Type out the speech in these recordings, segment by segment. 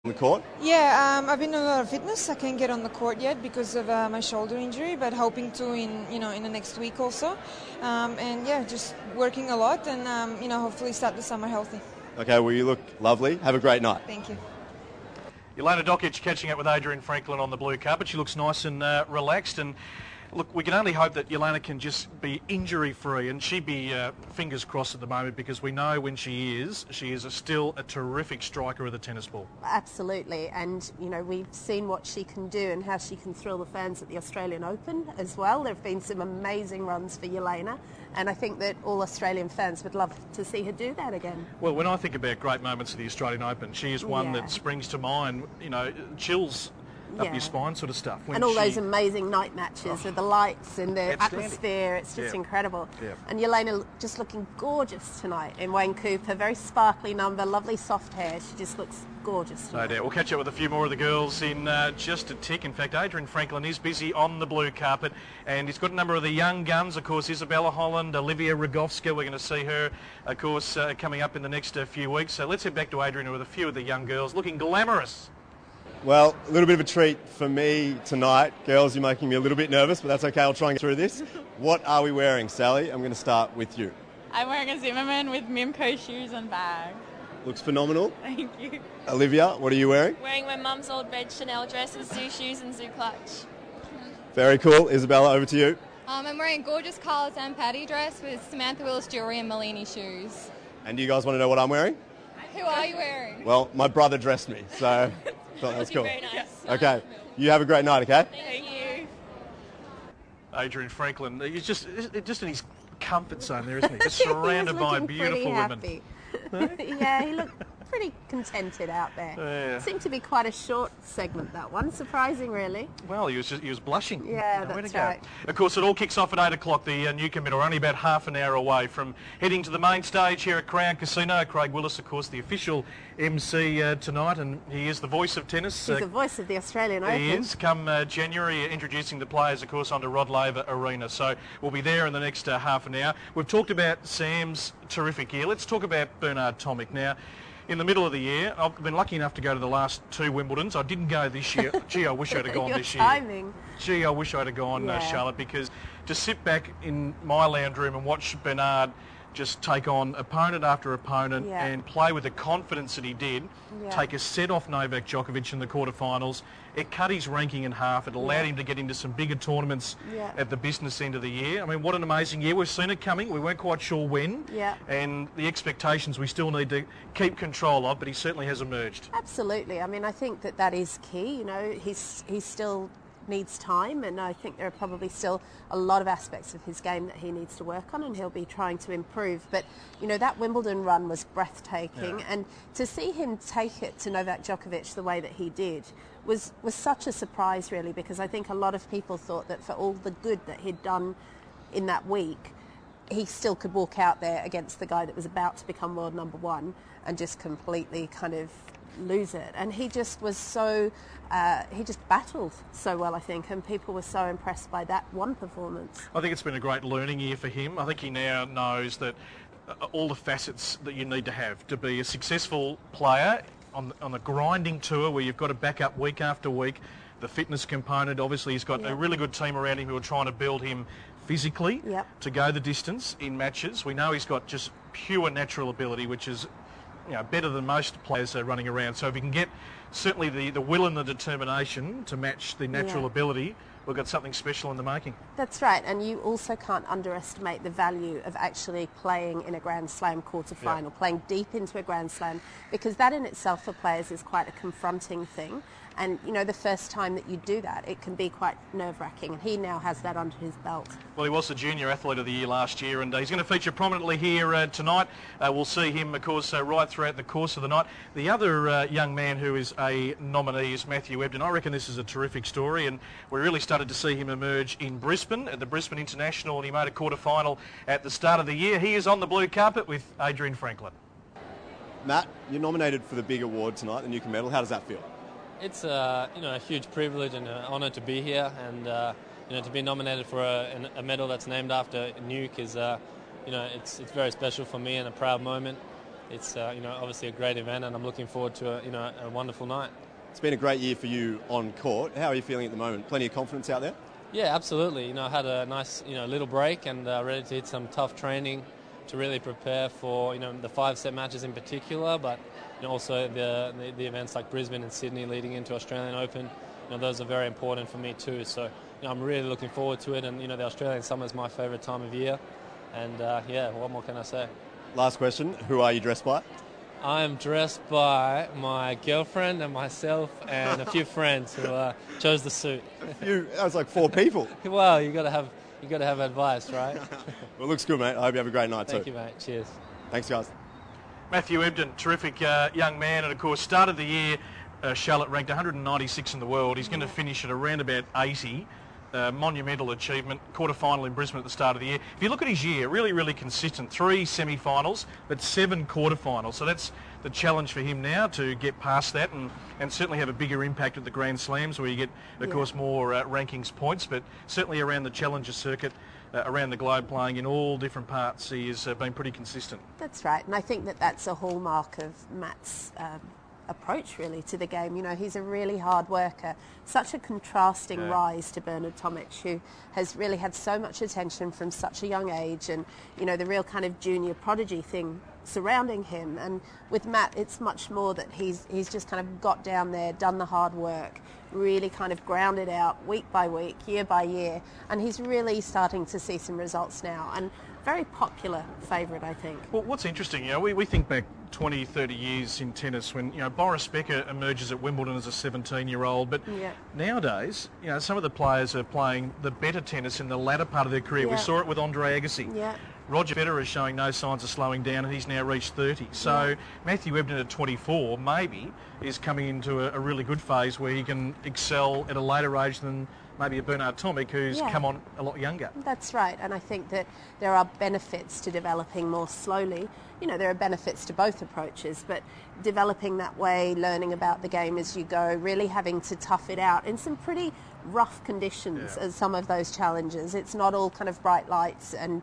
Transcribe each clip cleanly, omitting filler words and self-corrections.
on the court? Yeah, I've been doing a lot of fitness. I can't get on the court yet because of my shoulder injury, but hoping to in the next week also. And yeah, just working a lot and hopefully start the summer healthy. Okay, well, you look lovely. Have a great night. Thank you. Elena Dokic catching up with Adrian Franklin on the blue carpet. She looks nice and relaxed, and look, we can only hope that Elena can just be injury-free, and she'd be fingers crossed at the moment, because we know when she is still a terrific striker of the tennis ball. Absolutely, and we've seen what she can do and how she can thrill the fans at the Australian Open as well. There have been some amazing runs for Elena, and I think that all Australian fans would love to see her do that again. Well, when I think about great moments at the Australian Open, she is one that springs to mind, chills up your spine sort of stuff. And all those amazing night matches with the lights and the atmosphere, it's just incredible. Yeah. And Elena just looking gorgeous tonight in Wayne Cooper, very sparkly number, lovely soft hair. She just looks gorgeous tonight. No doubt. We'll catch up with a few more of the girls in just a tick. In fact, Adrian Franklin is busy on the blue carpet, and he's got a number of the young guns, of course, Isabella Holland, Olivia Rogovska. We're going to see her, of course, coming up in the next few weeks. So let's head back to Adrian with a few of the young girls looking glamorous. Well, a little bit of a treat for me tonight. Girls, you're making me a little bit nervous, but that's okay. I'll try and get through this. What are we wearing, Sally? I'm going to start with you. I'm wearing a Zimmerman with Mimco shoes and bag. Looks phenomenal. Thank you. Olivia, what are you wearing? Wearing my mum's old red Chanel dress with Zoo shoes and Zoo clutch. Very cool. Isabella, over to you. I'm wearing a gorgeous Carlos and Patty dress with Samantha Willis jewellery and Melanie shoes. And do you guys want to know what I'm wearing? Who are you wearing? Well, my brother dressed me, so thought that was cool. Very nice. Okay, you have a great night, okay? Thank you. Adrian Franklin, he's just in his comfort zone there, isn't he? Just surrounded by beautiful women. Yeah, he looked pretty contented out there. Yeah. Seemed to be quite a short segment, that one. Surprising, really. Well, he was blushing. Yeah, that's right. Of course, it all kicks off at 8 o'clock, the Newcombe Medal. We're only about half an hour away from heading to the main stage here at Crown Casino. Craig Willis, of course, the official MC tonight, and he is the voice of tennis. He's the voice of the Australian Open. He is, come January, introducing the players, of course, onto Rod Laver Arena. So we'll be there in the next half an hour. We've talked about Sam's terrific year. Let's talk about Bernard Tomic now. In the middle of the year, I've been lucky enough to go to the last two Wimbledons. I didn't go this year. Gee, I wish I'd have gone this year. Timing. Gee, I wish I'd have gone, Charlotte, because to sit back in my lounge room and watch Bernard just take on opponent after opponent and play with the confidence that he did, take a set off Novak Djokovic in the quarterfinals. It cut his ranking in half. It allowed him to get into some bigger tournaments at the business end of the year. I mean, what an amazing year. We've seen it coming. We weren't quite sure when. And the expectations we still need to keep control of, but he certainly has emerged. Absolutely. I mean, I think that is key. You know, he's still needs time, and I think there are probably still a lot of aspects of his game that he needs to work on, and he'll be trying to improve. But that Wimbledon run was breathtaking, and to see him take it to Novak Djokovic the way that he did was such a surprise, really, because I think a lot of people thought that for all the good that he'd done in that week, he still could walk out there against the guy that was about to become world number one and just completely kind of lose it. And he just was so he just battled so well, I think, and people were so impressed by that one performance. I think it's been a great learning year for him. I think he now knows that all the facets that you need to have to be a successful player on a grinding tour where you've got to back up week after week. The fitness component, obviously he's got a really good team around him who are trying to build him physically to go the distance in matches. We know he's got just pure natural ability, which is better than most players are running around. So if you can get certainly the will and the determination to match the natural ability, we've got something special in the making. That's right, and you also can't underestimate the value of actually playing in a Grand Slam quarter-final, playing deep into a Grand Slam, because that in itself for players is quite a confronting thing. And, the first time that you do that, it can be quite nerve-wracking, and he now has that under his belt. Well, he was the Junior Athlete of the Year last year, and he's going to feature prominently here tonight. We'll see him, of course, right throughout the course of the night. The other young man who is a nominee is Matthew Ebden. I reckon this is a terrific story, and we really started to see him emerge in Brisbane, at the Brisbane International, and he made a quarter-final at the start of the year. He is on the blue carpet with Adrian Franklin. Matt, you're nominated for the big award tonight, the Newcombe Medal. How does that feel? It's a huge privilege and an honour to be here, and to be nominated for a medal that's named after Nuke is it's very special for me and a proud moment. it's obviously a great event, and I'm looking forward to a wonderful night. It's been a great year for you on court. How are you feeling at the moment? Plenty of confidence out there? Yeah, absolutely. I had a nice little break and ready to hit some tough training to really prepare for the 5-set matches in particular, but also the events like Brisbane and Sydney leading into Australian Open. Those are very important for me too. So I'm really looking forward to it, and the Australian summer is my favourite time of year. And what more can I say? Last question, who are you dressed by? I am dressed by my girlfriend and myself and a few friends who chose the suit. That was like 4 people. Well, you got to have advice, right? Well, it looks good, mate. I hope you have a great night too. Thank you, mate. Cheers. Thanks, guys. Matthew Ebden, terrific young man, and of course started the year Charlotte ranked 196 in the world. He's going to finish at around about 80. Monumental achievement, quarter-final in Brisbane at the start of the year. If you look at his year, really, really consistent. 3 semi-finals, but 7 quarter-finals. So that's the challenge for him now, to get past that and certainly have a bigger impact at the Grand Slams, where you get, of course, more rankings points, but certainly around the Challenger circuit, around the globe, playing in all different parts, he has been pretty consistent. That's right, and I think that's a hallmark of Matt's approach really to the game. He's a really hard worker, such a contrasting rise to Bernard Tomic, who has really had so much attention from such a young age, and the real kind of junior prodigy thing surrounding him. And with Matt, it's much more that he's just kind of got down there, done the hard work, really kind of grounded out week by week, year by year, and he's really starting to see some results now, and very popular favourite, I think. Well, what's interesting, we think back 20, 30 years in tennis when, Boris Becker emerges at Wimbledon as a 17-year-old, but nowadays, some of the players are playing the better tennis in the latter part of their career. We saw it with Andre Agassi. Roger Federer is showing no signs of slowing down, and he's now reached 30. So Matthew Ebden at 24 maybe is coming into a really good phase where he can excel at a later age than maybe a Bernard Tomic, who's come on a lot younger. That's right, and I think that there are benefits to developing more slowly. There are benefits to both approaches, but developing that way, learning about the game as you go, really having to tough it out in some pretty rough conditions as some of those challenges. It's not all kind of bright lights and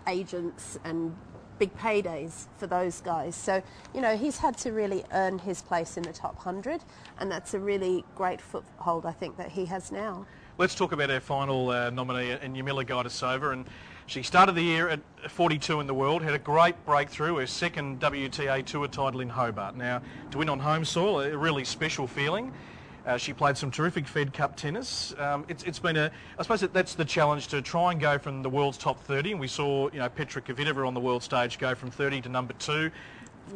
agents and big paydays for those guys. So, he's had to really earn his place in the top 100, and that's a really great foothold, I think, that he has now. Let's talk about our final nominee, Yamila Gajdosova, and she started the year at 42 in the world, had a great breakthrough, her second WTA Tour title in Hobart. Now, to win on home soil, a really special feeling. She played some terrific Fed Cup tennis. It's been I suppose that's the challenge, to try and go from the world's top 30, and we saw, Petra Kvitova on the world stage go from 30 to number 2.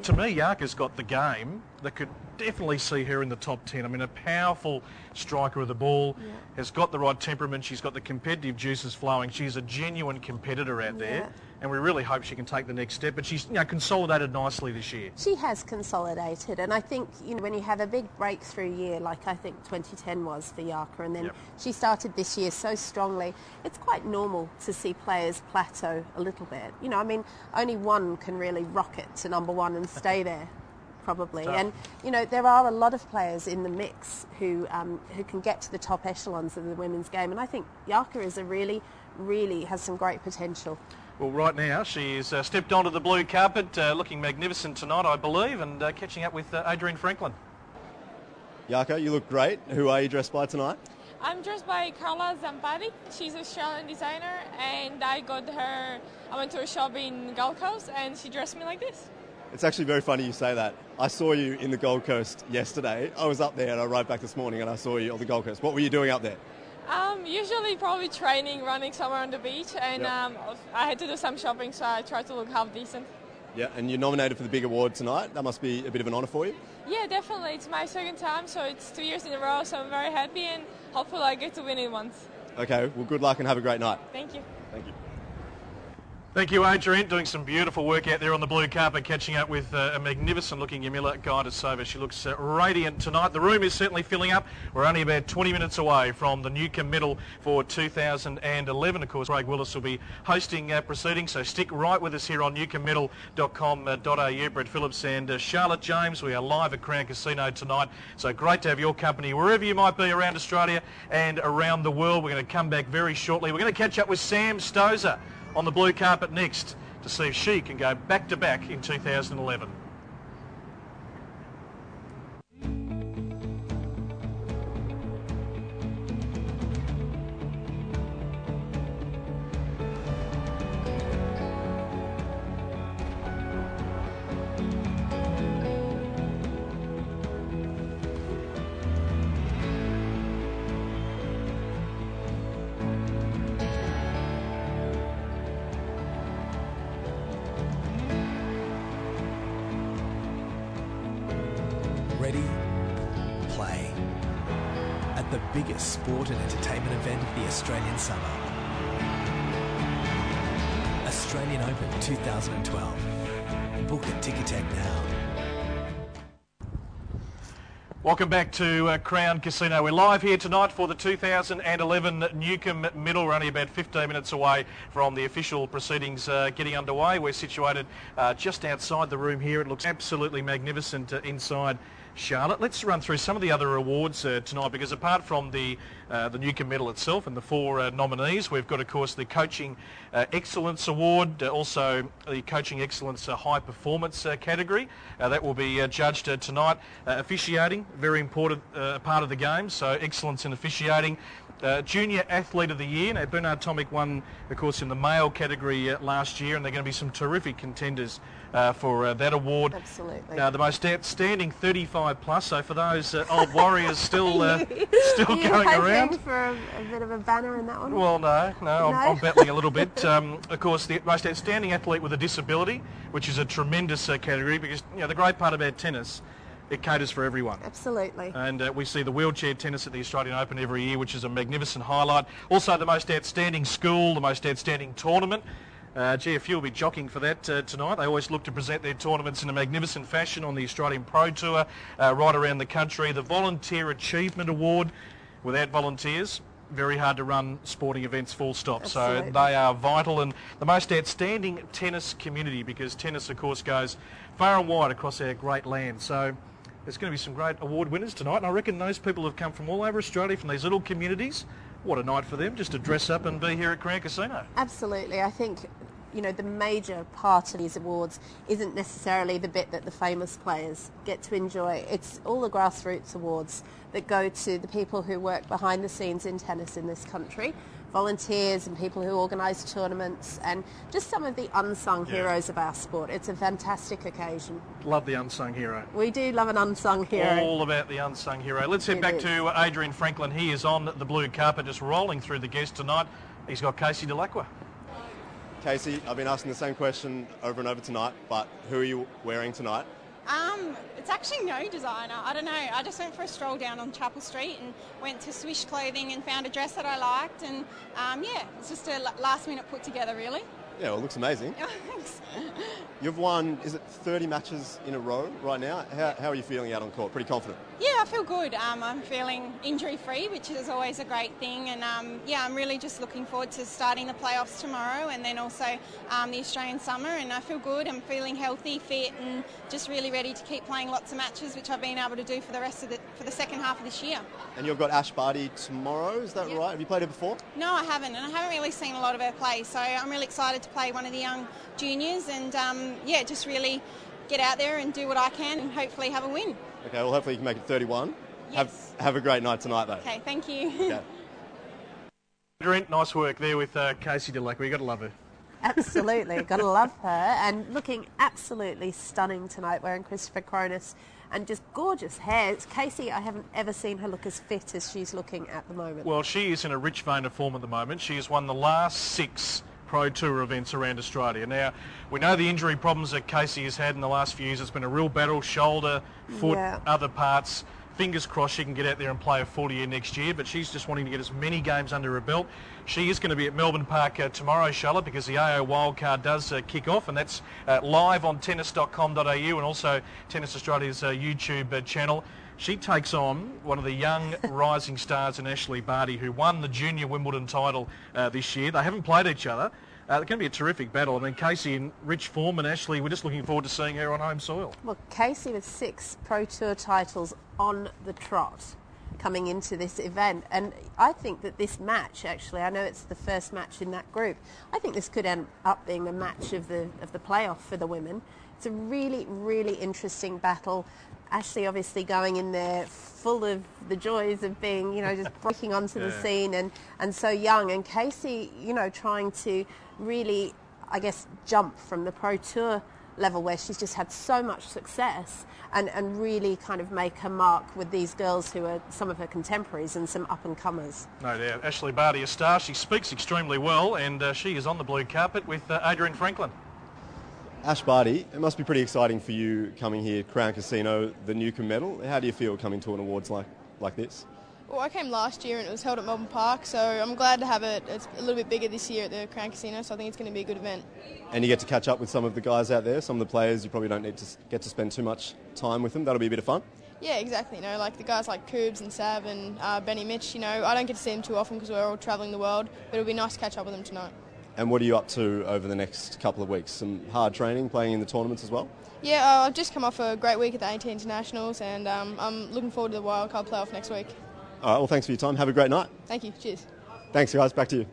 To me, Jarka's got the game that could definitely see her in the top 10. I mean, a powerful striker of the ball, has got the right temperament, she's got the competitive juices flowing. She's a genuine competitor out there, and we really hope she can take the next step. But she's consolidated nicely this year. She has consolidated, and I think when you have a big breakthrough year like I think 2010 was for Jarka, and then she started this year so strongly, it's quite normal to see players plateau a little bit. Only one can really rocket to number 1 and stay there. Probably. Tough. And there are a lot of players in the mix who can get to the top echelons of the women's game, and I think Jarka is really has some great potential. Well, right now she's stepped onto the blue carpet, looking magnificent tonight, I believe, and catching up with Adrian Franklin. Jarka, you look great. Who are you dressed by tonight? I'm dressed by Carla Zampari. She's an Australian designer, and I went to a shop in Gold Coast, and she dressed me like this. It's actually very funny you say that. I saw you in the Gold Coast yesterday. I was up there and I arrived back this morning and I saw you on the Gold Coast. What were you doing up there? Usually probably training, running somewhere on the beach, and I had to do some shopping, so I tried to look half decent. Yeah, and you're nominated for the big award tonight. That must be a bit of an honour for you. Yeah, definitely. It's my second time, so it's 2 years in a row, so I'm very happy, and hopefully I get to win it once. Okay, well, good luck and have a great night. Thank you. Thank you. Thank you, Adrian. Doing some beautiful work out there on the blue carpet, catching up with a magnificent-looking Yamila Gajdosova. She looks radiant tonight. The room is certainly filling up. We're only about 20 minutes away from the Newcombe Medal for 2011. Of course, Craig Willis will be hosting proceedings, so stick right with us here on newcombemedal.com.au. Brett Phillips and Charlotte James. We are live at Crown Casino tonight, so great to have your company wherever you might be around Australia and around the world. We're going to come back very shortly. We're going to catch up with Sam Stosur on the blue carpet next to see if she can go back-to-back in 2011. the biggest sport and entertainment event of the Australian summer. Australian Open 2012. Book at Ticketek now. Welcome back to Crown Casino. We're live here tonight for the 2011 Newcombe Medal. We're only about 15 minutes away from the official proceedings getting underway. We're situated just outside the room here. It looks absolutely magnificent inside, Charlotte. Let's run through some of the other awards tonight, because apart from the Newcombe Medal itself and the 4 nominees, we've got, of course, the Coaching Excellence Award, also the Coaching Excellence High Performance category. That will be judged tonight. Officiating, very important part of the game, so excellence in officiating. Junior Athlete of the Year. Now, Bernard Tomic won, of course, in the male category last year, and there are going to be some terrific contenders for that award. Absolutely. The most outstanding 35 plus, so for those old warriors still going around. For a bit of a banner in that one? Well, no. I'm battling a little bit. Of course, the most outstanding athlete with a disability, which is a tremendous category, because the great part about tennis, it caters for everyone. Absolutely. And we see the wheelchair tennis at the Australian Open every year, which is a magnificent highlight. Also, the most outstanding school, the most outstanding tournament. A few will be jockeying for that tonight. They always look to present their tournaments in a magnificent fashion on the Australian Pro Tour right around the country. The Volunteer Achievement Award. Without volunteers, very hard to run sporting events, full stop. Absolutely. So they are vital. And the most outstanding tennis community, because tennis, of course, goes far and wide across our great land. So there's going to be some great award winners tonight, and I reckon those people have come from all over Australia, from these little communities. What a night for them, just to dress up and be here at Crown Casino. Absolutely. I think, the major part of these awards isn't necessarily the bit that the famous players get to enjoy. It's all the grassroots awards that go to the people who work behind the scenes in tennis in this country. Volunteers and people who organise tournaments, and just some of the unsung heroes of our sport. It's a fantastic occasion. Love the unsung hero. We do love an unsung hero. All about the unsung hero. Let's head back to Adrian Franklin. He is on the blue carpet, just rolling through the guests tonight. He's got Casey Delacqua. Casey, I've been asking the same question over and over tonight, but who are you wearing tonight? It's actually no designer. I don't know. I just went for a stroll down on Chapel Street and went to Swish Clothing and found a dress that I liked, and it's just a last minute put together, really. Yeah, well, it looks amazing. Thanks. You've won, is it 30 matches in a row right now? How are you feeling out on court? Pretty confident? Yeah, I feel good. I'm feeling injury-free, which is always a great thing. And I'm really just looking forward to starting the playoffs tomorrow, and then also the Australian summer. And I feel good. I'm feeling healthy, fit, and just really ready to keep playing lots of matches, which I've been able to do for the second half of this year. And you've got Ash Barty tomorrow, is that right? Have you played her before? No, I haven't, and I haven't really seen a lot of her play. So I'm really excited to play one of the young juniors, and just really get out there and do what I can and hopefully have a win. Okay, well, hopefully you can make it 31. Yes. Have a great night tonight, though. Okay, thank you. Okay. Nice work there with Casey Delacqua. You've got to love her. Absolutely, got to love her, and looking absolutely stunning tonight, wearing Christopher Cronus and just gorgeous hair. It's Casey, I haven't ever seen her look as fit as she's looking at the moment. Well, she is in a rich vein of form at the moment. She has won the last 6 Pro Tour events around Australia. Now, we know the injury problems that Casey has had in the last few years. It's been a real battle, shoulder, foot, other parts. Fingers crossed she can get out there and play a full year next year, but she's just wanting to get as many games under her belt. She is going to be at Melbourne Park tomorrow, Charlotte, because the AO Wildcard does kick off, and that's live on tennis.com.au and also Tennis Australia's YouTube channel. She takes on one of the young rising stars in Ashley Barty, who won the junior Wimbledon title this year. They haven't played each other. It's going to be a terrific battle. I mean, Casey in rich form, and Ashley, we're just looking forward to seeing her on home soil. Well, Casey with 6 Pro Tour titles on the trot coming into this event, and I think that this match, actually, I know it's the first match in that group, I think this could end up being a match of the playoff for the women. It's a really, really interesting battle. Ashley obviously going in there full of the joys of being, just breaking onto the scene and so young. And Casey, trying to really, I guess, jump from the Pro Tour level where she's just had so much success and really kind of make her mark with these girls who are some of her contemporaries and some up-and-comers. No doubt. Ashley Barty, a star. She speaks extremely well, and she is on the blue carpet with Adrian Franklin. Ash Barty, it must be pretty exciting for you coming here, Crown Casino, the Newcombe Medal. How do you feel coming to an awards like this? Well, I came last year and it was held at Melbourne Park, so I'm glad to have it. It's a little bit bigger this year at the Crown Casino, so I think it's going to be a good event. And you get to catch up with some of the guys out there, some of the players. You probably don't need to get to spend too much time with them. That'll be a bit of fun. Yeah, exactly. You know, like the guys like Coobs and Sav and Benny Mitch, you know, I don't get to see them too often because we're all travelling the world, but it'll be nice to catch up with them tonight. And what are you up to over the next couple of weeks? Some hard training, playing in the tournaments as well? Yeah, I've just come off a great week at the AT Internationals, and I'm looking forward to the wildcard playoff next week. All right, well, thanks for your time. Have a great night. Thank you. Cheers. Thanks, guys. Back to you.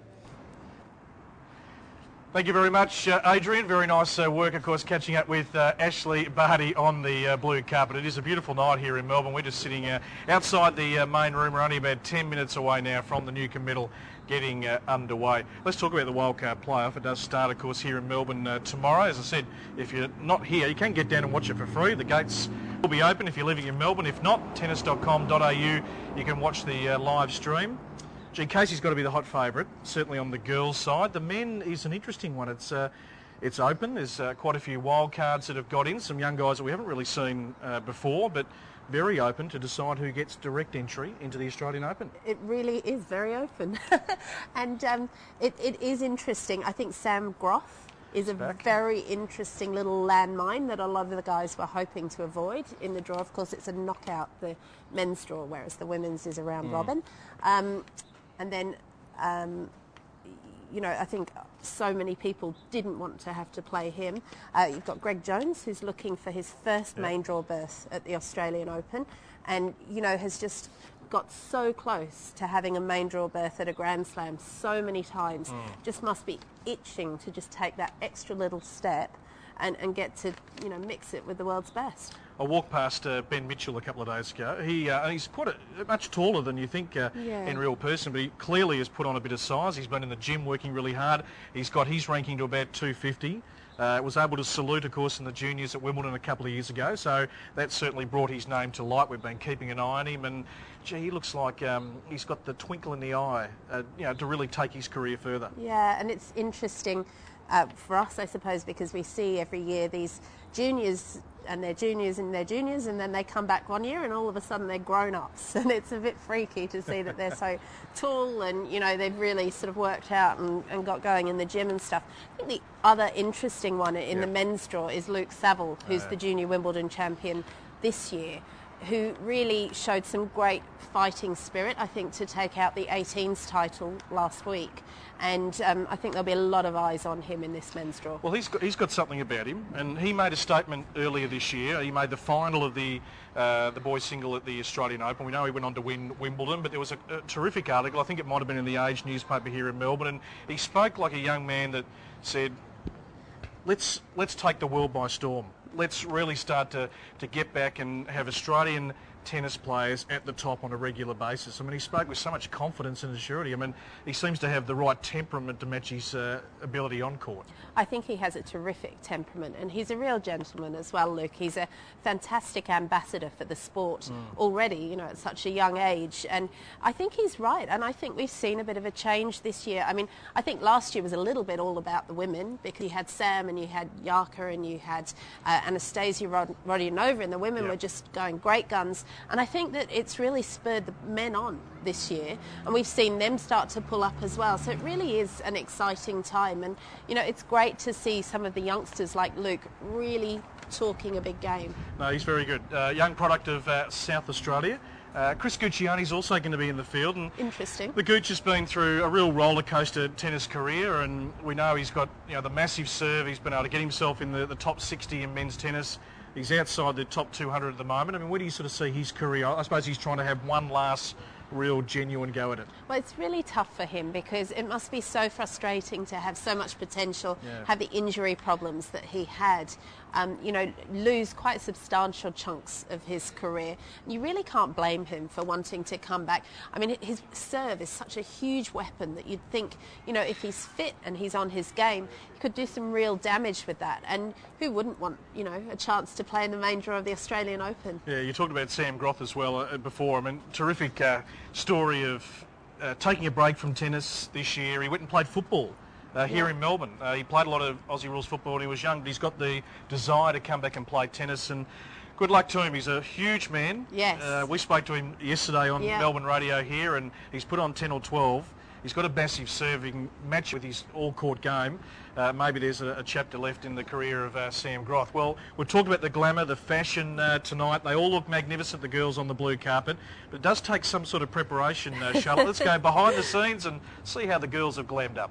Thank you very much, Adrian. Very nice work, of course, catching up with Ashley Barty on the blue carpet. It is a beautiful night here in Melbourne. We're just sitting outside the main room. We're only about 10 minutes away now from the Newcombe Medal getting underway. Let's talk about the wildcard playoff. It does start, of course, here in Melbourne tomorrow. As I said, if you're not here, you can get down and watch it for free. The gates will be open if you're living in Melbourne. If not, tennis.com.au, you can watch the live stream. Gee, Casey's got to be the hot favourite, certainly on the girls' side. The men is an interesting one. It's open. There's quite a few wild cards that have got in, some young guys that we haven't really seen before, but very open to decide who gets direct entry into the Australian Open. It really is very open. And it is interesting. I think Sam Groth is a very interesting little landmine that a lot of the guys were hoping to avoid in the draw. Of course, it's a knockout, the men's draw, whereas the women's is a round robin. And then, you know, I think so many people didn't want to have to play him. You've got Greg Jones, who's looking for his first main draw berth at the Australian Open, and, you know, has just got so close to having a main draw berth at a Grand Slam so many times. Just must be itching to just take that extra little step and get to, you know, mix it with the world's best. I walked past Ben Mitchell a couple of days ago. He's quite much taller than you think in real person, but he clearly has put on a bit of size. He's been in the gym working really hard. He's got his ranking to about 250. Was able to salute, of course, in the juniors at Wimbledon a couple of years ago, so that certainly brought his name to light. We've been keeping an eye on him, and gee, he looks like he's got the twinkle in the eye, you know, to really take his career further. Yeah, and it's interesting for us, I suppose, because we see every year these juniors and their juniors and their juniors, and then they come back one year and all of a sudden they're grown-ups, and it's a bit freaky to see that they're so tall and, you know, they've really sort of worked out and got going in the gym and stuff. I think the other interesting one in the men's draw is Luke Saville, who's the junior Wimbledon champion this year, who really showed some great fighting spirit, I think, to take out the 18s title last week. And I think there'll be a lot of eyes on him in this men's draw. Well, he's got something about him, and he made a statement earlier this year. He made the final of the boys single at the Australian Open. We know he went on to win Wimbledon, but there was a terrific article. I think it might have been in the Age newspaper here in Melbourne, and he spoke like a young man that said, let's take the world by storm. Let's really start to get back and have Australian tennis players at the top on a regular basis. I mean, he spoke with so much confidence and assurity. I mean, he seems to have the right temperament to match his ability on court. I think he has a terrific temperament, and he's a real gentleman as well, Luke. He's a fantastic ambassador for the sport already, you know, at such a young age. And I think he's right, and I think we've seen a bit of a change this year. I mean, I think last year was a little bit all about the women, because you had Sam and you had Yarka and you had Anastasia Rodionova, and the women were just going great guns. And I think that it's really spurred the men on this year, and we've seen them start to pull up as well. So it really is an exciting time, and, you know, it's great to see some of the youngsters like Luke really talking a big game. No, he's very good. Young product of South Australia. Chris Gucciani's also going to be in the field. And interesting. The Gooch has been through a real roller coaster tennis career, and we know he's got, you know, the massive serve. He's been able to get himself in the top 60 in men's tennis. He's outside the top 200 at the moment. I mean, where do you sort of see his career? I suppose he's trying to have one last real genuine go at it. Well, it's really tough for him because it must be so frustrating to have so much potential, have the injury problems that he had, you know, lose quite substantial chunks of his career. You really can't blame him for wanting to come back. I mean, his serve is such a huge weapon that you'd think, you know, if he's fit and he's on his game, he could do some real damage with that. And who wouldn't want, you know, a chance to play in the main draw of the Australian Open? Yeah, you talked about Sam Groth as well before. I mean, terrific story of taking a break from tennis this year. He went and played football here in Melbourne. He played a lot of Aussie rules football when he was young, but he's got the desire to come back and play tennis. And Good luck to him. He's a huge man. Yes. We spoke to him yesterday on Yeah. Melbourne radio here, and he's put on 10 or 12. He's got a massive serving match with his all-court game. Maybe there's a chapter left in the career of Sam Groth. Well, we've talked about the glamour, the fashion tonight. They all look magnificent, the girls on the blue carpet. But it does take some sort of preparation, Charlotte. Let's go behind the scenes and see how the girls have glammed up.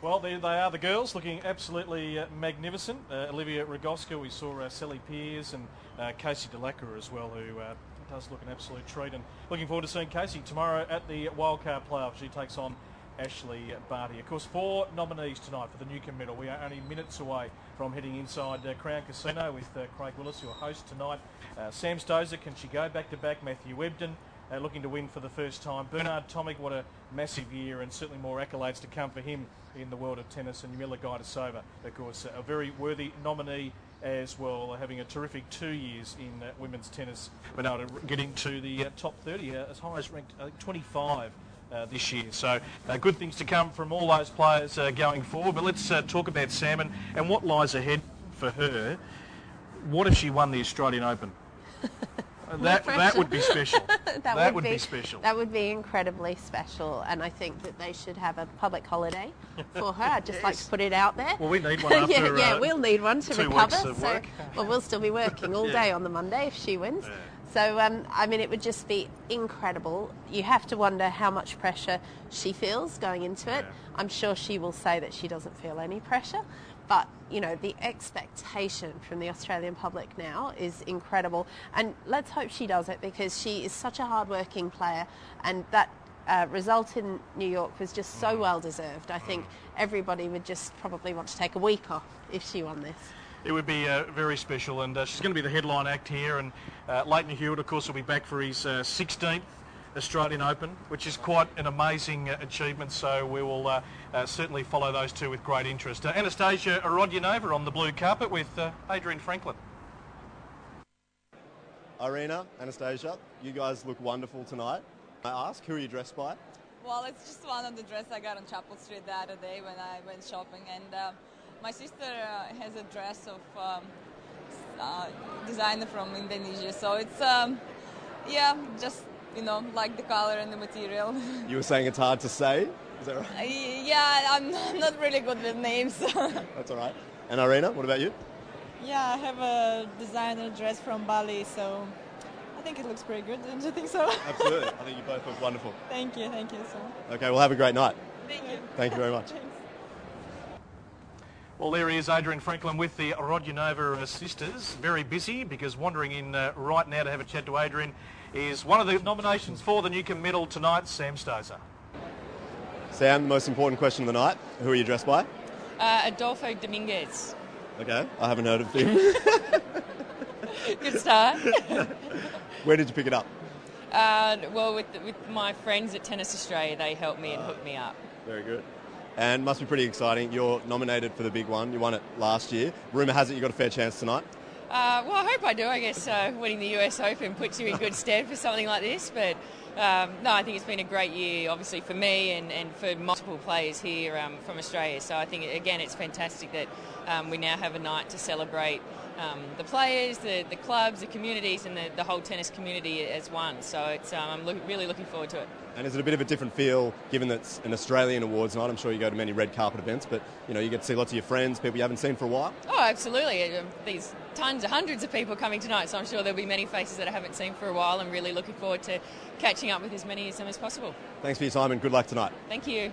Well, there they are, the girls, looking absolutely magnificent. Olivia Rogowska, we saw Sally Pears and Casey Delacroix as well, who does look an absolute treat. And looking forward to seeing Casey tomorrow at the wildcard playoff. She takes on Ashley Barty. Of course, 4 nominees tonight for the Newcombe Medal. We are only minutes away from heading inside Crown Casino with Craig Willis, your host tonight. Sam Stosur, can she go back-to-back? Matthew Ebden, looking to win for the first time. Bernard Tomic, what a massive year, and certainly more accolades to come for him in the world of tennis. And Yamila Gajdosova, of course, a very worthy nominee as well, having a terrific 2 years in women's tennis, but now getting to the top 30, as high as ranked 25 this year. So good things to come from all those players going forward. But let's talk about Sam and what lies ahead for her. What if she won the Australian Open? That would be special. that would be special. That would be incredibly special, and I think that they should have a public holiday for her. I'd just like to put it out there. Well, we need one after we'll need one to 2 recover. weeks of work. Well, we'll still be working all day on the Monday if she wins. Yeah. So, I mean, it would just be incredible. You have to wonder how much pressure she feels going into it. Yeah. I'm sure she will say that she doesn't feel any pressure. But, you know, the expectation from the Australian public now is incredible. And let's hope she does it, because she is such a hard-working player, and that result in New York was just so well-deserved. I think everybody would just probably want to take a week off if she won this. It would be very special, and she's going to be the headline act here. And Leyton Hewitt, of course, will be back for his 16th Australian Open, which is quite an amazing achievement. So we will certainly follow those two with great interest. Anastasia Rodionova on the blue carpet with Adrian Franklin. Irina, Anastasia, you guys look wonderful tonight. I ask, who are you dressed by? Well, it's just one of the dresses I got on Chapel Street the other day when I went shopping, and my sister has a dress of designer from Indonesia, so it's just, you know, like the color and the material. You were saying it's hard to say, is that right? Yeah, I'm not really good with names. That's all right. And Irina, what about you? Yeah, I have a designer dress from Bali, so I think it looks pretty good. Don't you think so? Absolutely. I think you both look wonderful. Thank you so much. Okay, well, have a great night. Thank you. Thank you very much. Thanks. Well, there he is, Adrian Franklin with the Rodionova sisters. Very busy, because wandering in right now to have a chat to Adrian is one of the nominations for the Newcombe Medal tonight, Sam Stosur. Sam, the most important question of the night, who are you dressed by? Adolfo Dominguez. Okay, I haven't heard of him. Good start. Where did you pick it up? Well, with my friends at Tennis Australia, they helped me and hooked me up. Very good. And must be pretty exciting. You're nominated for the big one. You won it last year. Rumour has it you got a fair chance tonight. Well, I hope I do. I guess winning the US Open puts you in good stead for something like this. But no, I think it's been a great year, obviously, for me and for multiple players here from Australia. So I think, again, it's fantastic that we now have a night to celebrate the players, the clubs, the communities, and the whole tennis community as one. So it's, I'm really looking forward to it. And is it a bit of a different feel, given that it's an Australian awards night? I'm sure you go to many red carpet events, but you get to see lots of your friends, people you haven't seen for a while. Oh, absolutely. There's hundreds of people coming tonight, so I'm sure there'll be many faces that I haven't seen for a while. I'm really looking forward to catching up with as many of them as possible. Thanks for your time and good luck tonight. Thank you.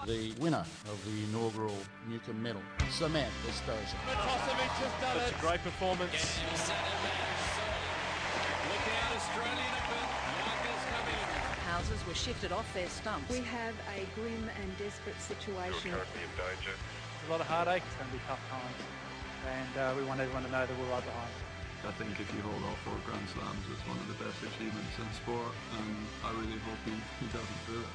The winner of the inaugural Newcombe Medal, Samantha Gajdosova. That's a great performance. Look out, Australian houses were shifted off their stumps. We have a grim and desperate situation. You're currently in danger. A lot of heartache. It's going to be tough times, and we want everyone to know that we're right behind. I think if you hold all 4 Grand Slams, it's one of the best achievements in sport, and I really hope he doesn't do it.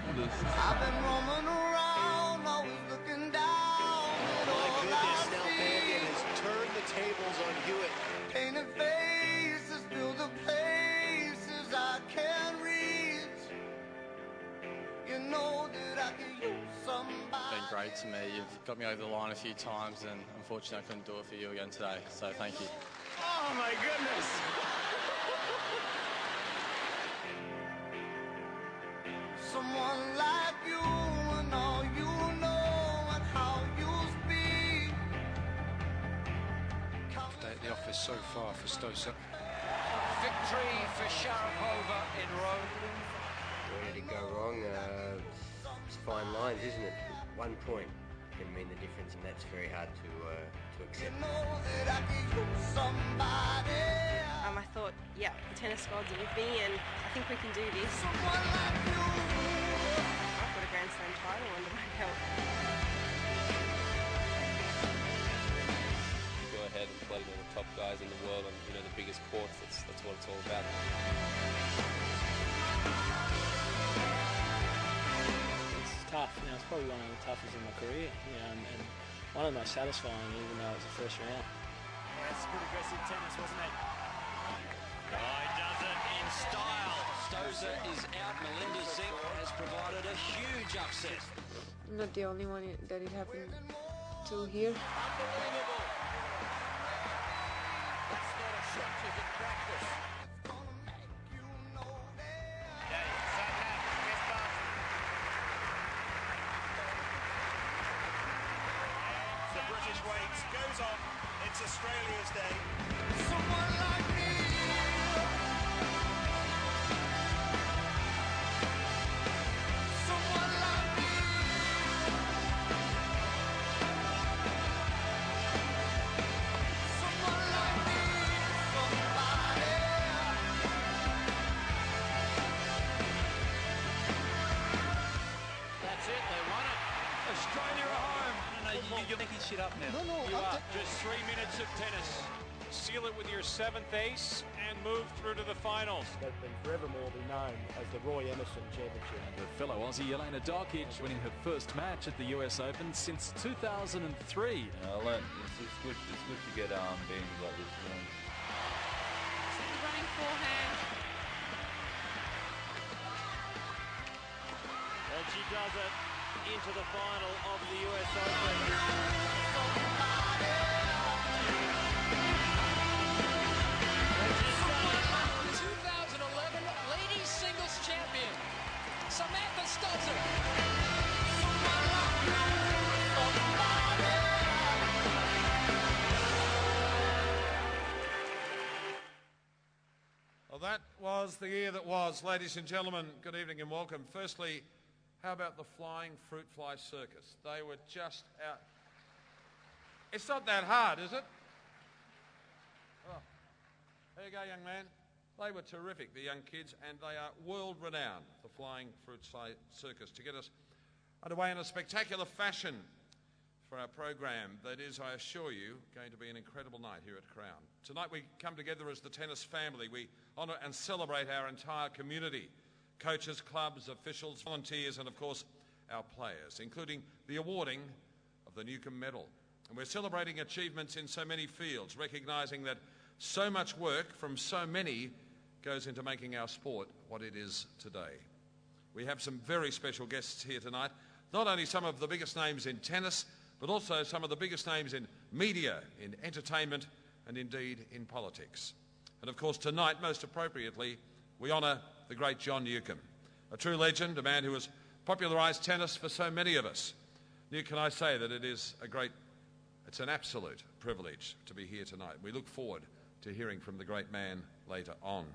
I've been roaming around, always looking down. My goodness, now Bandit has turned the tables on Hewitt. Painted faces fill the places I can't reach. You know that I can use somebody. It's been great to me. You've got me over the line a few times, and unfortunately I couldn't do it for you again today, so thank you. Oh my goodness! Someone like you and all you know and how you speak. Day at the office so far for Stosa. Victory for Sharapova in Rome. Where did it go wrong? It's fine lines, isn't it? 1 point can mean the difference, and that's very hard to accept. You know that I can use somebody. I thought, yeah, the tennis gods are with me, and I think we can do this. Someone like you. I've got a Grand Slam title under my belt. You go ahead and play the top guys in the world on the biggest courts. That's what it's all about. It's tough. It's probably one of the toughest in my career. And one of the most satisfying, even though it was the first round. That's good aggressive tennis, wasn't it? Oh, he does it in style. Stosa is out. Melinda Zink has provided a huge upset. I'm not the only one that it happened to here. Unbelievable. It's not a shot you can practice. The British weight goes on. It's Australia's day. Someone like me. Someone like me. Someone like me. Somebody. That's it. They won it. Australia are home. You're making shit up now. No, you are. Just 3 minutes of tennis. Seal it with your 7th ace and move through to the finals. They've been forevermore be known as the Roy Emerson Championship. The fellow Aussie Elena Dokic winning her first match at the US Open since 2003. I learned it's good to get games like this. Running forehand. And she does it into the final of the US Open. 2011 ladies singles champion, Samantha Stosur. Well, that was the year that was. Ladies and gentlemen, good evening and welcome. Firstly, how about the flying fruit fly circus? They were just out. It's not that hard, is it? Oh. There you go, young man. They were terrific, the young kids, and they are world-renowned, the Flying Fruit Fly Circus, to get us underway in a spectacular fashion for our program that is, I assure you, going to be an incredible night here at Crown. Tonight we come together as the tennis family. We honour and celebrate our entire community, coaches, clubs, officials, volunteers, and of course our players, including the awarding of the Newcombe Medal. And we're celebrating achievements in so many fields, recognising that so much work from so many goes into making our sport what it is today. We have some very special guests here tonight, not only some of the biggest names in tennis, but also some of the biggest names in media, in entertainment, and indeed in politics. And of course tonight, most appropriately, we honour the great John Newcombe, a true legend, a man who has popularised tennis for so many of us. Can I say that it's an absolute privilege to be here tonight. We look forward to hearing from the great man later on.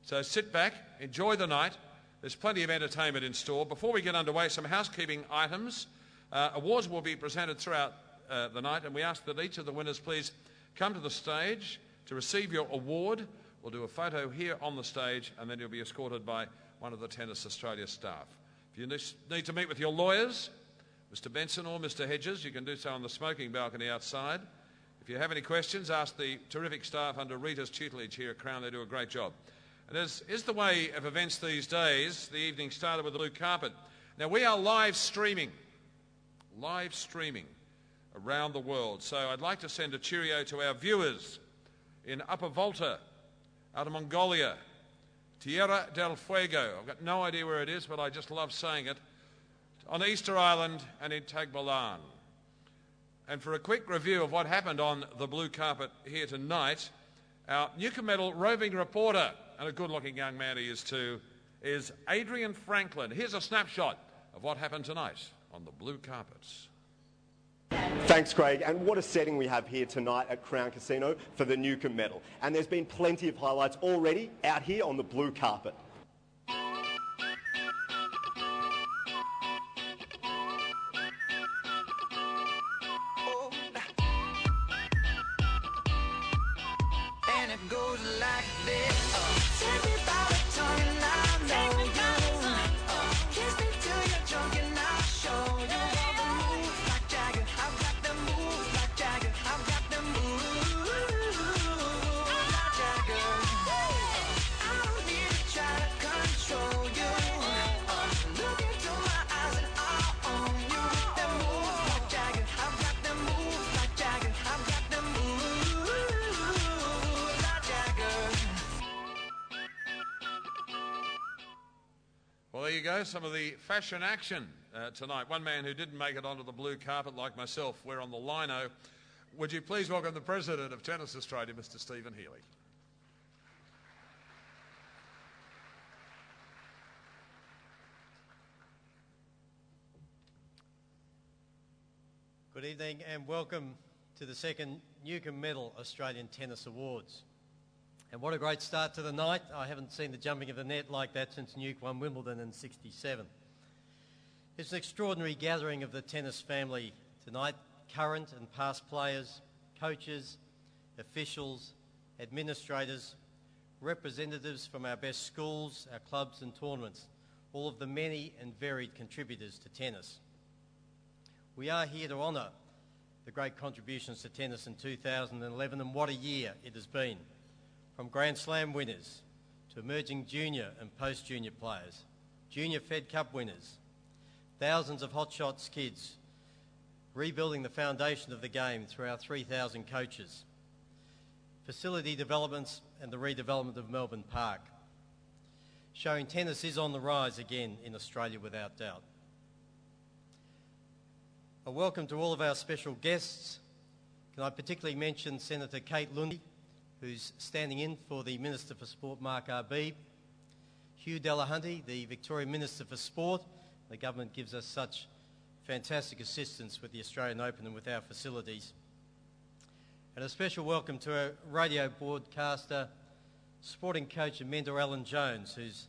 So sit back, enjoy the night, There's plenty of entertainment in store. Before we get underway, some housekeeping items. Awards will be presented throughout the night, and we ask that each of the winners please come to the stage to receive your award. We'll do a photo here on the stage, and then you'll be escorted by one of the Tennis Australia staff. If you need to meet with your lawyers, Mr. Benson or Mr. Hedges, you can do so on the smoking balcony outside. If you have any questions, ask the terrific staff under Rita's tutelage here at Crown. They do a great job. And as is the way of events these days, the evening started with the blue carpet. Now, we are live streaming around the world. So I'd like to send a cheerio to our viewers in Upper Volta, out of Mongolia, Tierra del Fuego. I've got no idea where it is, but I just love saying it. On Easter Island and in Tagbilan. And for a quick review of what happened on the blue carpet here tonight, our Newcombe Medal roving reporter, and a good-looking young man he is too, is Adrian Franklin. Here's a snapshot of what happened tonight on the blue carpets. Thanks, Craig. And what a setting we have here tonight at Crown Casino for the Newcombe Medal. And there's been plenty of highlights already out here on the blue carpet. And it goes like this. Take me by the tongue and I know you. Kiss me till you're drunk and I'll show you all the moves like Jagger. I've got the moves like Jagger. I've got the moves like Jagger. I don't need to try to control you. Look into my eyes and I'll own you. The moves like Jagger. I've got the moves like Jagger. I've got the moves like Jagger. Well, there you go, some of the fashion action tonight. One man who didn't make it onto the blue carpet like myself, we're on the lino. Would you please welcome the President of Tennis Australia, Mr. Stephen Healy. Good evening and welcome to the second Newcombe Medal Australian Tennis Awards. And what a great start to the night. I haven't seen the jumping of the net like that since Newc won Wimbledon in '67. It's an extraordinary gathering of the tennis family tonight, current and past players, coaches, officials, administrators, representatives from our best schools, our clubs and tournaments, all of the many and varied contributors to tennis. We are here to honour the great contributions to tennis in 2011, and what a year it has been. From Grand Slam winners to emerging junior and post-junior players, junior Fed Cup winners, thousands of hot shots kids, rebuilding the foundation of the game through our 3,000 coaches, facility developments and the redevelopment of Melbourne Park, showing tennis is on the rise again in Australia without doubt. A welcome to all of our special guests. Can I particularly mention Senator Kate Lundy, who's standing in for the Minister for Sport, Mark Arbib, Hugh Delahunty, the Victorian Minister for Sport. The government gives us such fantastic assistance with the Australian Open and with our facilities. And a special welcome to our radio broadcaster, sporting coach and mentor Alan Jones, who's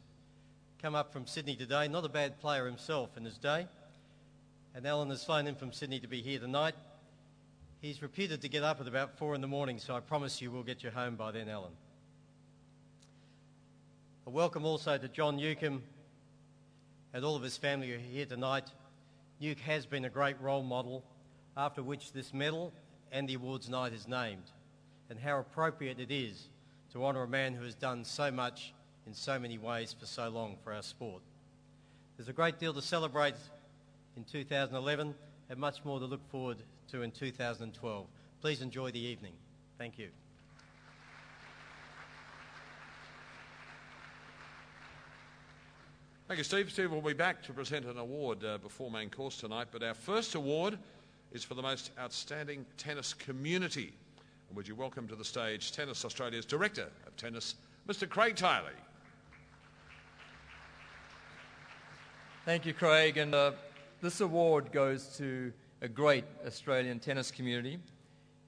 come up from Sydney today. Not a bad player himself in his day. And Alan has flown in from Sydney to be here tonight. He's reputed to get up at about 4 in the morning, so I promise you we'll get you home by then, Alan. A welcome also to John Newcombe and all of his family who are here tonight. Newc has been a great role model, after which this medal and the awards night is named, and how appropriate it is to honour a man who has done so much in so many ways for so long for our sport. There's a great deal to celebrate in 2011 and much more to look forward to in 2012. Please enjoy the evening. Thank you. Thank you, Steve. Steve will be back to present an award before main course tonight, but our first award is for the most outstanding tennis community. And would you welcome to the stage Tennis Australia's Director of Tennis, Mr. Craig Tiley. Thank you, Craig. And this award goes to a great Australian tennis community.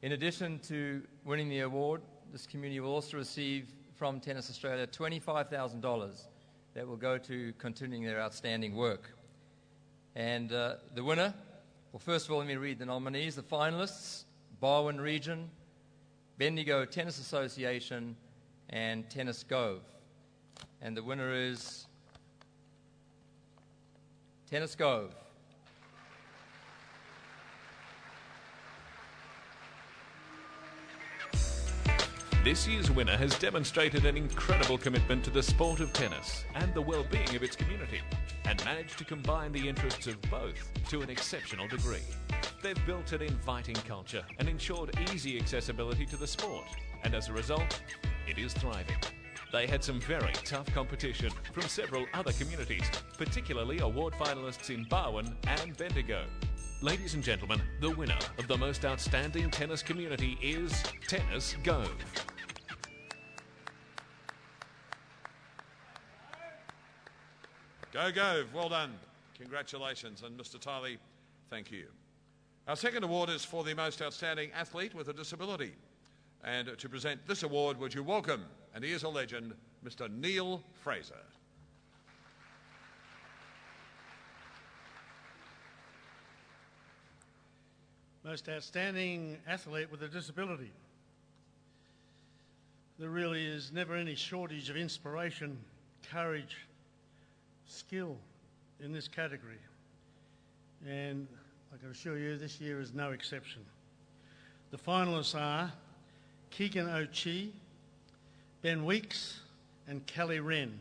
In addition to winning the award, this community will also receive from Tennis Australia $25,000 that will go to continuing their outstanding work. And the winner, well, first of all, let me read the nominees. The finalists: Barwon Region, Bendigo Tennis Association, and Tennis Gove. And the winner is Tennis Gove. This year's winner has demonstrated an incredible commitment to the sport of tennis and the well-being of its community, and managed to combine the interests of both to an exceptional degree. They've built an inviting culture and ensured easy accessibility to the sport, and as a result, it is thriving. They had some very tough competition from several other communities, particularly award finalists in Barwon and Bendigo. Ladies and gentlemen, the winner of the most outstanding tennis community is Tennis Gove. Go Gove, well done. Congratulations. And Mr. Tiley, thank you. Our second award is for the most outstanding athlete with a disability. And to present this award, would you welcome, and he is a legend, Mr. Neil Fraser. Most outstanding athlete with a disability. There really is never any shortage of inspiration, courage, skill in this category. And I can assure you this year is no exception. The finalists are Keegan O'Chee, Ben Weeks and Kelly Wren.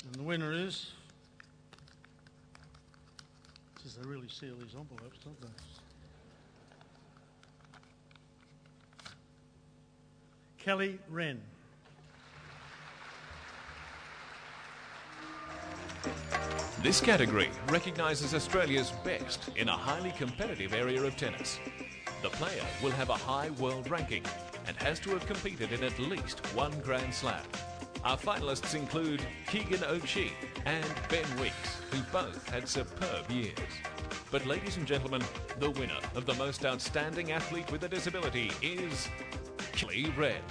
And the winner is, geez, they really seal these envelopes, don't they? Kelly Wren. This category recognises Australia's best in a highly competitive area of tennis. The player will have a high world ranking and has to have competed in at least one Grand Slam. Our finalists include Keegan O'Chee and Ben Weeks, who both had superb years. But ladies and gentlemen, the winner of the most outstanding athlete with a disability is Kelly Wren.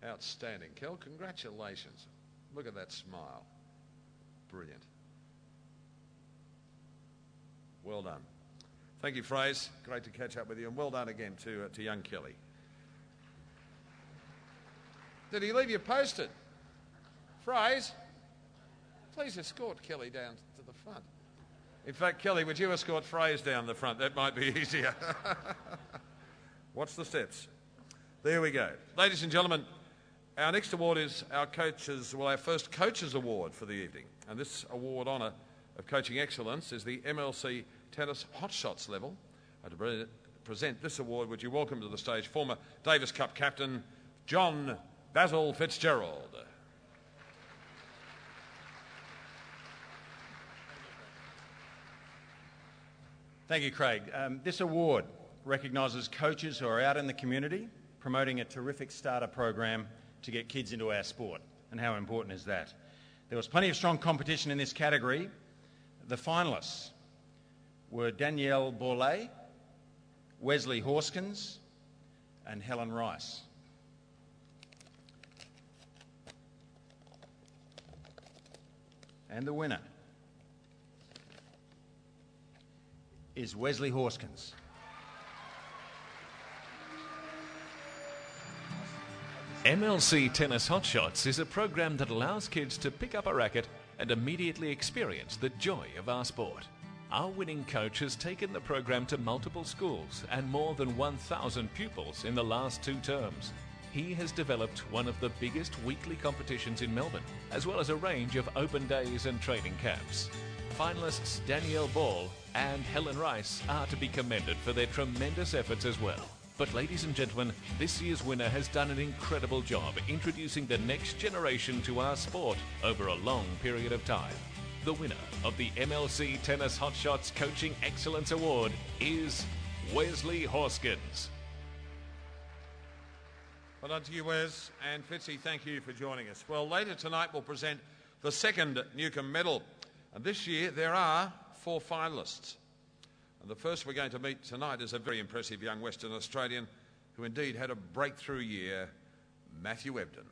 Outstanding, Kel. Congratulations. Look at that smile. Brilliant. Well done. Thank you, Fraser. Great to catch up with you, and well done again to young Kelly. Did he leave you posted? Fraser, please escort Kelly down to the front. In fact, Kelly, would you escort Fraser down the front? That might be easier. Watch the steps. There we go. Ladies and gentlemen, our next award is our first Coaches Award for the evening. And this award honour of coaching excellence is the MLC Tennis Hotshots level. To present this award, would you welcome to the stage former Davis Cup captain John Basil Fitzgerald. Thank you, Craig. This award recognises coaches who are out in the community promoting a terrific starter program to get kids into our sport. And how important is that? There was plenty of strong competition in this category. The finalists were Danielle Borlée, Wesley Horskins and Helen Rice. And the winner is Wesley Horskins. MLC Tennis Hotshots is a program that allows kids to pick up a racket and immediately experience the joy of our sport. Our winning coach has taken the program to multiple schools and more than 1,000 pupils in the last 2 terms. He has developed one of the biggest weekly competitions in Melbourne, as well as a range of open days and training camps. Finalists Danielle Ball and Helen Rice are to be commended for their tremendous efforts as well. But ladies and gentlemen, this year's winner has done an incredible job introducing the next generation to our sport over a long period of time. The winner of the MLC Tennis Hotshots Coaching Excellence Award is Wesley Horskins. Well done to you, Wes. And Fitzy, thank you for joining us. Well, later tonight we'll present the second Newcombe Medal. And this year there are 4 finalists. And the first we're going to meet tonight is a very impressive young Western Australian who indeed had a breakthrough year, Matthew Ebden.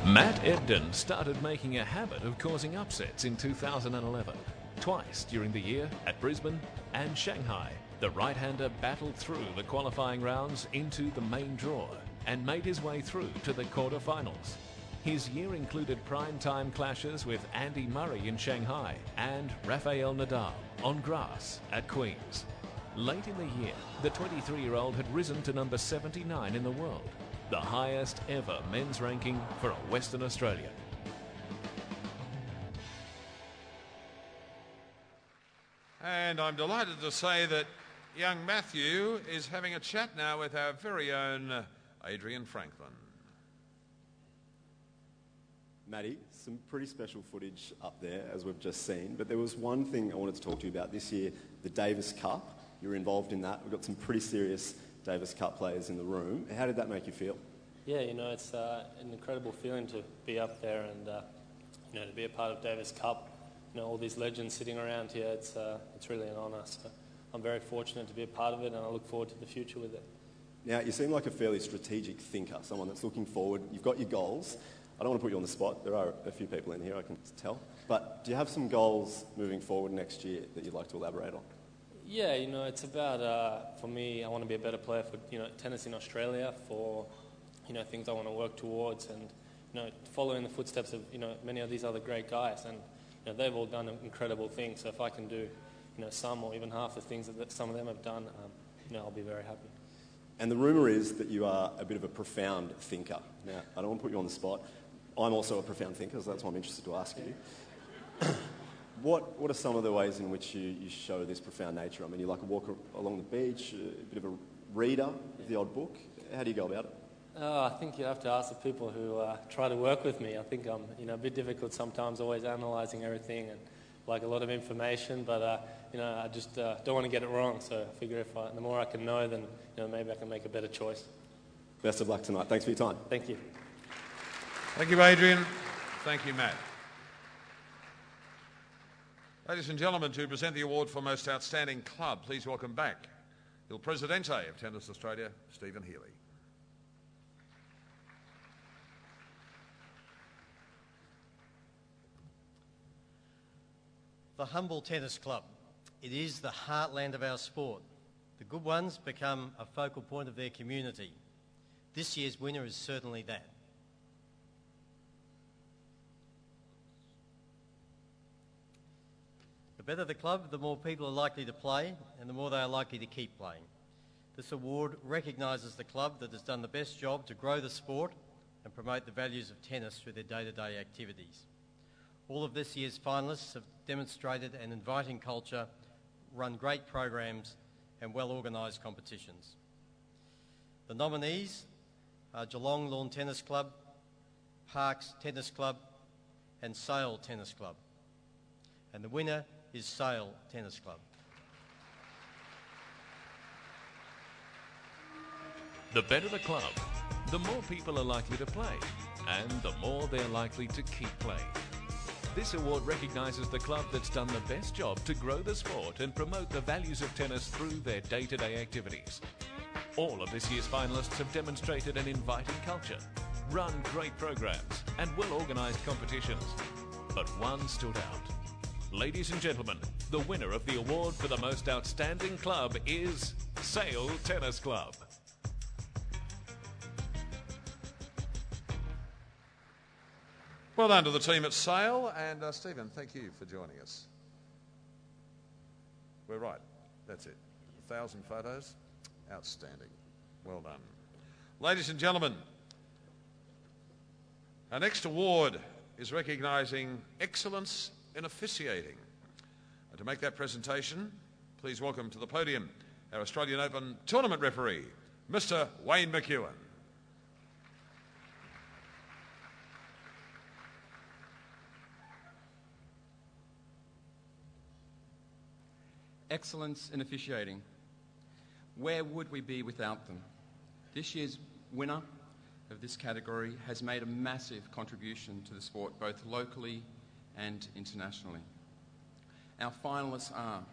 Matt Ebden started making a habit of causing upsets in 2011. Twice during the year at Brisbane and Shanghai, the right-hander battled through the qualifying rounds into the main draw and made his way through to the quarter-finals. His year included prime-time clashes with Andy Murray in Shanghai and Rafael Nadal on grass at Queen's. Late in the year, the 23-year-old had risen to number 79 in the world, the highest ever men's ranking for a Western Australian. And I'm delighted to say that young Matthew is having a chat now with our very own Adrian Franklin. Matty, some pretty special footage up there, as we've just seen, but there was one thing I wanted to talk to you about this year, the Davis Cup. You were involved in that. We've got some pretty serious Davis Cup players in the room. How did that make you feel? Yeah, you know, it's an incredible feeling to be up there and, you know, to be a part of Davis Cup. You know, all these legends sitting around here, it's really an honour. So I'm very fortunate to be a part of it, and I look forward to the future with it. Now, you seem like a fairly strategic thinker, someone that's looking forward. You've got your goals. I don't want to put you on the spot. There are a few people in here, I can tell. But do you have some goals moving forward next year that you'd like to elaborate on? Yeah, you know, it's about, for me, I want to be a better player for, you know, tennis in Australia, for, you know, things I want to work towards, and, you know, following the footsteps of, you know, many of these other great guys. And, you know, they've all done incredible things. So if I can do, you know, some or even half the things that some of them have done, you know, I'll be very happy. And the rumour is that you are a bit of a profound thinker. Now, I don't want to put you on the spot. I'm also a profound thinker, so that's why I'm interested to ask you. What are some of the ways in which you show this profound nature? I mean, you like a walk along the beach, a bit of a reader of the odd book. How do you go about it? I think you have to ask the people who try to work with me. I think I'm, you know, a bit difficult sometimes, always analysing everything and like a lot of information, but you know, I just don't want to get it wrong. So I figure the more I can know, then, you know, maybe I can make a better choice. Best of luck tonight. Thanks for your time. Thank you. Thank you, Adrian. Thank you, Matt. Ladies and gentlemen, to present the award for Most Outstanding Club, please welcome back Il Presidente of Tennis Australia, Stephen Healy. The humble tennis club. It is the heartland of our sport. The good ones become a focal point of their community. This year's winner is certainly that. The better the club, the more people are likely to play and the more they are likely to keep playing. This award recognises the club that has done the best job to grow the sport and promote the values of tennis through their day-to-day activities. All of this year's finalists have demonstrated an inviting culture, run great programs and well-organised competitions. The nominees are Geelong Lawn Tennis Club, Parks Tennis Club and Sale Tennis Club. And the winner is Sale Tennis Club. The better the club, the more people are likely to play, and the more they're likely to keep playing. This award recognises the club that's done the best job to grow the sport and promote the values of tennis through their day-to-day activities. All of this year's finalists have demonstrated an inviting culture, run great programs and well-organised competitions. But one stood out. Ladies and gentlemen, the winner of the award for the most outstanding club is Sale Tennis Club. Well done to the team at Sale, and Stephen, thank you for joining us. We're right, that's it. 1,000 photos, outstanding. Well done. Ladies and gentlemen, our next award is recognising excellence in officiating. And to make that presentation, please welcome to the podium our Australian Open tournament referee, Mr. Wayne McEwen. Excellence in officiating. Where would we be without them? This year's winner of this category has made a massive contribution to the sport, both locally and internationally. Our finalists are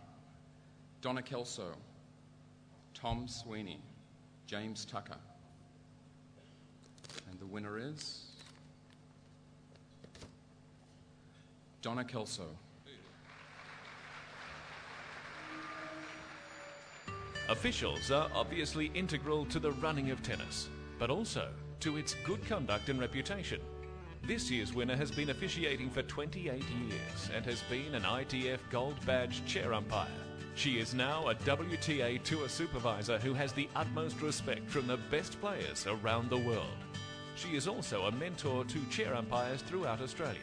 Donna Kelso, Tom Sweeney, James Tucker. And the winner is Donna Kelso. Officials are obviously integral to the running of tennis, but also to its good conduct and reputation. This year's winner has been officiating for 28 years and has been an ITF Gold Badge chair umpire. She is now a WTA Tour supervisor who has the utmost respect from the best players around the world. She is also a mentor to chair umpires throughout Australia.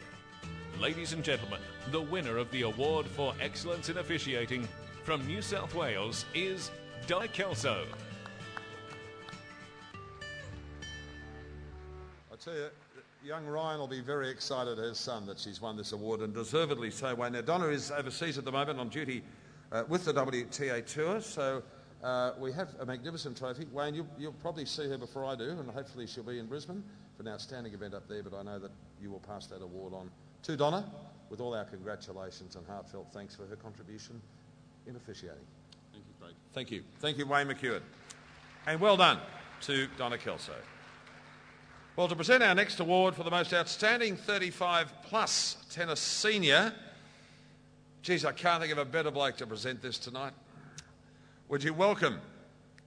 Ladies and gentlemen, the winner of the Award for Excellence in Officiating from New South Wales is Donna Kelso. I tell you, young Ryan will be very excited, her son, that she's won this award, and deservedly so, Wayne. Now, Donna is overseas at the moment on duty with the WTA Tour, so we have a magnificent trophy. Wayne, you'll probably see her before I do, and hopefully she'll be in Brisbane for an outstanding event up there, but I know that you will pass that award on to Donna with all our congratulations and heartfelt thanks for her contribution in officiating. Thank you, Craig. Thank you. Thank you, Wayne McEwen. And well done to Donna Kelso. Well, to present our next award for the most outstanding 35-plus tennis senior, geez, I can't think of a better bloke to present this tonight. Would you welcome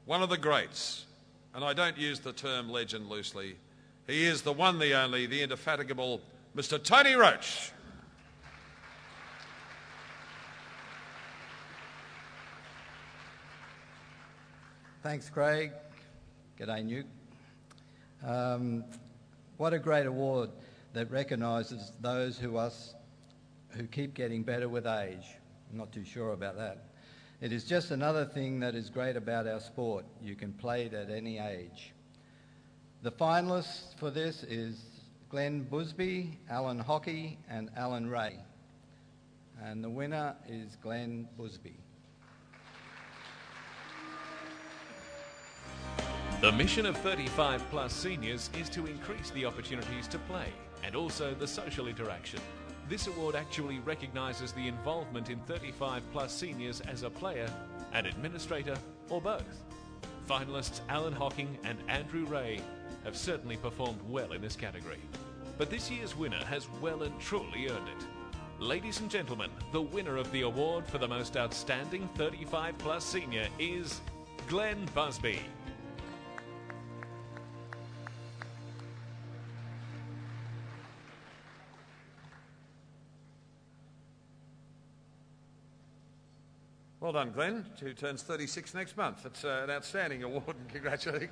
one of the greats, and I don't use the term legend loosely, he is the one, the only, the indefatigable Mr. Tony Roach. Thanks, Craig. G'day, Nuke. What a great award that recognises those who keep getting better with age. I'm not too sure about that. It is just another thing that is great about our sport. You can play it at any age. The finalists for this is Glenn Busby, Alan Hockey and Alan Ray. And the winner is Glenn Busby. The mission of 35-plus seniors is to increase the opportunities to play and also the social interaction. This award actually recognises the involvement in 35-plus seniors as a player, an administrator, or both. Finalists Alan Hocking and Andrew Ray have certainly performed well in this category. But this year's winner has well and truly earned it. Ladies and gentlemen, the winner of the award for the most outstanding 35-plus senior is Glenn Busby. Well done, Glenn, who turns 36 next month. It's an outstanding award, and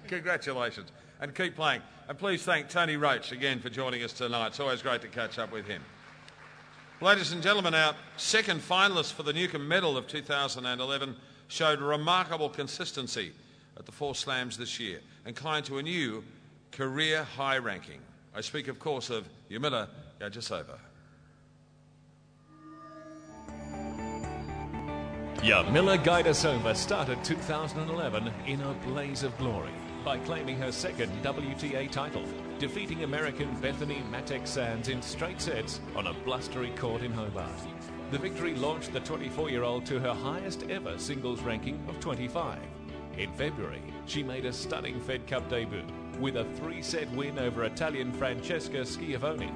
congratulations. And keep playing. And please thank Tony Roach again for joining us tonight. It's always great to catch up with him. Ladies and gentlemen, our second finalist for the Newcombe Medal of 2011 showed remarkable consistency at the 4 slams this year and climbed to a new career high ranking. I speak, of course, of Elena Gajdosova. Jarmila Gajdosova started 2011 in a blaze of glory by claiming her second WTA title, defeating American Bethany Matek-Sands in straight sets on a blustery court in Hobart. The victory launched the 24-year-old to her highest ever singles ranking of 25. In February, she made a stunning Fed Cup debut with a 3-set win over Italian Francesca Schiavone.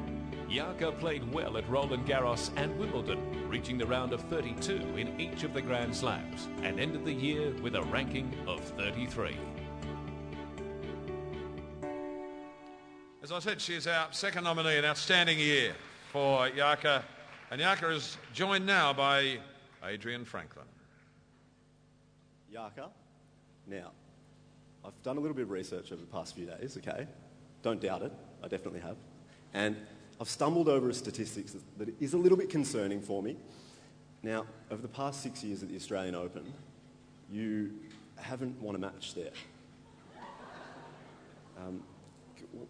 Jarka played well at Roland Garros and Wimbledon, reaching the round of 32 in each of the Grand Slams, and ended the year with a ranking of 33. As I said, she is our second nominee, an outstanding year for Jarka. And Jarka is joined now by Adrian Franklin. Jarka, now, I've done a little bit of research over the past few days, okay? Don't doubt it, I definitely have. And I've stumbled over a statistic that is a little bit concerning for me. Now, over the past 6 years at the Australian Open, you haven't won a match there.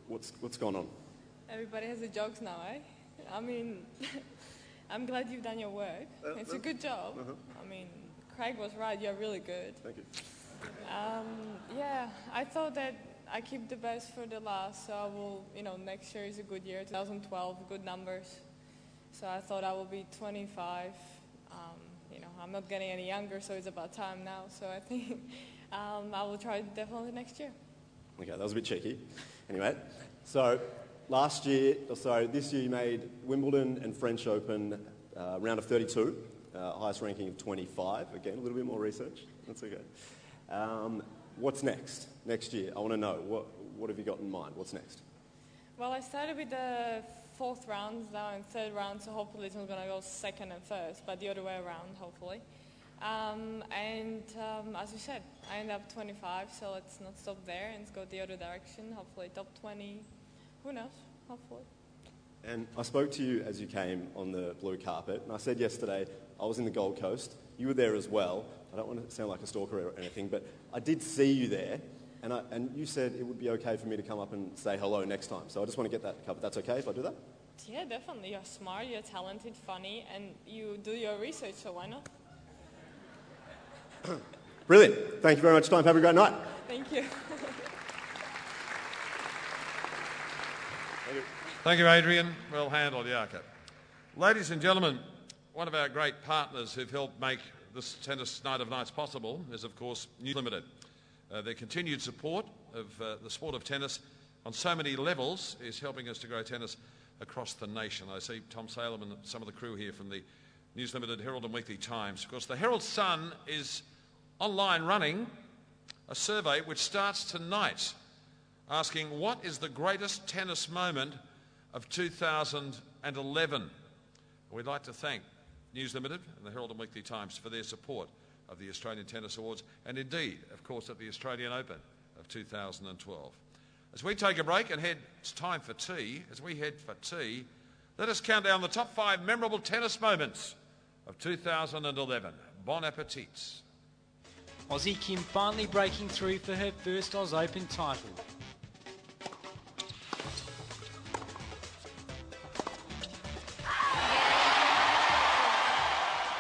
What's gone on? Everybody has the jokes now, eh? I mean, I'm glad you've done your work. It's a good job. I mean, Craig was right, you're really good. Thank you. Yeah, I thought that I keep the best for the last, so I will, next year is a good year, 2012, good numbers. So I thought I will be 25. I'm not getting any younger, so it's about time now. So I think I will try definitely next year. Okay, that was a bit cheeky. Anyway, so this year you made Wimbledon and French Open round of 32, highest ranking of 25. Again, a little bit more research. That's okay. What's next year? I want to know, what have you got in mind? What's next? Well, I started with the 4th round, now in 3rd round, so hopefully it's not going to go 2nd and 1st, but the other way around, hopefully. As you said, I ended up 25, so let's not stop there and let's go the other direction. Hopefully top 20, who knows, hopefully. And I spoke to you as you came on the blue carpet, and I said yesterday I was in the Gold Coast. You were there as well. I don't want to sound like a stalker or anything, but I did see you there, and you said it would be okay for me to come up and say hello next time. So I just want to get that covered. That's okay if I do that? Yeah, definitely. You're smart, you're talented, funny, and you do your research, so why not? Brilliant. Thank you very much, Time. Have a great night. Thank you. Thank you, Adrian. Well handled, Yaka. Ladies and gentlemen, one of our great partners who've helped make this tennis night of nights possible is, of course, Newcombe Medal. Their continued support of the sport of tennis on so many levels is helping us to grow tennis across the nation. I see Tom Salem and some of the crew here from the News Limited Herald and Weekly Times. Of course, the Herald Sun is online running a survey which starts tonight asking what is the greatest tennis moment of 2011. We'd like to thank News Limited and the Herald and Weekly Times for their support of the Australian Tennis Awards and indeed, of course, at the Australian Open of 2012. As we take a break and it's time for tea, let us count down the top 5 memorable tennis moments of 2011. Bon appetit. Aussie Kim finally breaking through for her first Oz Open title.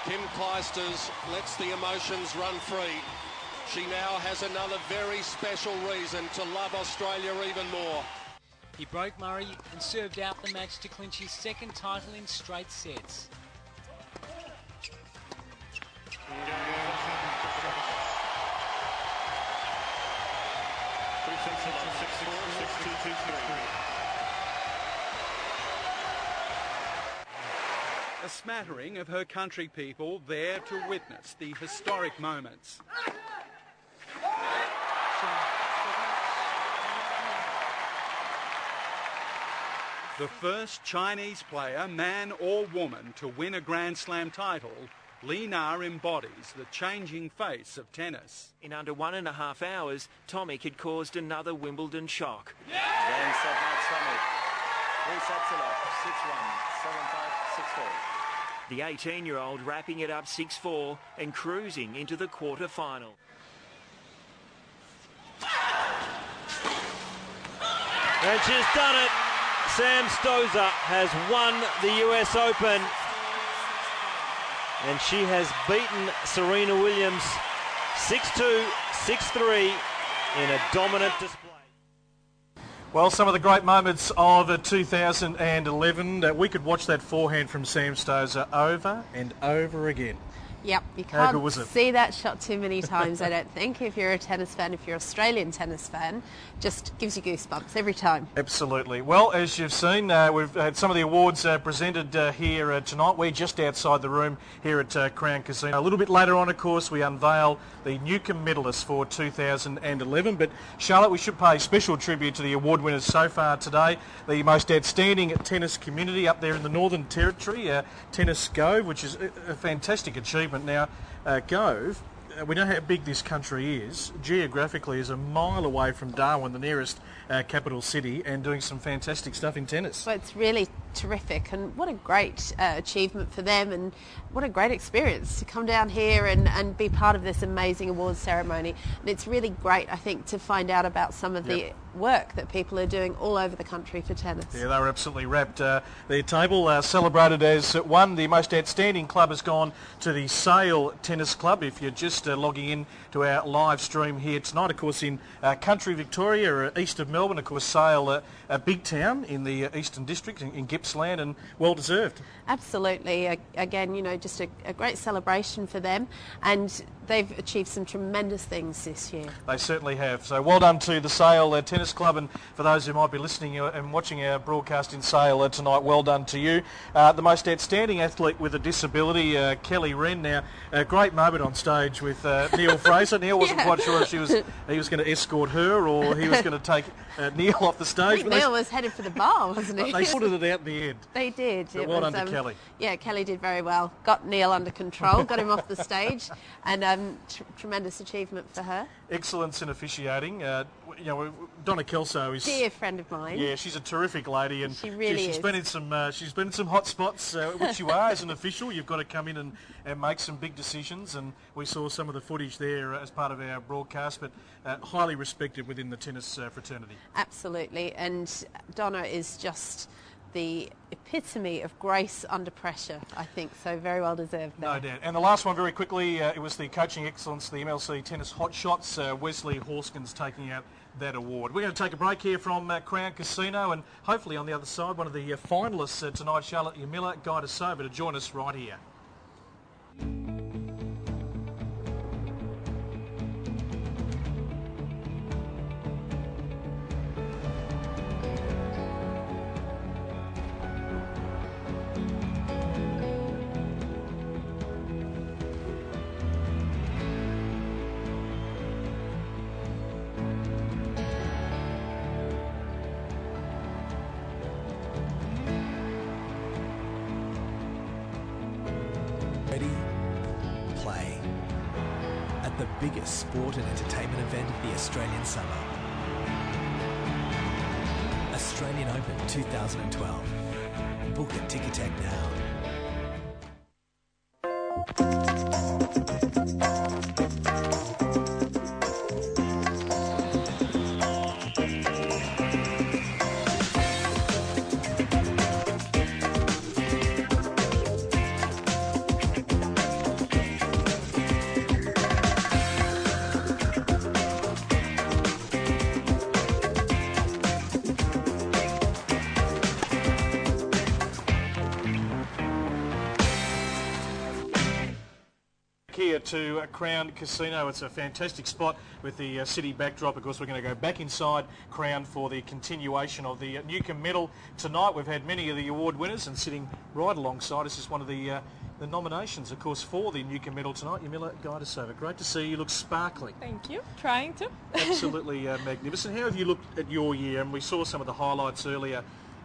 Kim Clijsters lets the emotions run free. She now has another very special reason to love Australia even more. He broke Murray and served out the match to clinch his 2nd title in straight sets. A smattering of her country people there to witness the historic moments. The first Chinese player, man or woman, to win a Grand Slam title, Li Na embodies the changing face of tennis. In under 1.5 hours, Tomic had caused another Wimbledon shock. Game set match Tomic. 3 sets it up. 6-1, 7-5, 6-4. The 18-year-old wrapping it up 6-4 and cruising into the quarter-final. And she's done it. Sam Stosur has won the US Open. And she has beaten Serena Williams 6-2, 6-3 in a dominant display. Well, some of the great moments of 2011. We could watch that forehand from Sam Stosur over and over again. Yep, you can't see that shot too many times, I don't think. If you're a tennis fan, if you're an Australian tennis fan, just gives you goosebumps every time. Absolutely. Well, as you've seen, we've had some of the awards presented here tonight. We're just outside the room here at Crown Casino. A little bit later on, of course, we unveil the Newcombe medalists for 2011. But, Charlotte, we should pay special tribute to the award winners so far today. The most outstanding tennis community up there in the Northern Territory, Tennis Gove, which is a fantastic achievement. Now, Gove, we know how big this country is. Geographically is a mile away from Darwin, the nearest capital city, and doing some fantastic stuff in tennis. Well, it's really terrific, and what a great achievement for them, and what a great experience to come down here and be part of this amazing awards ceremony. And it's really great, I think, to find out about some of the work that people are doing all over the country for tennis. Yeah, they were absolutely wrapped. Their table celebrated as one. The most outstanding club has gone to the Sale Tennis Club. If you're just logging in to our live stream here tonight, of course, in country Victoria, east of Melbourne, of course, Sale, a big town in the Eastern District, in Gippsland, and well deserved. Absolutely. Again, just a great celebration for them, and they've achieved some tremendous things this year. They certainly have. So well done to the Sale Tennis Club, and for those who might be listening and watching our broadcast in Sale tonight, well done to you. The most outstanding athlete with a disability, Kelly Wren. Now, a great moment on stage with Neil Fraser. Neil wasn't quite sure if he was going to escort her or he was going to take Neil off the stage. I think Neil was headed for the bar, wasn't he? They sorted it out in the end. They did. But well done to Kelly. Yeah, Kelly did very well. Got Neil under control, got him off the stage, and tremendous achievement for her. Excellence in officiating. Donna Kelso is dear friend of mine. Yeah, she's a terrific lady, and she really she's been in some hot spots. Which you are as an official. You've got to come in and make some big decisions, and we saw some of the footage there as part of our broadcast. But highly respected within the tennis fraternity. Absolutely, and Donna is just the epitome of grace under pressure, I think, so very well deserved there. No doubt. And the last one very quickly, it was the Coaching Excellence, the MLC Tennis Hot Shots, Wesley Horskins taking out that award. We're going to take a break here from Crown Casino, and hopefully on the other side, one of the finalists tonight, Charlotte Yamila, Gajdosova, to join us right here. Biggest sport and entertainment event of the Australian summer. Australian Open 2012. Book at Ticketek now. Here to Crown Casino. It's a fantastic spot with the city backdrop. Of course, we're going to go back inside Crown for the continuation of the Newcombe Medal tonight. We've had many of the award winners, and sitting right alongside us is one of the nominations, of course, for the Newcombe Medal tonight. Yamila Gajdosova, great to see you. You look sparkling. Thank you. Trying to. Absolutely magnificent. How have you looked at your year? And we saw some of the highlights earlier,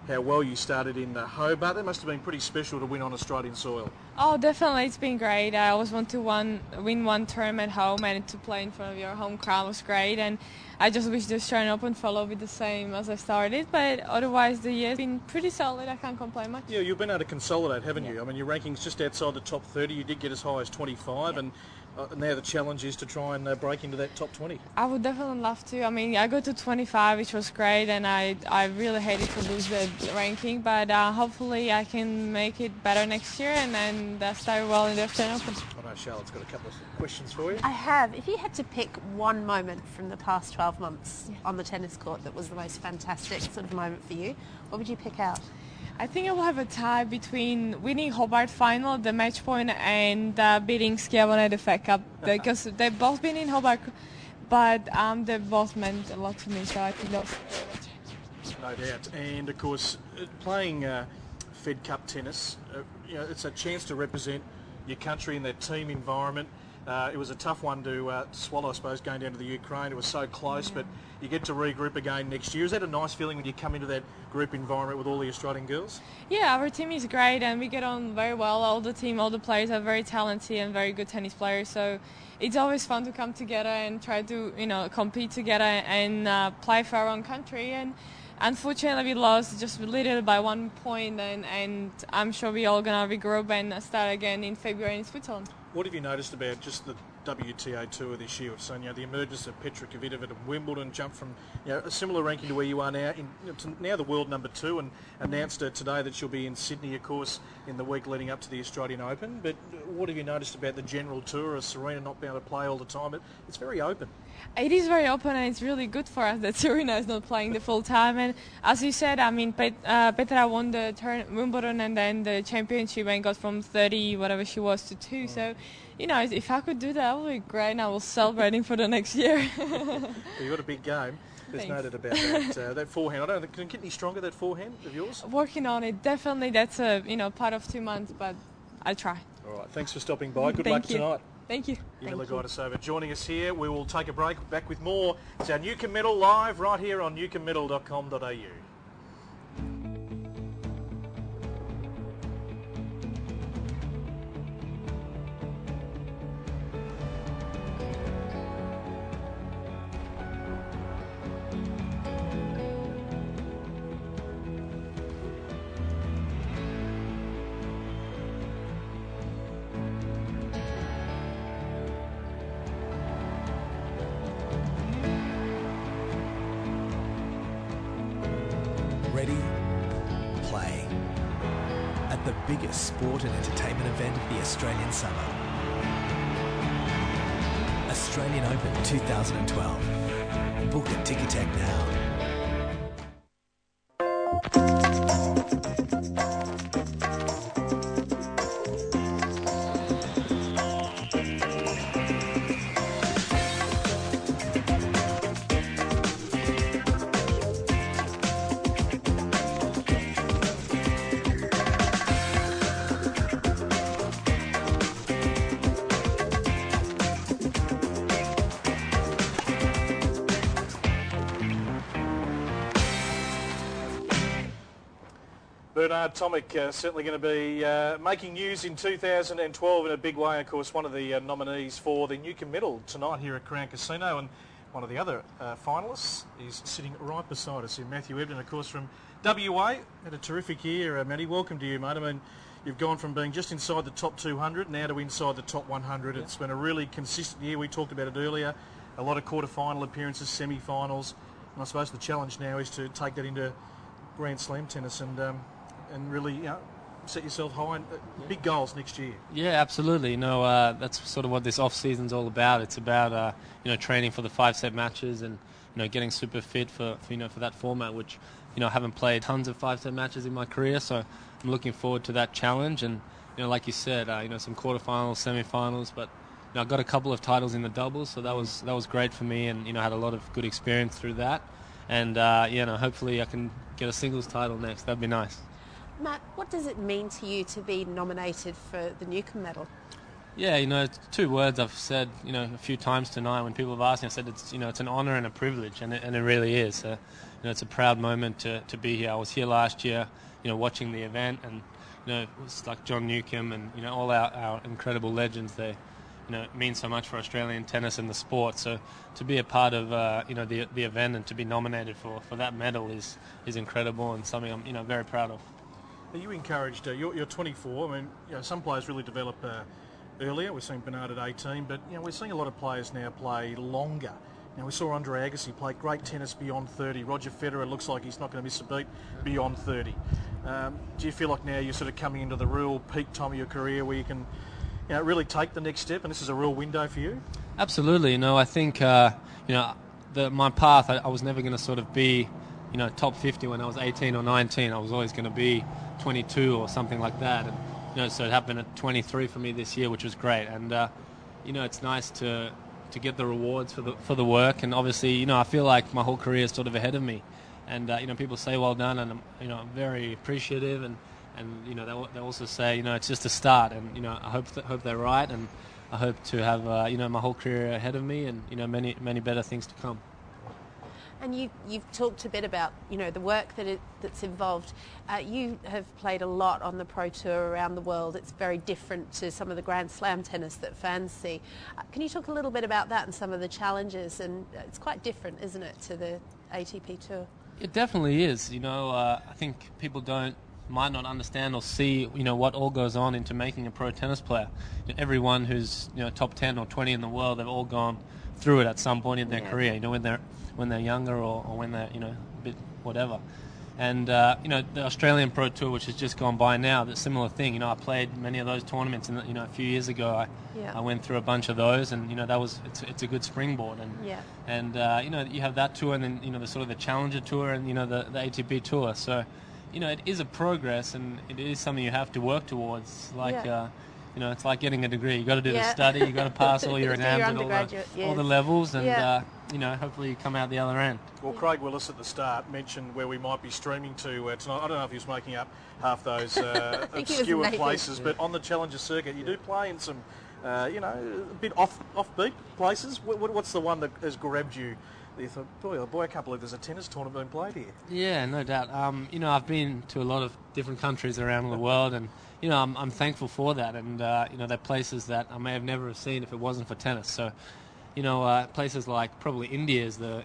how well you started in Hobart. That must have been pretty special to win on Australian soil. Oh, definitely. It's been great. I always want to win one term at home, and to play in front of your home crowd was great. And I just wish the Australian Open followed with the same as I started. But otherwise, the year's been pretty solid. I can't complain much. Yeah, you've been able to consolidate, haven't you? I mean, your ranking's just outside the top 30. You did get as high as 25, and now the challenge is to try and break into that top 20. I would definitely love to. I mean, I got to 25, which was great, and I really hated to lose the ranking, but hopefully I can make it better next year and then start well in the Australian Open. I know Charlotte's got a couple of questions for you. I have. If you had to pick one moment from the past 12 months on the tennis court that was the most fantastic sort of moment for you, what would you pick out? I think I will have a tie between winning Hobart final, the match point, and beating Schiavone at the Fed Cup, because they've both been in Hobart, but they both meant a lot to me, so I think that's no doubt. And of course, playing Fed Cup tennis, it's a chance to represent your country in that team environment. It was a tough one to swallow, I suppose, going down to the Ukraine. It was so close, but you get to regroup again next year. Is that a nice feeling when you come into that group environment with all the Australian girls? Yeah, our team is great and we get on very well. All the team, all the players are very talented and very good tennis players. So it's always fun to come together and try to, compete together and play for our own country. And unfortunately, we lost just little by 1 point, and I'm sure we're all going to regroup and start again in February in Switzerland. What have you noticed about just WTA Tour this year. We've seen the emergence of Petra Kvitova at Wimbledon, jump from a similar ranking to where you are now, to now the world number 2, and announced today that she'll be in Sydney, of course, in the week leading up to the Australian Open. But what have you noticed about the general tour? Is Serena not being able to play all the time? It's very open. It is very open, and it's really good for us that Serena is not playing the full time. And as you said, I mean, Petra won the Wimbledon and then the championship and got from 30, whatever she was, to 2. So, if I could do that would be great, and I will celebrating for the next year. Well, you've got a big game. There's no doubt about that. That forehand, I don't think, can it get any stronger, that forehand of yours? Working on it. Definitely, that's a part of 2 months, but I'll try. All right, thanks for stopping by. Good luck tonight. Thank you. Yamila Gajdosova joining us here. We will take a break, back with more. It's our Newcombe Medal live right here on newcombemedal.com.au. Ready, play. At the biggest sport and entertainment event of the Australian summer. Australian Open 2012. Book at Ticketek now. Bernard Tomic certainly going to be making news in 2012 in a big way. Of course, one of the nominees for the Newcombe Medal tonight here at Crown Casino, and one of the other finalists is sitting right beside us here, Matthew Ebden, of course, from WA. Had a terrific year, Matty. Welcome to you, mate. I mean, you've gone from being just inside the top 200 now to inside the top 100. It's been a really consistent year. We talked about it earlier. A lot of quarter-final appearances, semi-finals, and I suppose the challenge now is to take that into Grand Slam tennis and really set yourself high and big goals next year. Yeah, absolutely. That's sort of what this off-season's all about. It's about training for the 5-set matches and getting super fit for that format, which I haven't played tons of 5-set matches in my career, so I'm looking forward to that challenge. And like you said, some quarterfinals, semi-finals, but I got a couple of titles in the doubles, so that was great for me, and I had a lot of good experience through that. And hopefully I can get a singles title next. That'd be nice. Matt, what does it mean to you to be nominated for the Newcombe Medal? Yeah, it's 2 words I've said, a few times tonight when people have asked me. I said it's an honour and a privilege, and it really is. It's a proud moment to be here. I was here last year, watching the event, and it was like John Newcombe and all our incredible legends. They, mean so much for Australian tennis and the sport. So to be a part of the event and to be nominated for that medal is incredible and something I'm very proud of. Are you encouraged? You're 24. I mean, some players really develop earlier. We've seen Bernard at 18, but we're seeing a lot of players now play longer. We saw Andre Agassi play great tennis beyond 30. Roger Federer looks like he's not going to miss a beat beyond 30. Do you feel like now you're sort of coming into the real peak time of your career where you can really take the next step, and this is a real window for you? Absolutely. I think my path, I was never going to sort of be top 50 when I was 18 or 19. I was always going to be 22 or something like that, and so it happened at 23 for me this year, which was great. And it's nice to get the rewards for the work, and obviously I feel like my whole career is sort of ahead of me, and people say well done, and I'm very appreciative, and they also say it's just a start, and I hope they're right, and I hope to have my whole career ahead of me, and many better things to come. And you've talked a bit about the work that's involved. You have played a lot on the Pro Tour around the world. It's very different to some of the Grand Slam tennis that fans see. Can you talk a little bit about that and some of the challenges? And it's quite different, isn't it, to the ATP Tour? It definitely is. I think people don't might not understand or see, what all goes on into making a pro tennis player. Everyone who's, top 10 or 20 in the world, they've all gone through it at some point in their career, when they're younger or when they're, a bit whatever. And, the Australian Pro Tour, which has just gone by now, the similar thing. I played many of those tournaments, and, a few years ago I went through a bunch of those, and, it's a good springboard. And, you have that tour, and then, the sort of the Challenger Tour and, the ATP Tour. So, it is a progress, and it is something you have to work towards. It's like getting a degree. You've got to do the study, you've got to pass all your exams at all the levels, and, hopefully you come out the other end. Well, Craig Willis at the start mentioned where we might be streaming to tonight. I don't know if he was making up half those obscure places, but on the Challenger circuit, you do play in some, a bit offbeat places. What's the one that has grabbed you? You thought, boy, I can't believe there's a tennis tournament being played here. Yeah, no doubt. I've been to a lot of different countries around the world, and I'm thankful for that. And they're places that I may have never have seen if it wasn't for tennis. So, places like probably India is the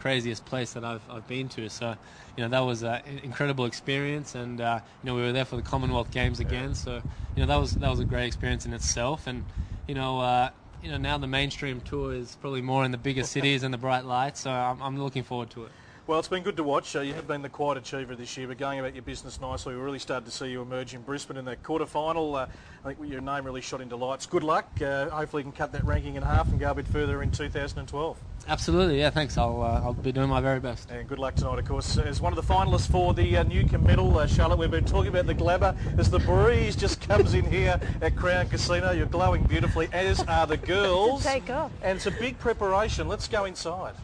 craziest place that I've been to. So, that was an incredible experience, and we were there for the Commonwealth Games again. So, that was a great experience in itself. And now the mainstream tour is probably more in the bigger cities and the bright lights, so I'm looking forward to it. Well, it's been good to watch. You have been the quiet achiever this year, but going about your business nicely. We really started to see you emerge in Brisbane in the quarter-final. I think your name really shot into lights. Good luck. Hopefully you can cut that ranking in half and go a bit further in 2012. Absolutely, yeah, thanks. I'll be doing my very best. And good luck tonight, of course. As one of the finalists for the Newcombe Medal, Charlotte, we've been talking about the glamour as the breeze just comes in here at Crown Casino. You're glowing beautifully, as are the girls. Take off. And it's a big preparation. Let's go inside.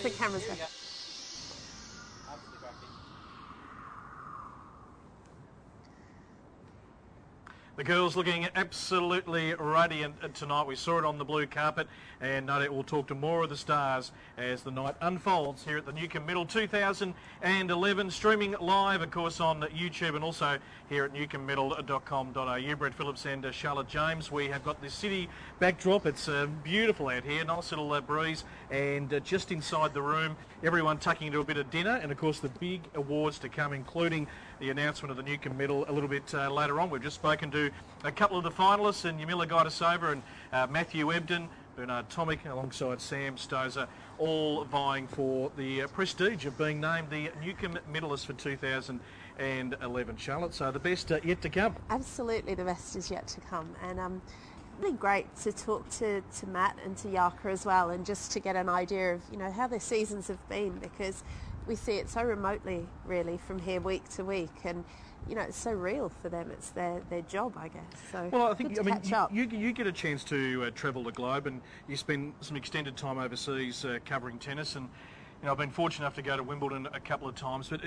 The camera's there. The girls looking absolutely radiant tonight. We saw it on the blue carpet, and no doubt we'll talk to more of the stars as the night unfolds here at the Newcombe Medal 2011, streaming live, of course, on YouTube and also here at newcombemedal.com.au. Brett Phillips and Charlotte James. We have got this city backdrop. It's beautiful out here, nice little breeze, and just inside the room, everyone tucking into a bit of dinner, and of course the big awards to come, including the announcement of the Newcombe Medal a little bit later on. We've just spoken to a couple of the finalists, and Yamila Gajdosova and Matthew Ebden, Bernard Tomic alongside Sam Stozer, all vying for the prestige of being named the Newcombe Medalist for 2011. Charlotte, so the best yet to come. Absolutely, the best is yet to come. And really great to talk to Matt and to Yaka as well, and just to get an idea of how their seasons have been, because we see it so remotely really from here week to week, and it's so real for them. It's their job, I guess. So well, I think you get a chance to travel the globe, and you spend some extended time overseas covering tennis, and I've been fortunate enough to go to Wimbledon a couple of times, but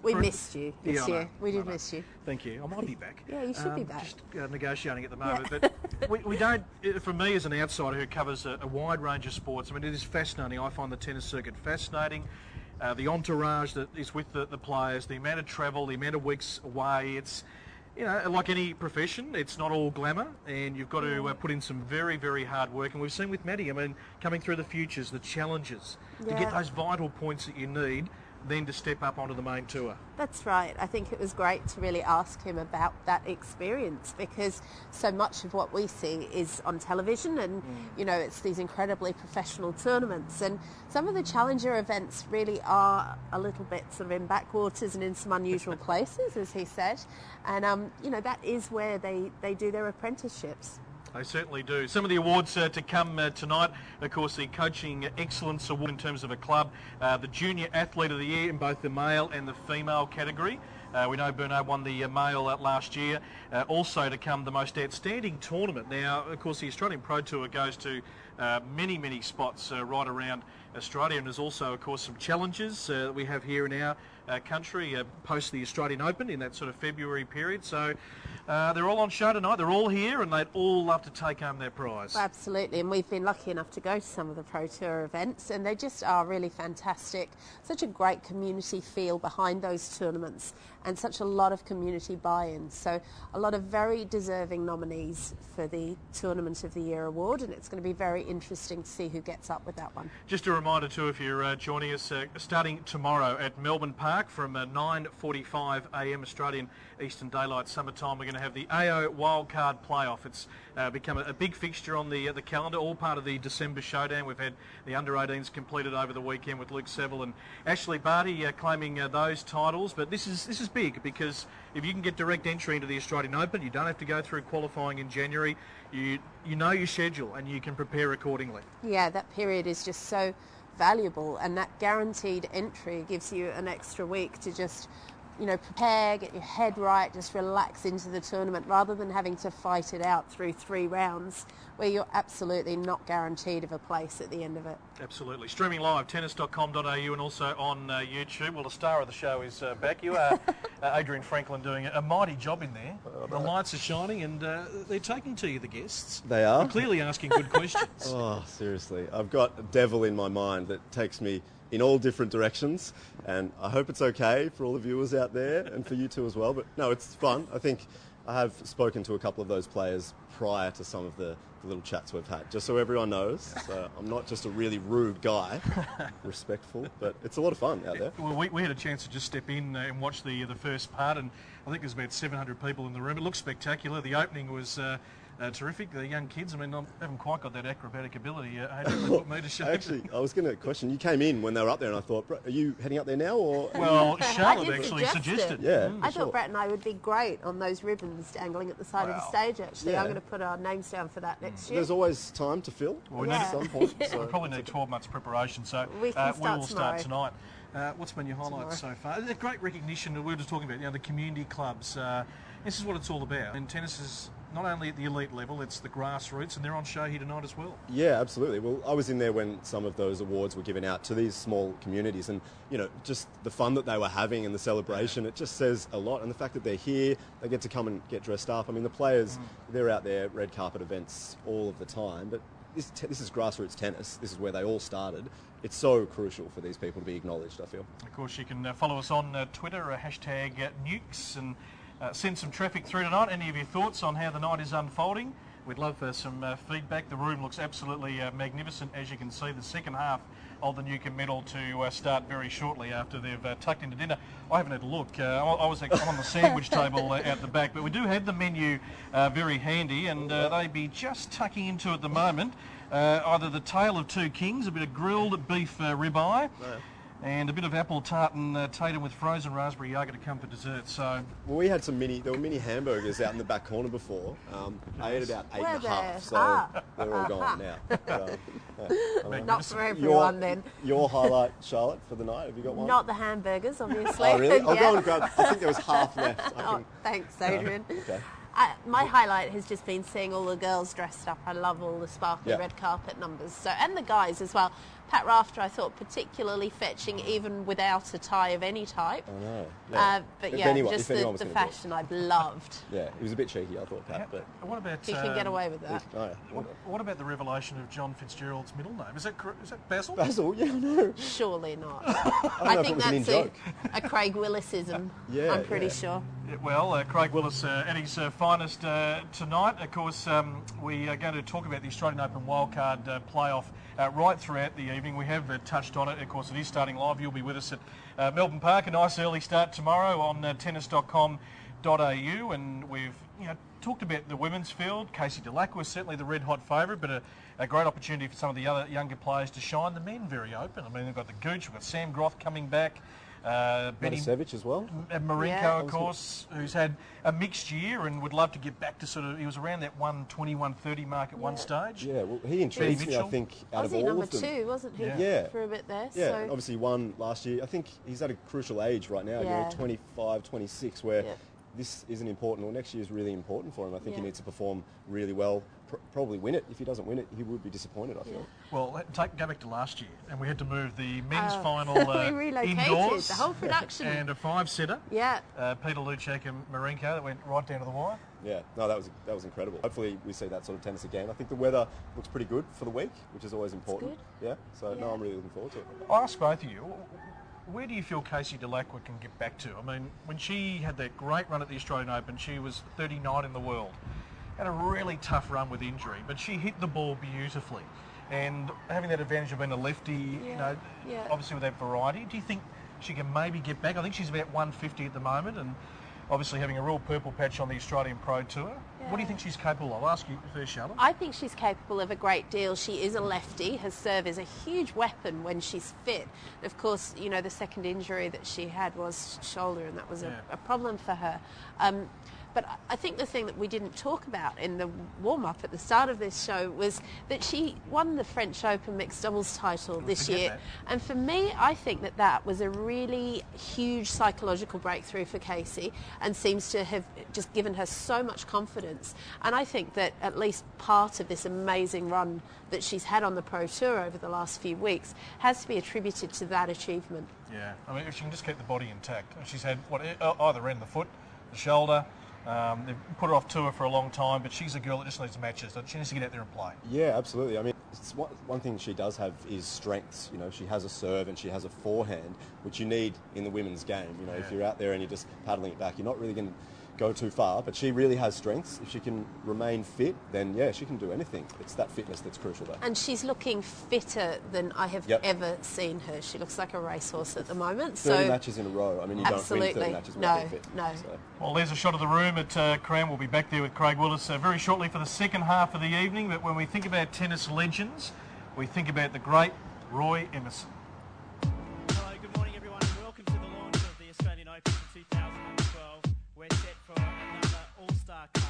We missed you this I year. know. We did miss you. Thank you. I might be back. Yeah, you should be back. Just negotiating at the moment. But we don't, for me as an outsider who covers a wide range of sports, I mean, it is fascinating. I find the tennis circuit fascinating. The entourage that is with the players, the amount of travel, the amount of weeks away. It's, like any profession, it's not all glamour, and you've got to put in some very, very hard work. And we've seen with Maddie, I mean, coming through the futures, the challenges, to get those vital points that you need, then to step up onto the main tour. That's right. I think it was great to really ask him about that experience, because so much of what we see is on television, and it's these incredibly professional tournaments, and some of the challenger events really are a little bit sort of in backwaters and in some unusual places, as he said, and that is where they do their apprenticeships. They certainly do. Some of the awards to come tonight, of course, the Coaching Excellence Award in terms of a club, the Junior Athlete of the Year in both the male and the female category. We know Bernard won the male last year. Also to come, the Most Outstanding Tournament. Now, of course, the Australian Pro Tour goes to many, many spots right around Australia, and there's also, of course, some challenges that we have here in our country post the Australian Open in that sort of February period. So they're all on show tonight. They're all here, and they'd all love to take home their prize. Absolutely, and we've been lucky enough to go to some of the Pro Tour events, and they just are really fantastic. Such a great community feel behind those tournaments, and such a lot of community buy-in. So a lot of very deserving nominees for the Tournament of the Year award, and it's going to be very interesting to see who gets up with that one. Just a reminder too, if you're joining us, starting tomorrow at Melbourne Park from 9:45 a.m. Australian Eastern Daylight Summer Time, we're going to have the AO Wildcard Playoff. It's become a big fixture on the calendar, all part of the December showdown. We've had the under-18s completed over the weekend with Luke Seville and Ashley Barty claiming those titles. But this is big, because if you can get direct entry into the Australian Open, you don't have to go through qualifying in January. You know your schedule and you can prepare accordingly. Yeah, that period is just so valuable, and that guaranteed entry gives you an extra week to just prepare, get your head right, just relax into the tournament, rather than having to fight it out through 3 rounds where you're absolutely not guaranteed of a place at the end of it. Absolutely. Streaming live, tennis.com.au, and also on YouTube. Well, the star of the show is back. You are, Adrian Franklin, doing a mighty job in there. The lights are shining, and they're taking to you, the guests. They are. You're clearly asking good questions. Oh, seriously. I've got a devil in my mind that takes me in all different directions, and I hope it's okay for all the viewers out there and for you too as well. But no, it's fun. I think I have spoken to a couple of those players prior to some of the little chats we've had, just so everyone knows. So I'm not just a really rude guy, respectful, but it's a lot of fun out there. Well, we had a chance to just step in and watch the first part, and I think there's about 700 people in the room. It looks spectacular. The opening was terrific. The young kids, I mean, I haven't quite got that acrobatic ability. They put me to shame. Actually, I was going to question, you came in when they were up there, and I thought, are you heading up there now? Or? Well, Charlotte actually suggested. Yeah, I thought Brett and I would be great on those ribbons dangling at the side of the stage, actually. Yeah. I'm going to put our names down for that next year. There's always time to fill at some point. So. We probably need 12 months preparation, so we will start tonight. What's been your highlights so far? The great recognition that we were just talking about, the community clubs. This is what it's all about. And tennis is not only at the elite level, it's the grassroots, and they're on show here tonight as well. Yeah, absolutely. Well, I was in there when some of those awards were given out to these small communities, and just the fun that they were having and the celebration, it just says a lot. And the fact that they're here, they get to come and get dressed up. I mean, the players, they're out there, red carpet events all of the time, but this is grassroots tennis. This is where they all started. It's so crucial for these people to be acknowledged, I feel. Of course, you can follow us on Twitter, hashtag Nukes, and send some traffic through tonight. Any of your thoughts on how the night is unfolding? We'd love some feedback. The room looks absolutely magnificent. As you can see, the second half of the Newcombe Medal to start very shortly after they've tucked into dinner. I haven't had a look. I was on the sandwich table out the back, but we do have the menu very handy, and they'd be just tucking into at the moment either the tail of 2 kings, a bit of grilled beef ribeye, and a bit of apple tartan tatum with frozen raspberry yogurt to come for dessert. So, well, we had there were mini hamburgers out in the back corner before. I ate about 8.5, so they're all gone now. Not for everyone then. Your highlight, Charlotte, for the night, have you got one? Not the hamburgers, obviously. Oh, really? I'll go and grab, I think there was half left. Thanks, Adrian. Okay. My highlight has just been seeing all the girls dressed up. I love all the sparkly red carpet numbers. So, and the guys as well. Pat Rafter, I thought, particularly fetching, even without a tie of any type. I know. Yeah. But If yeah, anyone- just if anyone was the gonna do it. fashion I've loved. Yeah, it was a bit cheeky, I thought, Pat. But What about... He can get away with that. Oh, yeah. What about the revelation of John Fitzgerald's middle name? Is that Basil? Basil, yeah, no. Surely not. I I don't know if it think was an that's in-joke. a Craig Willisism. Yeah, I'm pretty yeah. sure. Yeah, well, Craig Willis at his finest tonight. Of course, we are going to talk about the Australian Open wildcard playoff right throughout the evening. We have touched on it. Of course, it is starting live. You'll be with us at Melbourne Park. A nice early start tomorrow on tennis.com.au, and we've talked about the women's field. Casey Dellacqua is certainly the red-hot favourite, but a great opportunity for some of the other younger players to shine. The men very open. I mean, they've got the Gooch, we've got Sam Groth coming back. Matisevich as well. Marinko, of course, who's had a mixed year and would love to get back to he was around that 120, 130 mark at one stage. Yeah, well, he intrigues me, I think, out of all number of them. 2, wasn't he? Yeah. For a bit there. Yeah, So. and obviously he won last year. I think he's at a crucial age right now, Yeah. 25, 26, where this isn't important, or next year is really important for him. I think he needs to perform really well, probably win it. If he doesn't win it, he would be disappointed, I feel. Well, go back to last year, and we had to move the men's final we relocated indoors. the whole production. And a 5-setter. Yeah. Peter Lucek and Marinko, that went right down to the wire. Yeah, no, that was incredible. Hopefully we see that sort of tennis again. I think the weather looks pretty good for the week, which is always important. Yeah, so no, I'm really looking forward to it. I'll ask both of you, where do you feel Casey Dellacqua can get back to? I mean, when she had that great run at the Australian Open, she was 39 in the world. Had a really tough run with injury, but she hit the ball beautifully. And having that advantage of being a lefty, obviously with that variety, do you think she can maybe get back? I think she's about 150 at the moment, and obviously having a real purple patch on the Australian Pro Tour. What do you think she's capable of? I'll ask you first, Charlotte. I think she's capable of a great deal. She is a lefty. Her serve is a huge weapon when she's fit. Of course, the second injury that she had was shoulder, and that was a problem for her. But I think the thing that we didn't talk about in the warm-up at the start of this show was that she won the French Open mixed doubles title this year. And for me, I think that was a really huge psychological breakthrough for Casey, and seems to have just given her so much confidence. And I think that at least part of this amazing run that she's had on the Pro Tour over the last few weeks has to be attributed to that achievement. Yeah, I mean, if she can just keep the body intact. She's had either end, the foot, the shoulder. They've put her off tour for a long time, but she's a girl that just needs matches. She needs to get out there and play. Yeah, absolutely. I mean, one thing she does have is strengths. She has a serve and she has a forehand, which you need in the women's game. If you're out there and you're just paddling it back, you're not really going to go too far, but she really has strengths. If she can remain fit, then yeah, she can do anything. It's that fitness that's crucial there. And she's looking fitter than I have ever seen her. She looks like a racehorse at the moment. 30 matches in a row. I mean, you don't win 30 matches without being fit. No. So. Well, there's a shot of the room at Cram. We'll be back there with Craig Willis very shortly for the second half of the evening. But when we think about tennis legends, we think about the great Roy Emerson. Hello, good morning everyone, and welcome to the launch of the Australian Open for 2012. We're set for another all-star cast.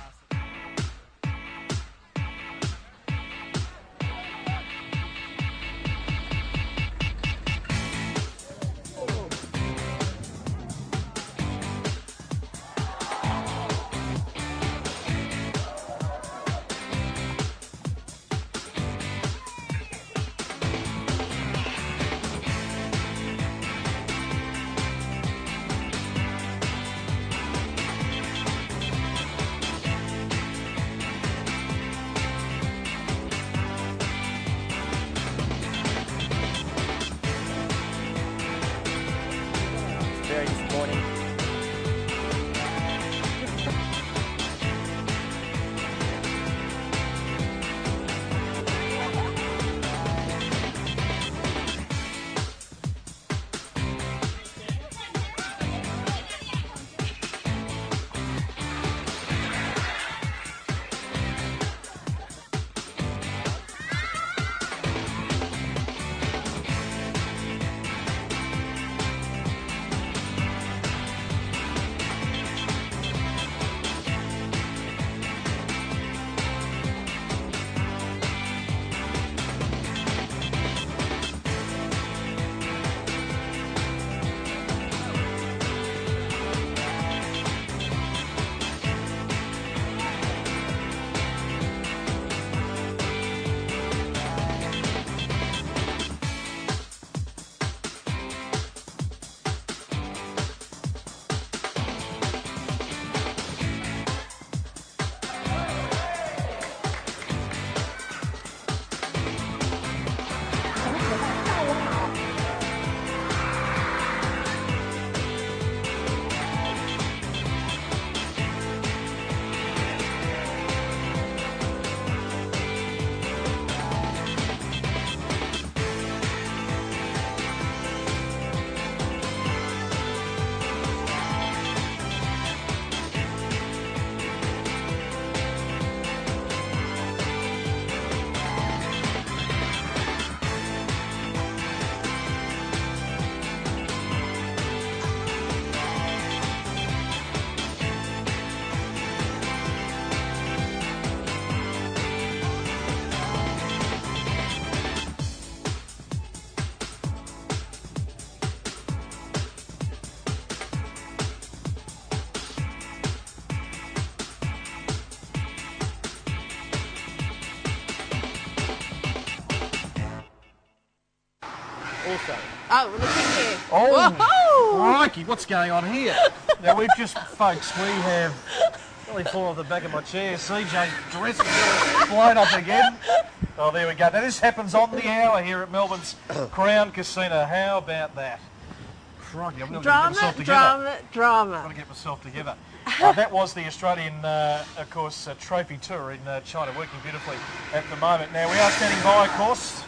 also. Oh, look at here. Oh, Whoa! crikey, what's going on here? Now, we've just, folks, we have really fallen off the back of my chair. CJ's dress is blown up again. Oh, there we go. Now, this happens on the hour here at Melbourne's Crown Casino. How about that? Crikey, I'm going to get myself together. Drama. Got to get myself together. That was the Australian, of course, trophy tour in China, working beautifully at the moment. Now, we are standing by, of course.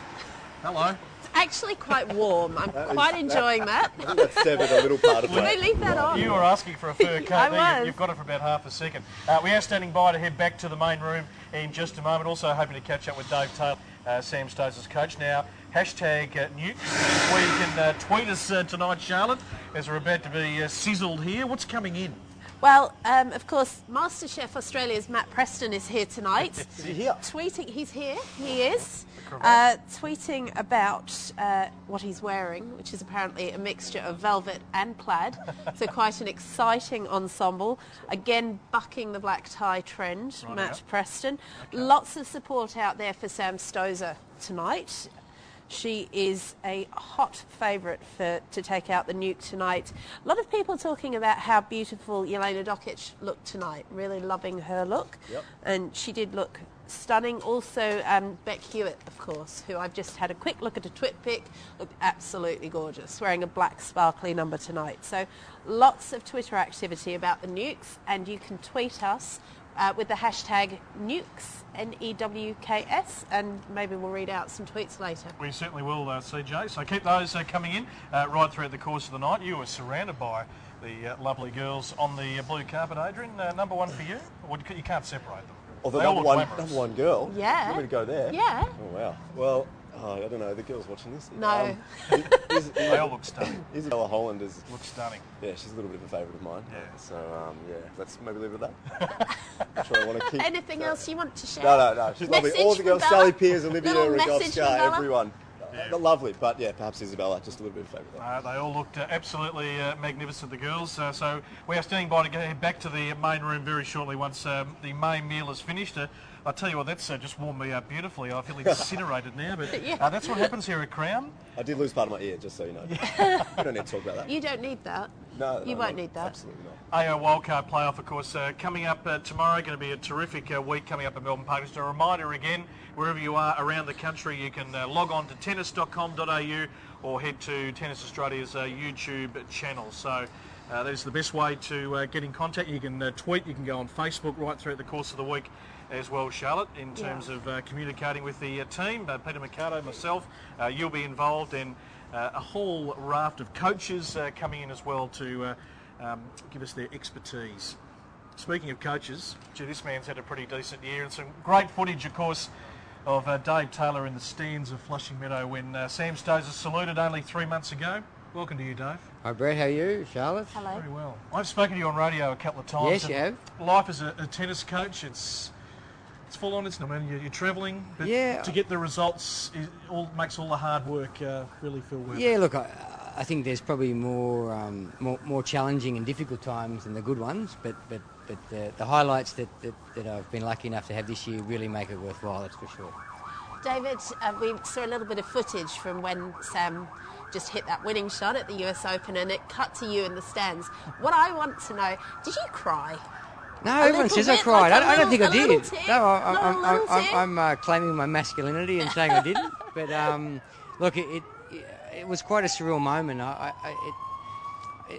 Hello. It's actually quite warm. I'm quite enjoying that. I think that's severed a little part of Can that. we leave that on? You were asking for a fur coat. I There, was. you've got it for about half a second. We are standing by to head back to the main room in just a moment. Also hoping to catch up with Dave Taylor, Sam Stosur's coach. Now, hashtag Nukes, where you can tweet us tonight, Charlotte, as we're about to be sizzled here. What's coming in? Well, of course, MasterChef Australia's Matt Preston is here tonight. Is he here? Tweeting, he's here, he is. Tweeting about what he's wearing, which is apparently a mixture of velvet and plaid. So quite an exciting ensemble. Again, bucking the black tie trend, Right Matt out. Preston. Lots of support out there for Sam Stosur tonight. She is a hot favourite to take out the Nuke tonight. A lot of people talking about how beautiful Elena Dokic looked tonight, really loving her look. Yep. And she did look stunning. Also, Beck Hewitt, of course, who I've just had a quick look at a twit pic, looked absolutely gorgeous, wearing a black sparkly number tonight. So lots of Twitter activity about the Nukes, and you can tweet us with the hashtag Nukes, N-E-W-K-S, and maybe we'll read out some tweets later. We certainly will, CJ. So keep those coming in right throughout the course of the night. You were surrounded by the lovely girls on the blue carpet, Adrian. Number one for you? Or you can't separate them. Oh, the They all number look glamorous. one girl? Yeah. You want me to go there? Yeah. Oh, wow. Well, I don't know. The girl's watching this. No. They all look stunning. Isabella Holland is... Looks stunning. Yeah, she's a little bit of a favourite of mine. Yeah. So, yeah, let's maybe leave it at that. I'm sure I want to keep... Anything else you want to share? No. She's lovely. Message All the from girls, Bella? Sally Piers, Olivia, Little message from Rogowska, Bella? everyone. They're lovely, but yeah, perhaps Isabella, just a little bit of favourite. They all looked absolutely magnificent, the girls. So we are standing by to go back to the main room very shortly once the main meal is finished. I tell you what, that's just warmed me up beautifully. I feel incinerated now, but that's what happens here at Crown. I did lose part of my ear, just so you know. We don't need to talk about that. You don't need that. No, you won't need that. Absolutely not. AO Wildcard Playoff, of course, coming up tomorrow. Going to be a terrific week coming up at Melbourne Park. Just a reminder again, wherever you are around the country, you can log on to tennis.com.au or head to Tennis Australia's YouTube channel. So that is the best way to get in contact. You can tweet, you can go on Facebook right throughout the course of the week as well, Charlotte, in terms of communicating with the team. Peter Mercado, myself, you'll be involved, and a whole raft of coaches coming in as well to give us their expertise. Speaking of coaches, this man's had a pretty decent year, and some great footage, of course, of Dave Taylor in the stands of Flushing Meadow when Sam Stosur saluted only 3 months ago. Welcome to you, Dave. Hi, Brett. How are you, Charlotte? Hello. Very well. I've spoken to you on radio a couple of times. Yes, you have. Life as a tennis coach, it's full on, isn't it? I mean, you're travelling, but to get the results makes all the hard work really feel worth it. Yeah, look, I think there's probably more challenging and difficult times than the good ones, but the highlights that I've been lucky enough to have this year really make it worthwhile, that's for sure. David, we saw a little bit of footage from when Sam just hit that winning shot at the US Open, and it cut to you in the stands. What I want to know, did you cry? No, everyone says I cried. Like I don't think I did. No, I'm claiming my masculinity and saying I didn't. But look, it was quite a surreal moment.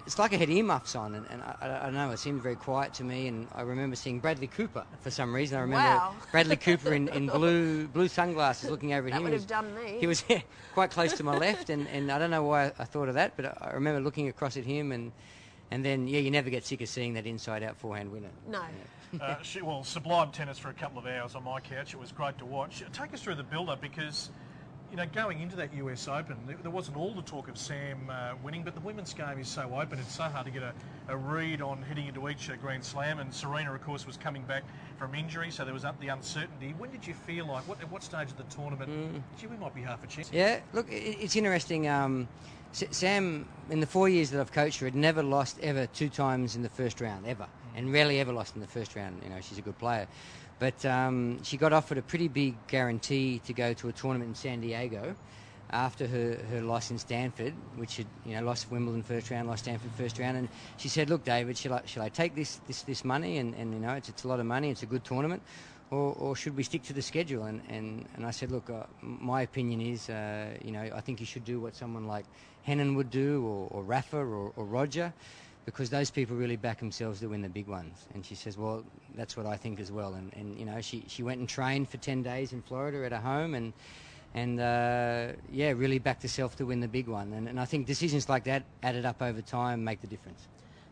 It's like I had earmuffs on, and I don't know, it seemed very quiet to me. And I remember seeing Bradley Cooper for some reason. I remember Bradley Cooper in blue sunglasses looking over at him. That would have done me. He was quite close to my left, and I don't know why I thought of that, but I remember looking across at him, and then, you never get sick of seeing that inside-out forehand winner. No. Well, sublime tennis for a couple of hours on my couch. It was great to watch. Take us through the build-up, because going into that US Open, there wasn't all the talk of Sam winning, but the women's game is so open. It's so hard to get a read on heading into each Grand Slam, and Serena, of course, was coming back from injury, so there was the uncertainty. When did you feel like, at what stage of the tournament, we might be half a chance? Yeah, look, it's interesting. Sam, in the 4 years that I've coached her, had never lost ever 2 times in the first round, ever, and rarely ever lost in the first round. She's a good player. But she got offered a pretty big guarantee to go to a tournament in San Diego after her loss in Stanford, which had lost Wimbledon first round, lost Stanford first round, and she said, "Look, David, shall I take this money and it's a lot of money, it's a good tournament, or should we stick to the schedule?" And I said, "Look, my opinion is, I think you should do what someone like Henin would do, or Rafa, or Roger, because those people really back themselves to win the big ones." And she says, "Well, that's what I think as well." And she went and trained for 10 days in Florida at her home, and really backed herself to win the big one. And I think decisions like that added up over time make the difference.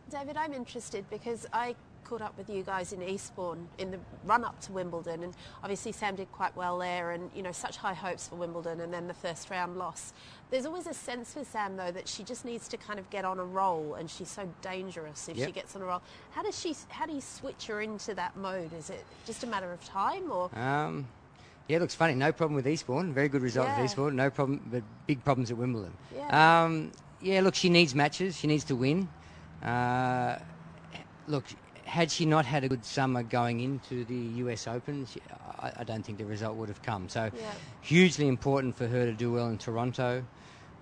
David, I'm interested because I caught up with you guys in Eastbourne in the run-up to Wimbledon, and obviously Sam did quite well there, and such high hopes for Wimbledon, and then the first round loss. There's always a sense for Sam, though, that she just needs to kind of get on a roll, and she's so dangerous if she gets on a roll. How do you switch her into that mode? Is it just a matter of time, or? Yeah, it looks funny. No problem with Eastbourne. Very good result with Eastbourne. No problem, but big problems at Wimbledon. Yeah. Look, she needs matches. She needs to win. Look, had she not had a good summer going into the US Open, I don't think the result would have come. So hugely important for her to do well in Toronto.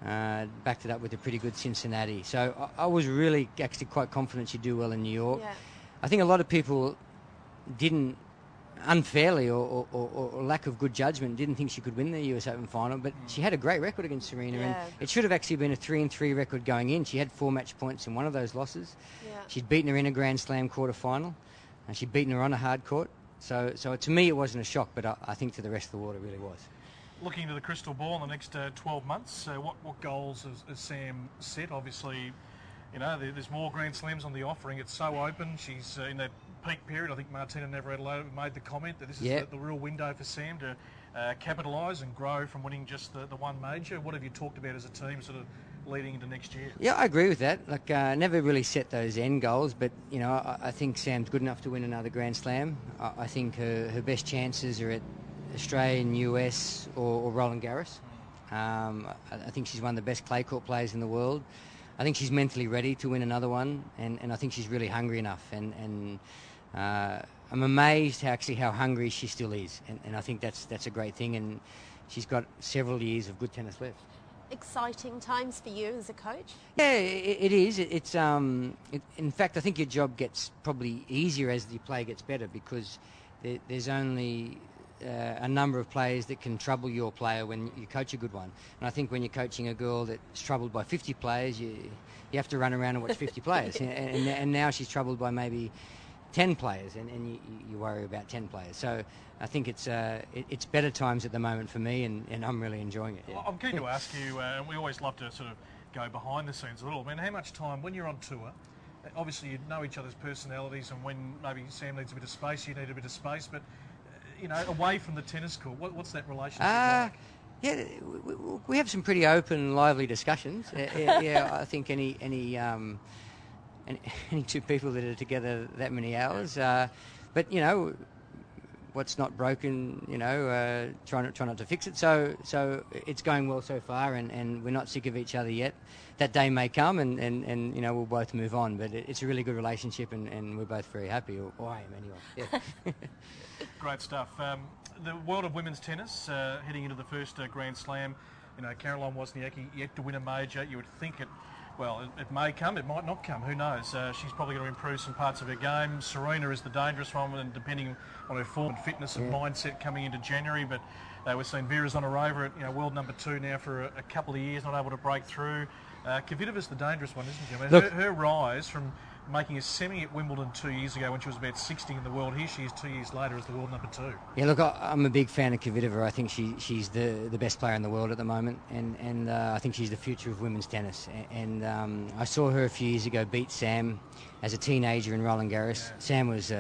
Backed it up with a pretty good Cincinnati. So I was really actually quite confident she'd do well in New York. Yeah. I think a lot of people didn't, unfairly or lack of good judgment, didn't think she could win the US Open final, but she had a great record against Serena, and it should have actually been a 3-3 record going in. She had 4 match points in one of those losses. She'd beaten her in a Grand Slam quarter final, and she'd beaten her on a hard court. So to me it wasn't a shock, but I think to the rest of the world it really was. Looking into the crystal ball in the next 12 months, what goals has Sam set? Obviously, there's more Grand Slams on the offering. It's so open. She's in that peak period. I think Martina Navratilova made the comment that this is the real window for Sam to capitalise and grow from winning just the one major. What have you talked about as a team sort of leading into next year? Yeah, I agree with that. Like, never really set those end goals, but, I think Sam's good enough to win another Grand Slam. I think her best chances are at Australian, US or Roland Garros. I think she's one of the best clay court players in the world. I think she's mentally ready to win another one, and I think she's really hungry enough. And I'm amazed how hungry she still is, and I think that's a great thing. And she's got several years of good tennis left. Exciting times for you as a coach? Yeah, it is. In fact, I think your job gets probably easier as the play gets better, because there's only a number of players that can trouble your player when you coach a good one. And I think when you're coaching a girl that's troubled by 50 players, you have to run around and watch 50 players. And now she's troubled by maybe 10 players, and you worry about 10 players. So I think it's better times at the moment for me, and I'm really enjoying it. Yeah. I'm keen to ask you, and we always love to sort of go behind the scenes a little. I mean, how much time, when you're on tour, obviously you know each other's personalities, and when maybe Sam needs a bit of space, you need a bit of space, but away from the tennis court, what's that relationship like? Yeah, we have some pretty open, lively discussions. I think any two people that are together that many hours, but what's not broken, try not to fix it. So it's going well so far, and we're not sick of each other yet. That day may come, and we'll both move on. But it's a really good relationship, and we're both very happy, or I am anyway. Yeah. Great stuff. The world of women's tennis, heading into the first Grand Slam, Caroline Wozniacki yet to win a major. You would think it may come, it might not come, who knows. She's probably going to improve some parts of her game. Serena is the dangerous one, and depending on her form and fitness and mindset coming into January, but we've seen Vera's on a rover at world number 2 now for a couple of years, not able to break through. Kvitova's the dangerous one, isn't she? I mean, her rise from making a semi at Wimbledon 2 years ago when she was about 60 in the world, here she is 2 years later as the world number 2. Yeah, look, I'm a big fan of Kvitova. I think she's the best player in the world at the moment, and I think she's the future of women's tennis. And I saw her a few years ago beat Sam as a teenager in Roland Garros. Sam was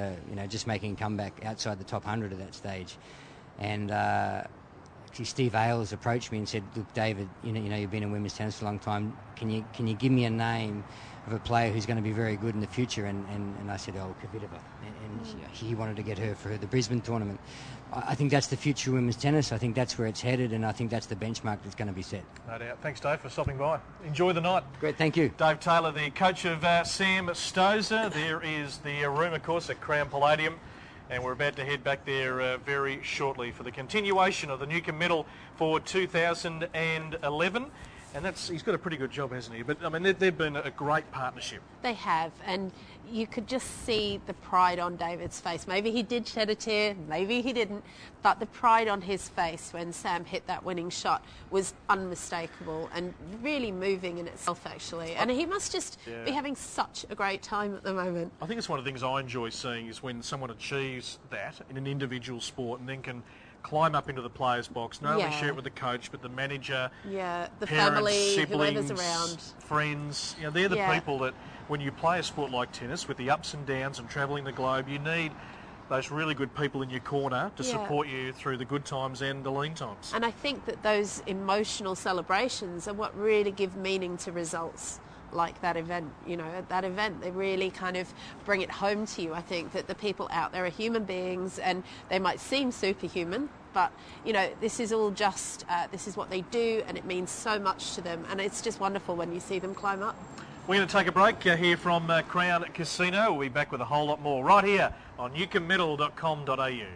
just making a comeback outside the top 100 at that stage, and actually Steve Ailes approached me and said, "Look, David, you've been in women's tennis for a long time. Can you give me a name of a player who's going to be very good in the future?" And I said, Kvitova. And he wanted to get her for the Brisbane tournament. I think that's the future of women's tennis. I think that's where it's headed, and I think that's the benchmark that's going to be set. No doubt. Thanks, Dave, for stopping by. Enjoy the night. Great, thank you. Dave Taylor, the coach of Sam Stosur. There is the room, of course, at Crown Palladium. and we're about to head back there very shortly for the continuation of the Newcombe Medal for 2011. And he's got a pretty good job, hasn't he? But, I mean, they've been a great partnership. They have, and you could just see the pride on David's face. Maybe he did shed a tear, maybe he didn't, but the pride on his face when Sam hit that winning shot was unmistakable and really moving in itself, actually. And he must just be having such a great time at the moment. I think it's one of the things I enjoy seeing is when someone achieves that in an individual sport and then can climb up into the players' box, not only share it with the coach, but the manager, the parents, family, siblings, whoever's around, friends. You know, they're the people that, when you play a sport like tennis, with the ups and downs and travelling the globe, you need those really good people in your corner to support you through the good times and the lean times. And I think that those emotional celebrations are what really give meaning to results like that event. You know, at that event, they really kind of bring it home to you. I think that the people out there are human beings, and they might seem superhuman, but, you know, this is all just, this is what they do, and it means so much to them, and it's just wonderful when you see them climb up. We're going to take a break here from Crown Casino. We'll be back with a whole lot more right here on newcombemedal.com.au.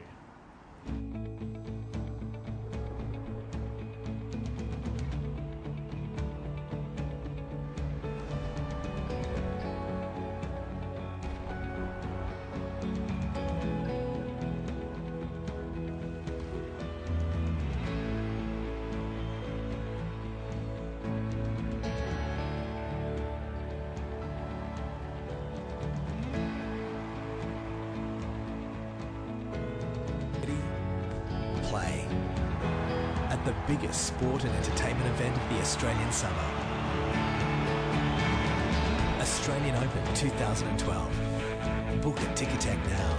Play at the biggest sport and entertainment event of the Australian summer. Australian Open 2012. Book at Ticketek now.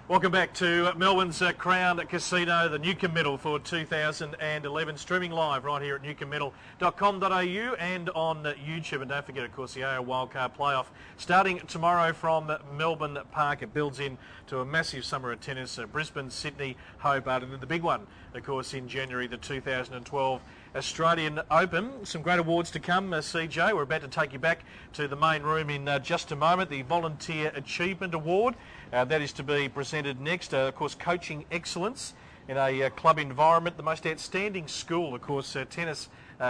Welcome back to Melbourne's Crown Casino, the Newcombe Medal for 2011, streaming live right here at newcombemedal.com.au and on YouTube. And don't forget, of course, the AO Wildcard Playoff starting tomorrow from Melbourne Park. It builds in to a massive summer of tennis, Brisbane, Sydney, Hobart, and then the big one, of course, in January, the 2012 Australian Open. Some great awards to come, CJ. We're about to take you back to the main room in just a moment. The Volunteer Achievement Award, that is to be presented next. Of course, Coaching Excellence in a club environment. The most outstanding school, of course, tennis,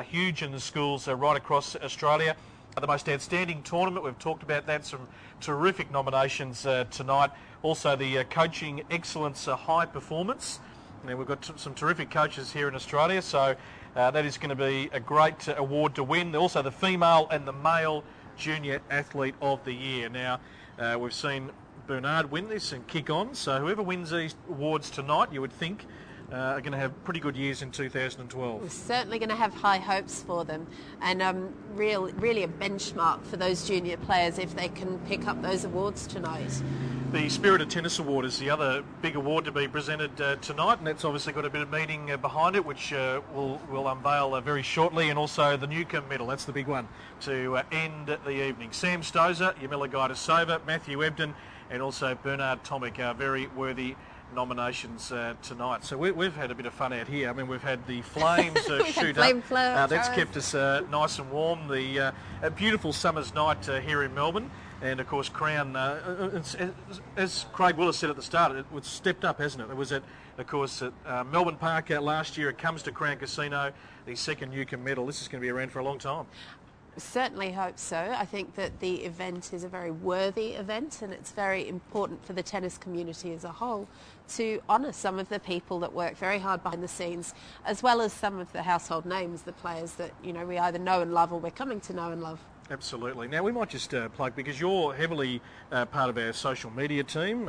huge in the schools right across Australia. The most outstanding tournament, we've talked about that, some terrific nominations tonight. Also the Coaching Excellence High Performance. Now, we've got some terrific coaches here in Australia, so that is going to be a great award to win. Also the Female and the Male Junior Athlete of the Year. Now, we've seen Bernard win this and kick on, so whoever wins these awards tonight, you would think, are going to have pretty good years in 2012. We're certainly going to have high hopes for them, and really a benchmark for those junior players if they can pick up those awards tonight. The Spirit of Tennis Award is the other big award to be presented tonight, and that's obviously got a bit of meaning behind it, which we'll unveil very shortly, and also the Newcombe Medal, that's the big one to end the evening. Sam Stosur, Yamila Gajdosova, Matthew Ebden, and also Bernard Tomic are very worthy nominations tonight. So we've had a bit of fun out here. I mean, we've had the flames shoot up. That's kept us nice and warm. The beautiful summer's night here in Melbourne. And, of course, Crown, as Craig Willis said at the start, it was stepped up, hasn't it? It was, at Melbourne Park last year. It comes to Crown Casino, the second Newcombe Medal. This is going to be around for a long time. Certainly hope so. I think that the event is a very worthy event, and it's very important for the tennis community as a whole to honour some of the people that work very hard behind the scenes, as well as some of the household names, the players that, you know, we either know and love or we're coming to know and love. Absolutely. Now, we might just plug, because you're heavily part of our social media team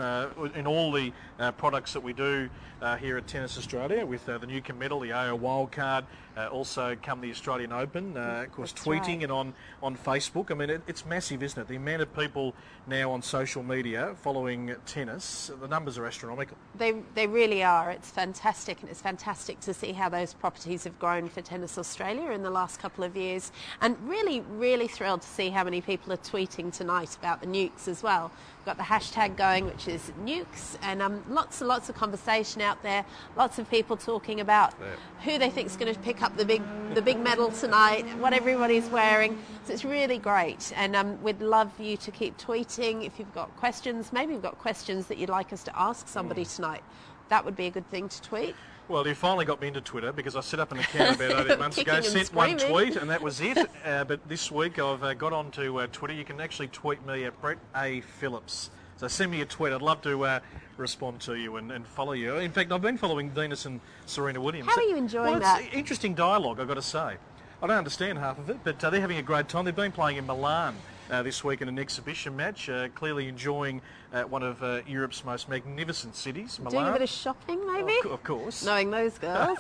in all the products that we do here at Tennis Australia, with the Newcombe Medal, the AO Wildcard, also come the Australian Open, of course, that's tweeting right. And on Facebook. I mean, it's massive, isn't it? The amount of people now on social media following tennis, the numbers are astronomical. They really are. It's fantastic, and it's fantastic to see how those properties have grown for Tennis Australia in the last couple of years, and really, really thrilled to see how many people are tweeting tonight about the nukes as well. We've got the hashtag going, which is nukes, and lots and lots of conversation out there, lots of people talking about who they think is going to pick up the big medal tonight, what everybody's wearing. So it's really great, and we'd love you to keep tweeting if you've got questions. Maybe you've got questions that you'd like us to ask somebody tonight. That would be a good thing to tweet. Well, you finally got me into Twitter, because I set up an account about 8 months ago, sent one tweet, and that was it. But this week I've got onto Twitter. You can actually tweet me at Brett A. Phillips. So send me a tweet. I'd love to respond to you and follow you. In fact, I've been following Venus and Serena Williams. How are you enjoying that? It's interesting dialogue, I've got to say. I don't understand half of it, but they're having a great time. They've been playing in Milan this week in an exhibition match, clearly enjoying one of Europe's most magnificent cities, Milan. Doing a bit of shopping, maybe? Of course. Knowing those girls.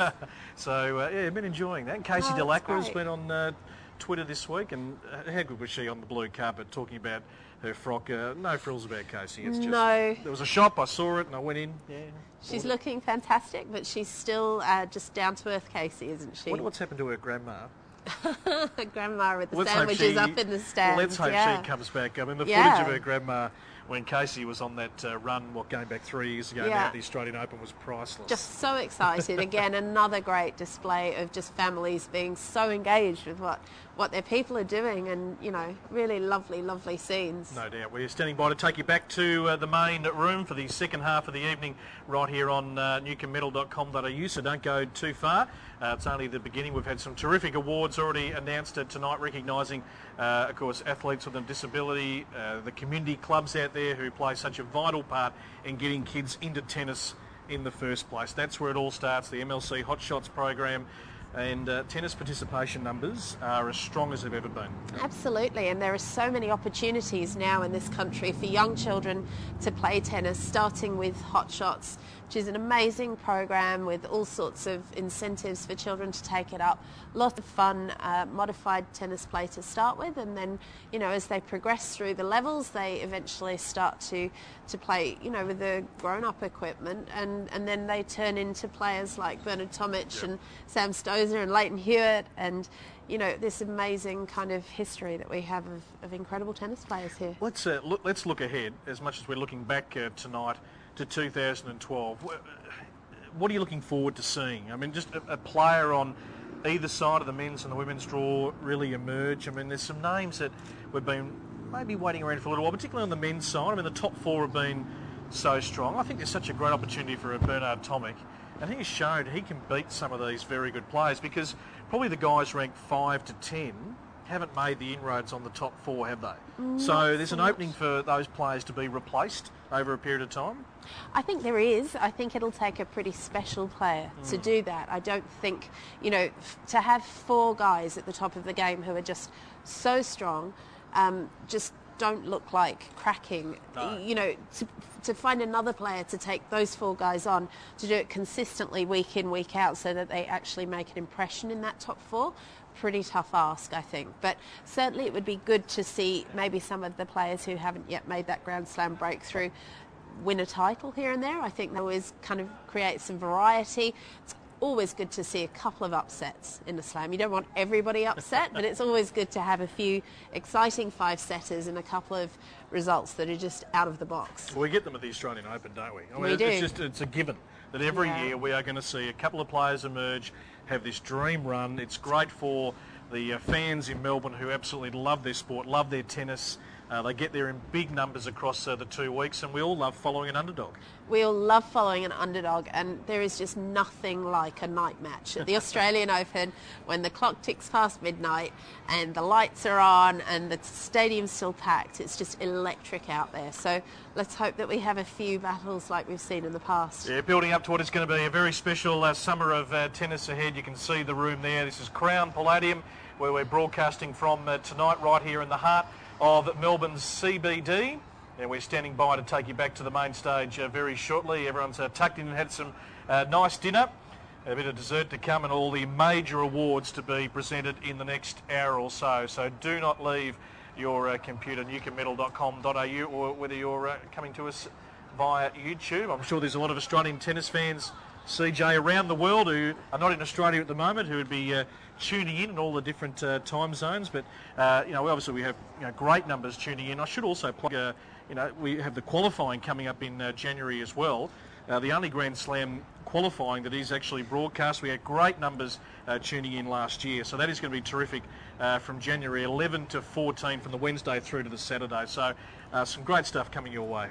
So, yeah, I've been enjoying that. And Casey Delacroix has been on Twitter this week, and how good was she on the blue carpet talking about her frock? No frills about Casey. It's just, no. There was a shop, I saw it, and I went in. Yeah. She's looking fantastic, but she's still just down-to-earth Casey, isn't she? I wonder what's happened to her grandma. Grandma with the sandwiches up in the stands. Let's hope she comes back. I mean, the footage of her grandma when Casey was on that run, going back 3 years ago now at the Australian Open, was priceless. Just so excited. Again, another great display of just families being so engaged with what their people are doing, and, you know, really lovely, lovely scenes. No doubt. We're standing by to take you back to the main room for the second half of the evening right here on newcombemedal.com.au, so don't go too far. It's only the beginning. We've had some terrific awards already announced tonight, recognising, of course, athletes with a disability, the community clubs out there who play such a vital part in getting kids into tennis in the first place. That's where it all starts, the MLC Hot Shots program. And tennis participation numbers are as strong as they've ever been. Absolutely, and there are so many opportunities now in this country for young children to play tennis, starting with Hot Shots, which is an amazing program with all sorts of incentives for children to take it up. Lots of fun, modified tennis play to start with, and then, you know, as they progress through the levels, they eventually start to play, you know, with the grown-up equipment, and then they turn into players like Bernard Tomic and Sam Stosur and Leyton Hewitt, and, you know, this amazing kind of history that we have of incredible tennis players here. Let's look ahead, as much as we're looking back tonight to 2012. What are you looking forward to seeing? I mean, just a player on either side of the men's and the women's draw really emerge. I mean, there's some names that we've been maybe waiting around for a little while, particularly on the men's side. I mean, the top four have been so strong. I think there's such a great opportunity for Bernard Tomic. And he has shown he can beat some of these very good players, because probably the guys ranked 5 to 10 haven't made the inroads on the top four, have they? So there's an opening for those players to be replaced over a period of time? I think there is. I think it'll take a pretty special player to do that. I don't think, you know, to have four guys at the top of the game who are just so strong, just don't look like cracking. No. You know, to find another player to take those four guys on, to do it consistently week in, week out, so that they actually make an impression in that top four, pretty tough ask, I think. But certainly it would be good to see maybe some of the players who haven't yet made that Grand Slam breakthrough win a title here and there. I think that always kind of creates some variety. It's always good to see a couple of upsets in the slam. You don't want everybody upset, but it's always good to have a few exciting five-setters and a couple of results that are just out of the box. Well, we get them at the Australian Open, don't we? I mean, we do. It's a given that every year we are going to see a couple of players emerge, have this dream run. It's great for the fans in Melbourne who absolutely love their sport, love their tennis. They get there in big numbers across the 2 weeks, and we all love following an underdog. We all love following an underdog, and there is just nothing like a night match at the Australian Open when the clock ticks past midnight and the lights are on and the stadium's still packed. It's just electric out there. So let's hope that we have a few battles like we've seen in the past. Yeah, building up to what is going to be a very special summer of tennis ahead. You can see the room there. This is Crown Palladium. where we're broadcasting from tonight right here in the heart of Melbourne's CBD. And we're standing by to take you back to the main stage very shortly. Everyone's tucked in and had some nice dinner, a bit of dessert to come, and all the major awards to be presented in the next hour or so. So do not leave your computer, newcombemedal.com.au, or whether you're coming to us via YouTube. I'm sure there's a lot of Australian tennis fans, CJ, around the world who are not in Australia at the moment, who would be tuning in all the different time zones. But obviously we have great numbers tuning in. I should also plug, we have the qualifying coming up in January as well. The only Grand Slam qualifying that is actually broadcast. We had great numbers tuning in last year, so that is going to be terrific from January 11 to 14, from the Wednesday through to the Saturday. So some great stuff coming your way.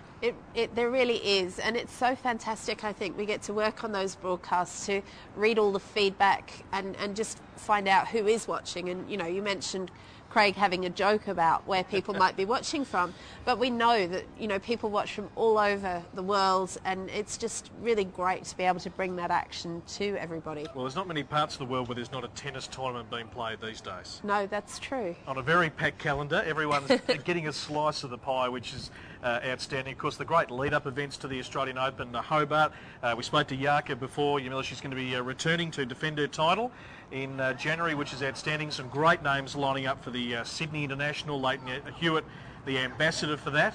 There really is, and it's so fantastic. I think we get to work on those broadcasts, to read all the feedback and just find out who is watching. And you mentioned Craig having a joke about where people might be watching from, but we know that people watch from all over the world, and it's just really great to be able to bring that action to everybody. Well, there's not many parts of the world where there's not a tennis tournament being played these days. No, that's true. On a very packed calendar, everyone's getting a slice of the pie, which is outstanding. Of course, the great lead-up events to the Australian Open, Hobart. We spoke to Yarka before. She's going to be returning to defend her title in January, which is outstanding. Some great names lining up for the Sydney International. Leyton, Hewitt, the ambassador for that,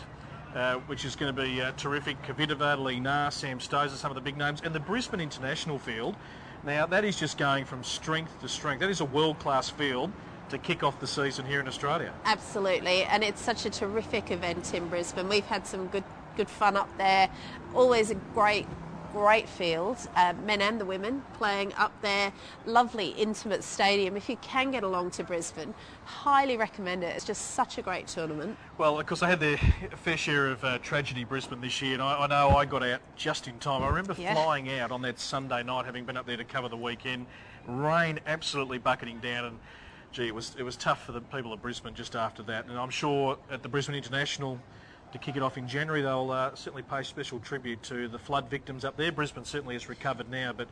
which is going to be terrific. Kvitova, Elena, Sam Stosur, some of the big names. And the Brisbane International field, now that is just going from strength to strength. That is a world-class field to kick off the season here in Australia. Absolutely, and it's such a terrific event in Brisbane. We've had some good fun up there. Always a great field, men and the women playing up there. Lovely, intimate stadium. If you can get along to Brisbane, highly recommend it. It's just such a great tournament. Well, of course, I had the fair share of tragedy Brisbane this year, and I know I got out just in time. I remember flying out on that Sunday night, having been up there to cover the weekend. Rain absolutely bucketing down, and gee, it was tough for the people of Brisbane just after that. And I'm sure at the Brisbane International, to kick it off in January, they'll certainly pay special tribute to the flood victims up there. Brisbane certainly has recovered now, but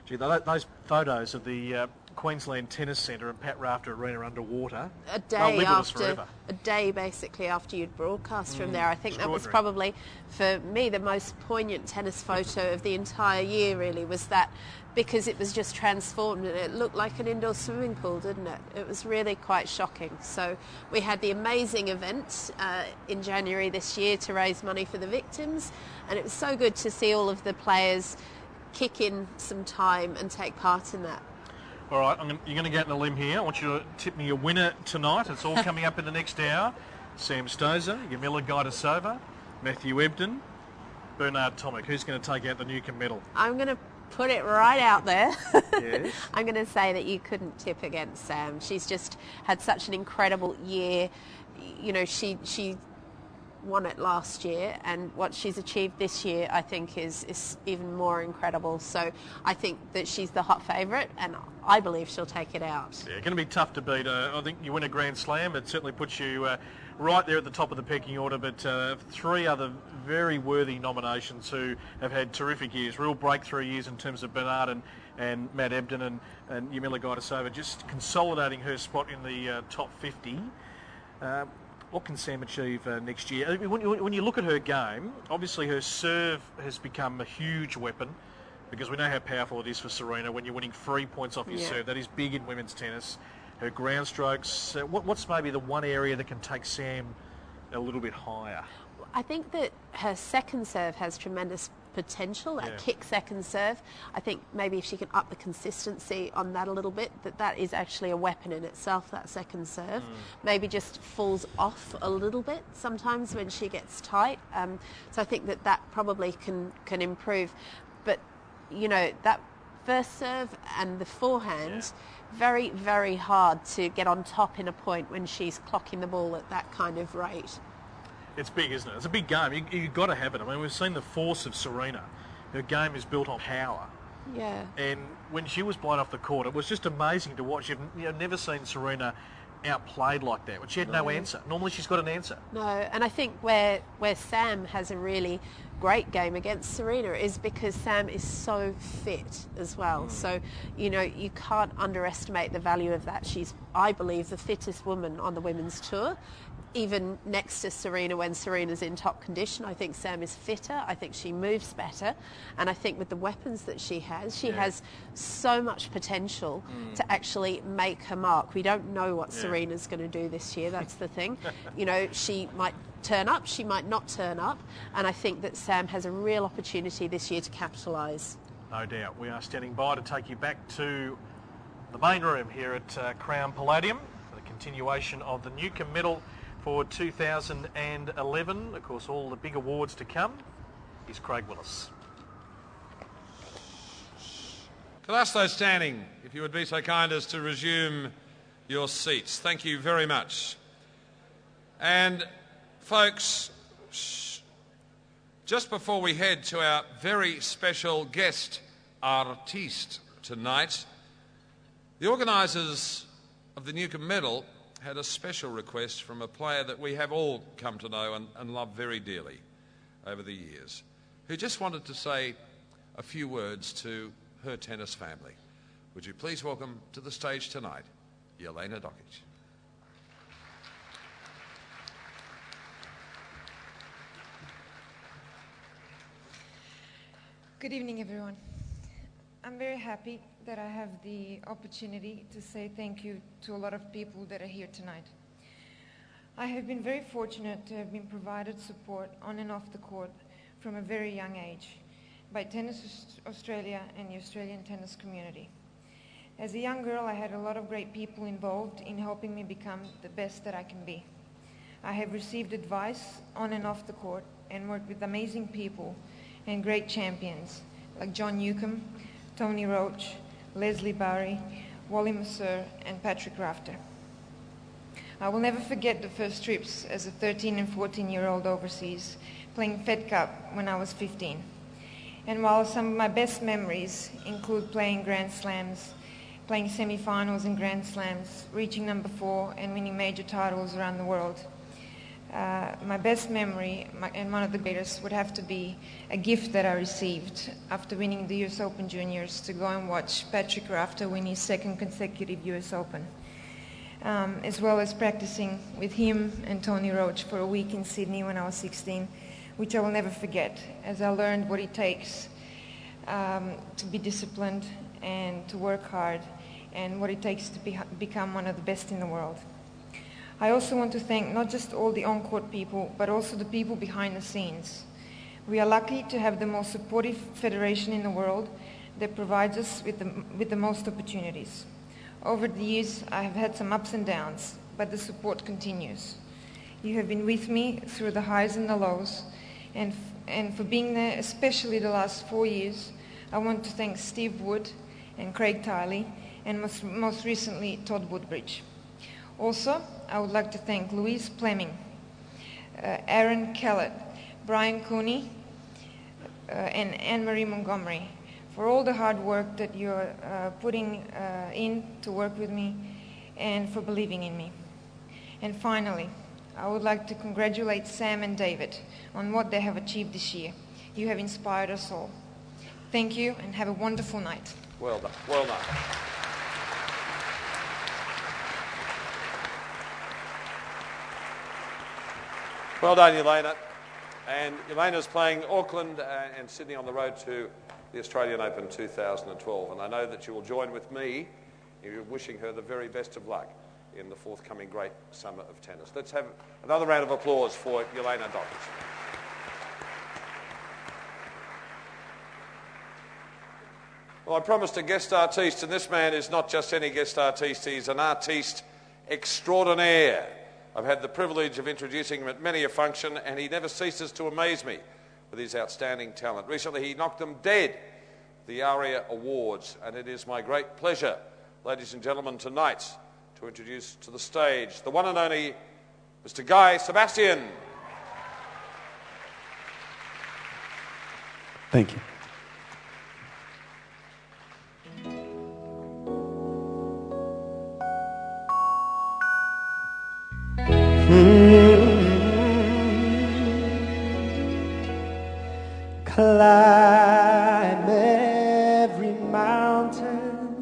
gee, those photos of the Queensland Tennis Centre and Pat Rafter Arena underwater, they'll live with us forever. A day basically after you'd broadcast from there. I think that was probably, for me, the most poignant tennis photo of the entire year, really, was that, because it was just transformed and it looked like an indoor swimming pool, didn't it? It was really quite shocking. So we had the amazing event in January this year to raise money for the victims, and it was so good to see all of the players kick in some time and take part in that. All right, you're going to get on a limb here. I want you to tip me a winner tonight. It's all coming up in the next hour. Sam Stosur, Yamila Gajdosova, Matthew Ebden, Bernard Tomic. Who's going to take out the Newcombe Medal? I'm going to put it right out there. Yes. I'm going to say that you couldn't tip against Sam. She's just had such an incredible year. She won it last year, and what she's achieved this year, I think, is even more incredible. So I think that she's the hot favourite, and I believe she'll take it out. Yeah, going to be tough to beat. I think you win a Grand Slam, it certainly puts you right there at the top of the pecking order, but three other very worthy nominations who have had terrific years, real breakthrough years in terms of Bernard and Matt Ebden and Yamila Gajdosova, just consolidating her spot in the top 50. What can Sam achieve next year? When you look at her game, obviously her serve has become a huge weapon, because we know how powerful it is for Serena when you're winning 3 points off your serve. That is big in women's tennis. Her ground strokes, what's maybe the one area that can take Sam a little bit higher? I think that her second serve has tremendous potential, that kick second serve. I think maybe if she can up the consistency on that a little bit, that is actually a weapon in itself, that second serve. Maybe just falls off a little bit sometimes when she gets tight. So I think that probably can improve. But, that first serve and the forehand, very, very hard to get on top in a point when she's clocking the ball at that kind of rate. It's big, isn't it? It's a big game. You've got to have it. I mean, we've seen the force of Serena. Her game is built on power. Yeah. And when she was blown off the court, it was just amazing to watch. You've never seen Serena outplayed like that. She had no answer. Normally she's got an answer. No, and I think where Sam has a really great game against Serena is because Sam is so fit as well. So, you know, you can't underestimate the value of that. She's, I believe, the fittest woman on the women's tour. Even next to Serena when Serena's in top condition, I think Sam is fitter. I think she moves better. And I think with the weapons that she has so much potential to actually make her mark. We don't know what Serena's going to do this year. That's the thing. You know, she might turn up, she might not turn up. And I think that Sam has a real opportunity this year to capitalise. No doubt. We are standing by to take you back to the main room here at Crown Palladium for the continuation of the Newcombe Medal for 2011. Of course, all the big awards to come. Here's Craig Willis. Could I ask those standing, if you would be so kind as to resume your seats. Thank you very much. And folks, just before we head to our very special guest artiste tonight, the organisers of the Newcombe Medal had a special request from a player that we have all come to know and love very dearly over the years, who just wanted to say a few words to her tennis family. Would you please welcome to the stage tonight, Elena Dokic. Good evening, everyone. I'm very happy that I have the opportunity to say thank you to a lot of people that are here tonight. I have been very fortunate to have been provided support on and off the court from a very young age by Tennis Australia and the Australian tennis community. As a young girl, I had a lot of great people involved in helping me become the best that I can be. I have received advice on and off the court and worked with amazing people and great champions like John Newcombe, Tony Roach, Leslie Barry, Wally Mercer and Patrick Rafter. I will never forget the first trips as a 13 and 14-year-old overseas, playing Fed Cup when I was 15. And while some of my best memories include playing Grand Slams, playing semi-finals in Grand Slams, reaching number 4 and winning major titles around the world, my best memory and one of the greatest would have to be a gift that I received after winning the US Open Juniors to go and watch Patrick Rafter win his second consecutive US Open, as well as practicing with him and Tony Roach for a week in Sydney when I was 16, which I will never forget, as I learned what it takes to be disciplined and to work hard, and what it takes to become one of the best in the world. I also want to thank not just all the on-court people, but also the people behind the scenes. We are lucky to have the most supportive federation in the world that provides us with the most opportunities. Over the years, I have had some ups and downs, but the support continues. You have been with me through the highs and the lows, and for being there, especially the last 4 years, I want to thank Steve Wood and Craig Tiley, and most recently, Todd Woodbridge. Also, I would like to thank Louise Fleming, Aaron Kellett, Brian Cooney, and Anne-Marie Montgomery for all the hard work that you're putting in to work with me and for believing in me. And finally, I would like to congratulate Sam and David on what they have achieved this year. You have inspired us all. Thank you and have a wonderful night. Well done, well done. Well done, Elena. And Elena's playing Auckland and Sydney on the road to the Australian Open 2012. And I know that you will join with me in wishing her the very best of luck in the forthcoming great summer of tennis. Let's have another round of applause for Elena Dokic. Well, I promised a guest artiste, and this man is not just any guest artiste, he's an artiste extraordinaire. I've had the privilege of introducing him at many a function, and he never ceases to amaze me with his outstanding talent. Recently, he knocked them dead at the ARIA Awards, and it is my great pleasure, ladies and gentlemen, tonight to introduce to the stage the one and only Mr. Guy Sebastian. Thank you. Climb every mountain,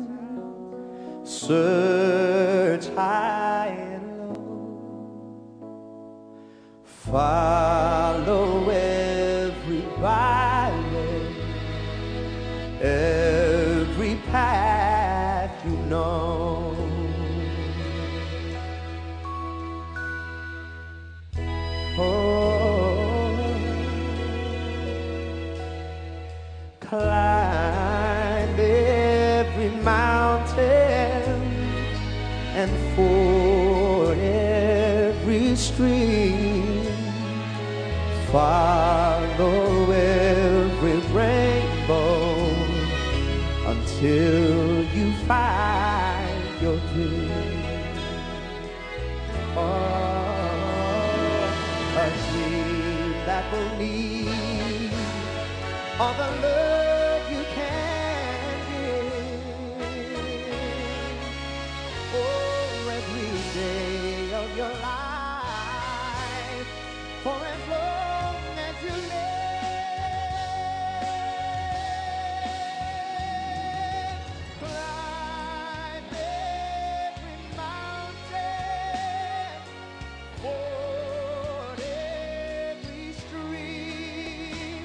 search high and low, follow every byway, every path you know. Climb every mountain and ford every stream, follow every rainbow until you find your dream. A dream that will need all the love you can give. Oh, every day of your life, for as long as you live. Climb every mountain, ford every stream,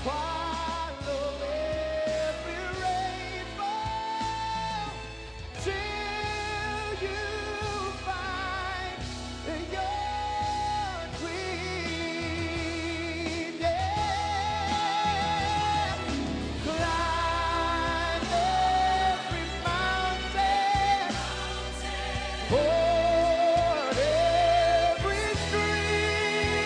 follow every rainbow till you find your dream. Yeah. Climb every mountain, ford every stream,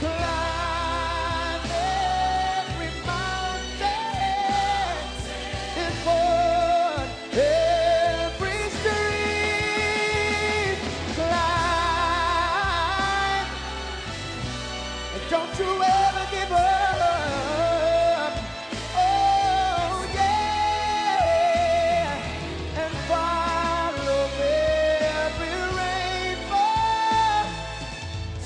climb every mountain, and ford every stream, climb, and don't you ever give up. Oh yeah, and follow every rainbow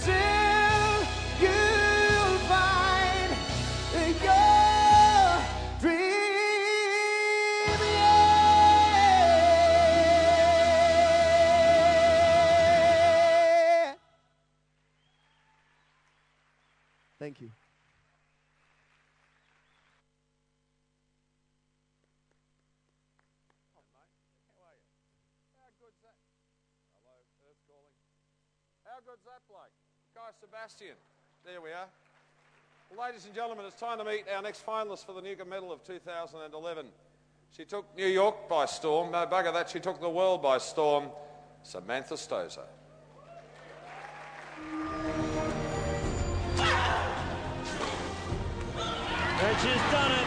till you'll find your dream. Yeah. Thank you. How good's that bloke? Guy Sebastian. There we are. Well, ladies and gentlemen, it's time to meet our next finalist for the Newcombe Medal of 2011. She took New York by storm. No bugger that, she took the world by storm. Samantha Stosur. And she's done it.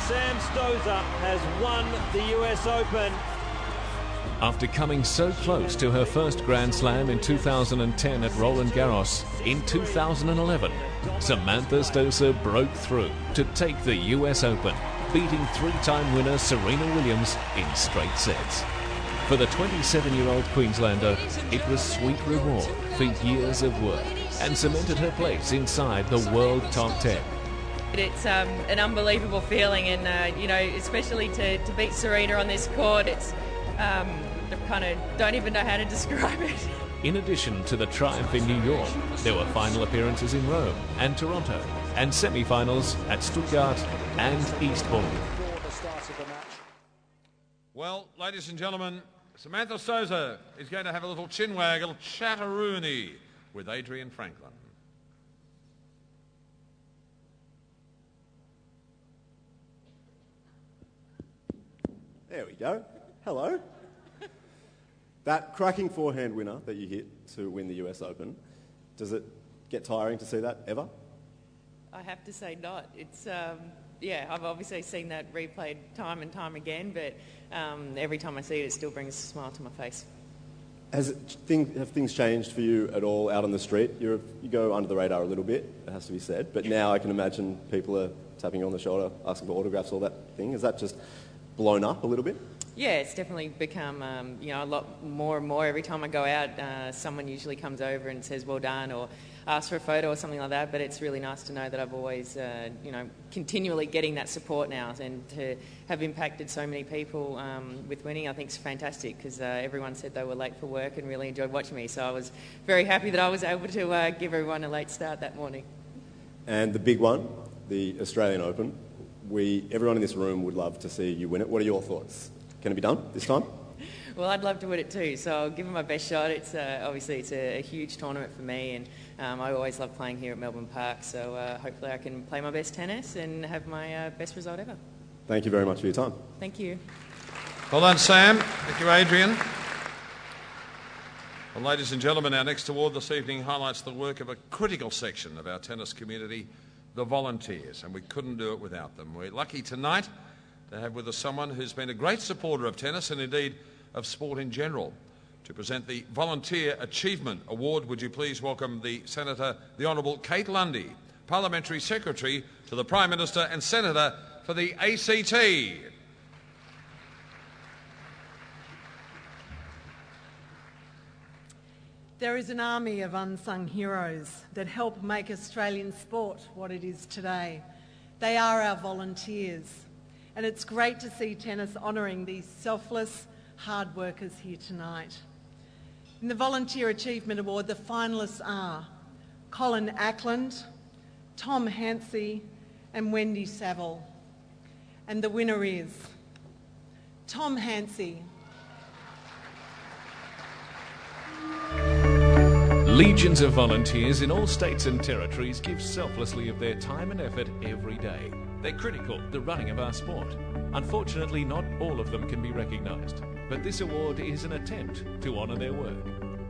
Sam Stosur has won the US Open. After coming so close to her first Grand Slam in 2010 at Roland Garros, in 2011, Samantha Stosur broke through to take the US Open, beating three-time winner Serena Williams in straight sets. For the 27-year-old Queenslander, it was sweet reward for years of work and cemented her place inside the world top 10. It's an unbelievable feeling, and especially to beat Serena on this court, it's I kind of don't even know how to describe it. In addition to the triumph in New York, there were final appearances in Rome and Toronto, and semi-finals at Stuttgart and Eastbourne. Well, ladies and gentlemen, Samantha Stosur is going to have a little chin waggle, chatteroony with Adrian Franklin. There we go. Hello. That cracking forehand winner that you hit to win the US Open, does it get tiring to see that ever? I have to say not. It's, I've obviously seen that replayed time and time again, but every time I see it, it still brings a smile to my face. Have things changed for you at all out on the street? You go under the radar a little bit, it has to be said, but now I can imagine people are tapping you on the shoulder, asking for autographs, all that thing. Is that just blown up a little bit? Yeah, it's definitely become a lot more and more. Every time I go out, someone usually comes over and says well done, or ask for a photo or something like that, but it's really nice to know that I've always, continually getting that support now, and to have impacted so many people with winning, I think is fantastic, because everyone said they were late for work and really enjoyed watching me. So I was very happy that I was able to give everyone a late start that morning. And the big one, the Australian Open, everyone in this room would love to see you win it. What are your thoughts? Can it be done this time? Well, I'd love to win it too, so I'll give it my best shot. It's obviously it's a huge tournament for me, and I always love playing here at Melbourne Park, so hopefully I can play my best tennis and have my best result ever. Thank you very much for your time. Thank you. Well done, Sam. Thank you, Adrian. Well, ladies and gentlemen, our next award this evening highlights the work of a critical section of our tennis community, the volunteers, and we couldn't do it without them. We're lucky tonight to have with us someone who's been a great supporter of tennis and indeed of sport in general. To present the Volunteer Achievement Award, would you please welcome the Senator, the Honourable Kate Lundy, Parliamentary Secretary to the Prime Minister and Senator for the ACT. There is an army of unsung heroes that help make Australian sport what it is today. They are our volunteers, and it's great to see tennis honouring these selfless, hard workers here tonight. In the Volunteer Achievement Award, the finalists are Colin Ackland, Tom Hansey and Wendy Saville. And the winner is Tom Hansey. Legions of volunteers in all states and territories give selflessly of their time and effort every day. They're critical to the running of our sport. Unfortunately, not all of them can be recognised, but this award is an attempt to honour their work.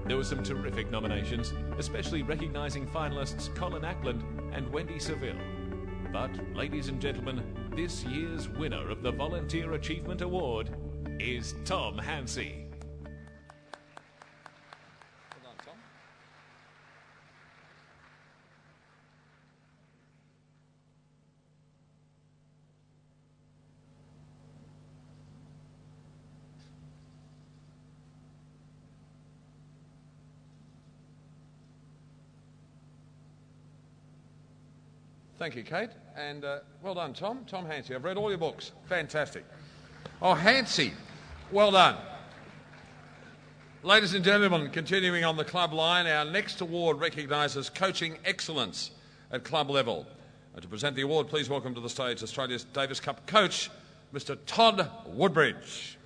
There were some terrific nominations, especially recognising finalists Colin Ackland and Wendy Saville. But, ladies and gentlemen, this year's winner of the Volunteer Achievement Award is Tom Hansey. Thank you, Kate, and well done, Tom. Tom Hansey. I've read all your books. Fantastic. Oh, Hansey, well done. Ladies and gentlemen, continuing on the club line, our next award recognises coaching excellence at club level. And to present the award, please welcome to the stage Australia's Davis Cup coach, Mr. Todd Woodbridge.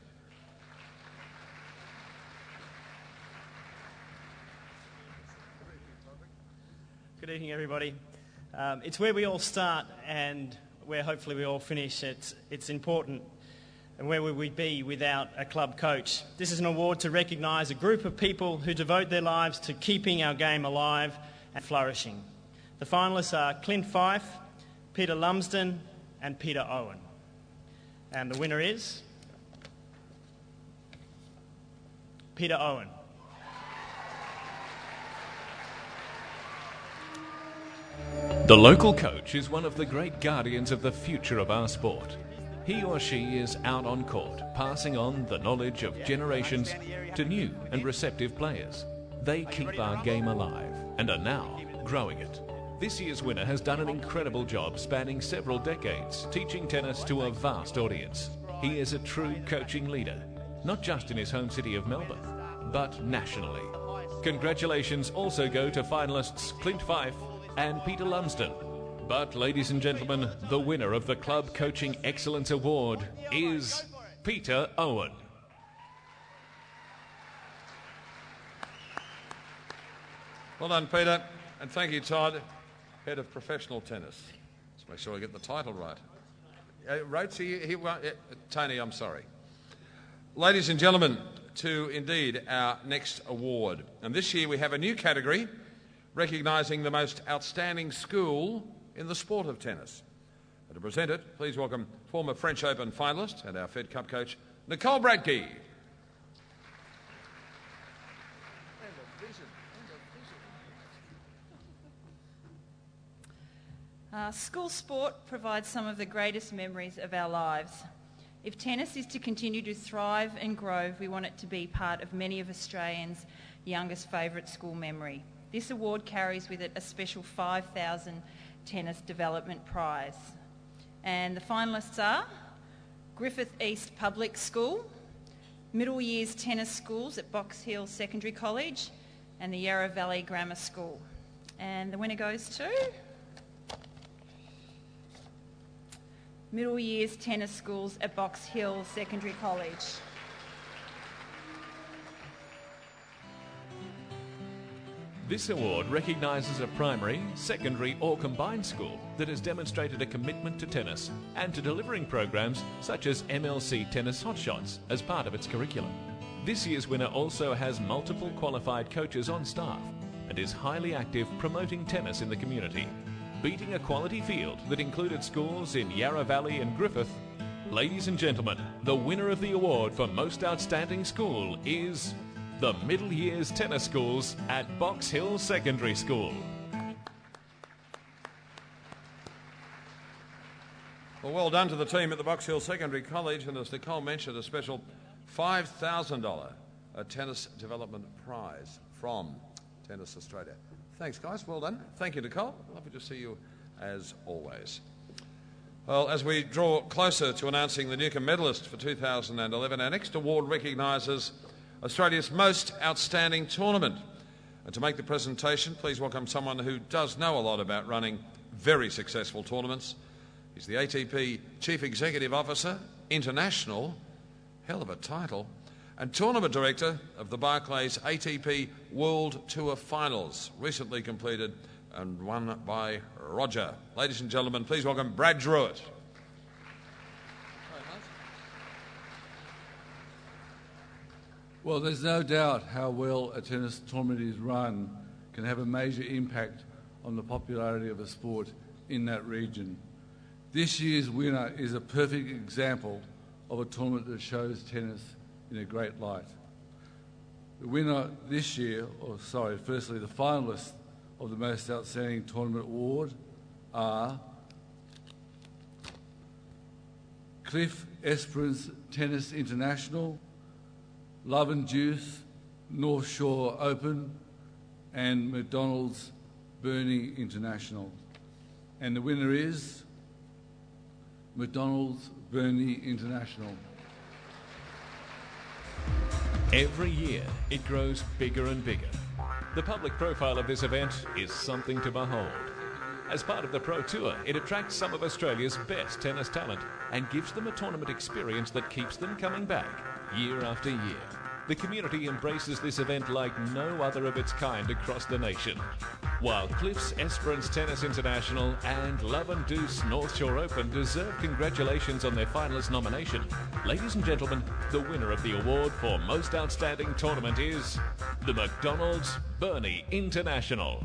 Good evening, everybody. It's where we all start and where hopefully we all finish. It's important. And where would we be without a club coach? This is an award to recognise a group of people who devote their lives to keeping our game alive and flourishing. The finalists are Clint Fife, Peter Lumsden and Peter Owen. And the winner is Peter Owen. The local coach is one of the great guardians of the future of our sport. He or she is out on court, passing on the knowledge of generations to new and receptive players. They keep our game alive and are now growing it. This year's winner has done an incredible job spanning several decades, teaching tennis to a vast audience. He is a true coaching leader, not just in his home city of Melbourne, but nationally. Congratulations also go to finalists Clint Fife and Peter Lumsden. But, ladies and gentlemen, the winner of the Club Coaching Excellence Award is Peter Owen. Well done, Peter, and thank you, Todd, Head of Professional Tennis. Let's make sure I get the title right. Tony, I'm sorry. Ladies and gentlemen, to indeed our next award. And this year we have a new category recognising the most outstanding school in the sport of tennis. And to present it, please welcome former French Open finalist and our Fed Cup coach, Nicole Bradke. School sport provides some of the greatest memories of our lives. If tennis is to continue to thrive and grow, we want it to be part of many of Australians' youngest favourite school memory. This award carries with it a special $5,000 tennis development prize. And the finalists are Griffith East Public School, Middle Years Tennis Schools at Box Hill Secondary College, and the Yarra Valley Grammar School. And the winner goes to Middle Years Tennis Schools at Box Hill Secondary College. This award recognises a primary, secondary or combined school that has demonstrated a commitment to tennis and to delivering programs such as MLC Tennis Hotshots as part of its curriculum. This year's winner also has multiple qualified coaches on staff and is highly active promoting tennis in the community. Beating a quality field that included schools in Yarra Valley and Griffith, ladies and gentlemen, the winner of the award for Most Outstanding School is the Middle Years Tennis Schools at Box Hill Secondary School. Well done to the team at the Box Hill Secondary College, and as Nicole mentioned, a special $5,000 tennis development prize from Tennis Australia. Thanks, guys. Well done. Thank you, Nicole. Lovely to see you as always. Well, as we draw closer to announcing the Newcombe medalist for 2011, our next award recognises Australia's most outstanding tournament. And to make the presentation, please welcome someone who does know a lot about running very successful tournaments. He's the ATP Chief Executive Officer, International, hell of a title, and Tournament Director of the Barclays ATP World Tour Finals, recently completed and won by Roger. Ladies and gentlemen, please welcome Brad Druitt. Well, there's no doubt how well a tennis tournament is run can have a major impact on the popularity of a sport in that region. This year's winner is a perfect example of a tournament that shows tennis in a great light. The winner this year, firstly, the finalists of the Most Outstanding Tournament Award are Cliff Esperance Tennis International, Love and Juice, North Shore Open, and McDonald's Burnie International. And the winner is McDonald's Burnie International. Every year, it grows bigger and bigger. The public profile of this event is something to behold. As part of the Pro Tour, it attracts some of Australia's best tennis talent and gives them a tournament experience that keeps them coming back year after year. The community embraces this event like no other of its kind across the nation. While Cliff's Esperance Tennis International and Love and Deuce North Shore Open deserve congratulations on their finalist nomination, ladies and gentlemen, the winner of the award for Most Outstanding Tournament is the McDonald's Burnie International.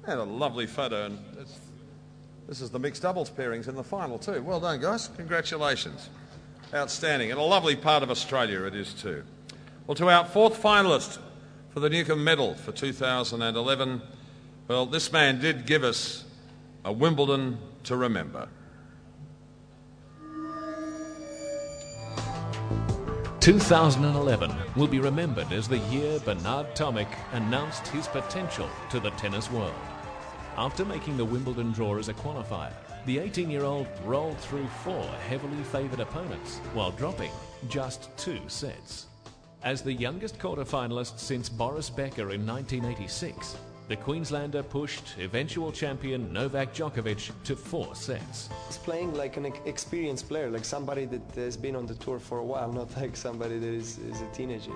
And a lovely photo, and this is the mixed doubles pairings in the final too. Well done, guys. Congratulations. Outstanding. And a lovely part of Australia it is too. Well, to our fourth finalist for the Newcombe Medal for 2011, well, this man did give us a Wimbledon to remember. 2011 will be remembered as the year Bernard Tomic announced his potential to the tennis world. After making the Wimbledon draw as a qualifier, the 18-year-old rolled through 4 heavily favoured opponents while dropping just 2 sets. As the youngest quarter-finalist since Boris Becker in 1986, the Queenslander pushed eventual champion Novak Djokovic to 4 sets. He's playing like an experienced player, like somebody that has been on the tour for a while, not like somebody that is a teenager.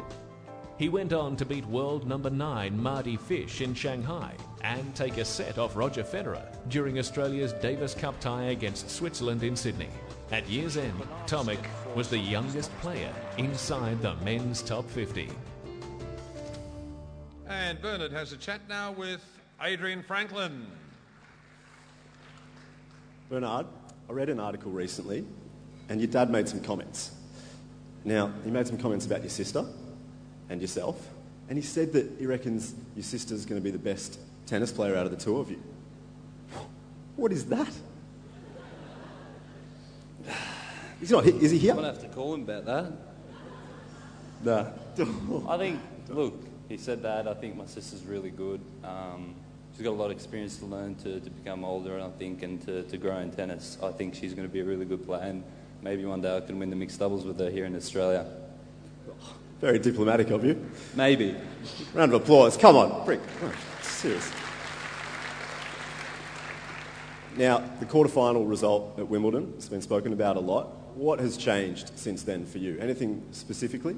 He went on to beat world number 9 Mardy Fish in Shanghai and take a set off Roger Federer during Australia's Davis Cup tie against Switzerland in Sydney. At year's end, Tomic was the youngest player inside the men's top 50. And Bernard has a chat now with Adrian Franklin. Bernard, I read an article recently and your dad made some comments. Now, he made some comments about your sister and yourself, and he said that he reckons your sister's going to be the best tennis player out of the two of you. What is that? He's not here. Is he here? I'm going to have to call him about that. Nah. I think, look, he said that. I think my sister's really good. She's got a lot of experience to learn to become older, and I think, and to grow in tennis. I think she's going to be a really good player, and maybe one day I can win the mixed doubles with her here in Australia. Very diplomatic of you. Maybe. Round of applause. Come on, Brick. Oh, serious. Now, the quarter-final result at Wimbledon has been spoken about a lot. What has changed since then for you? Anything specifically?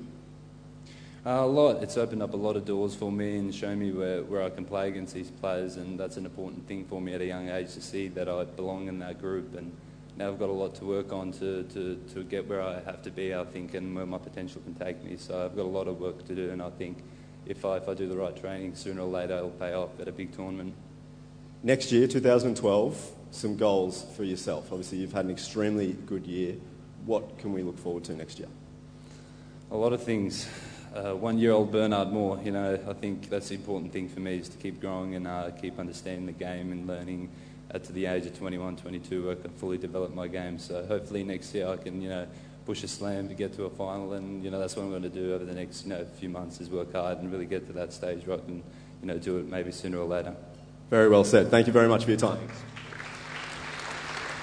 A lot. It's opened up a lot of doors for me and shown me where I can play against these players, and that's an important thing for me at a young age, to see that I belong in that group. And now I've got a lot to work on to get where I have to be, I think, and where my potential can take me. So I've got a lot of work to do, and I think if I do the right training, sooner or later it'll pay off at a big tournament. Next year, 2012, some goals for yourself. Obviously, you've had an extremely good year. What can we look forward to next year? A lot of things. 1-year-old Bernard Moore, you know, I think that's the important thing for me, is to keep growing and keep understanding the game and learning to the age of 21, 22, I can fully develop my game. So hopefully next year I can, you know, push a slam to get to a final, and, you know, that's what I'm going to do over the next, you know, few months, is work hard and really get to that stage where I can, you know, do it maybe sooner or later. Very well said. Thank you very much for your time. Thanks.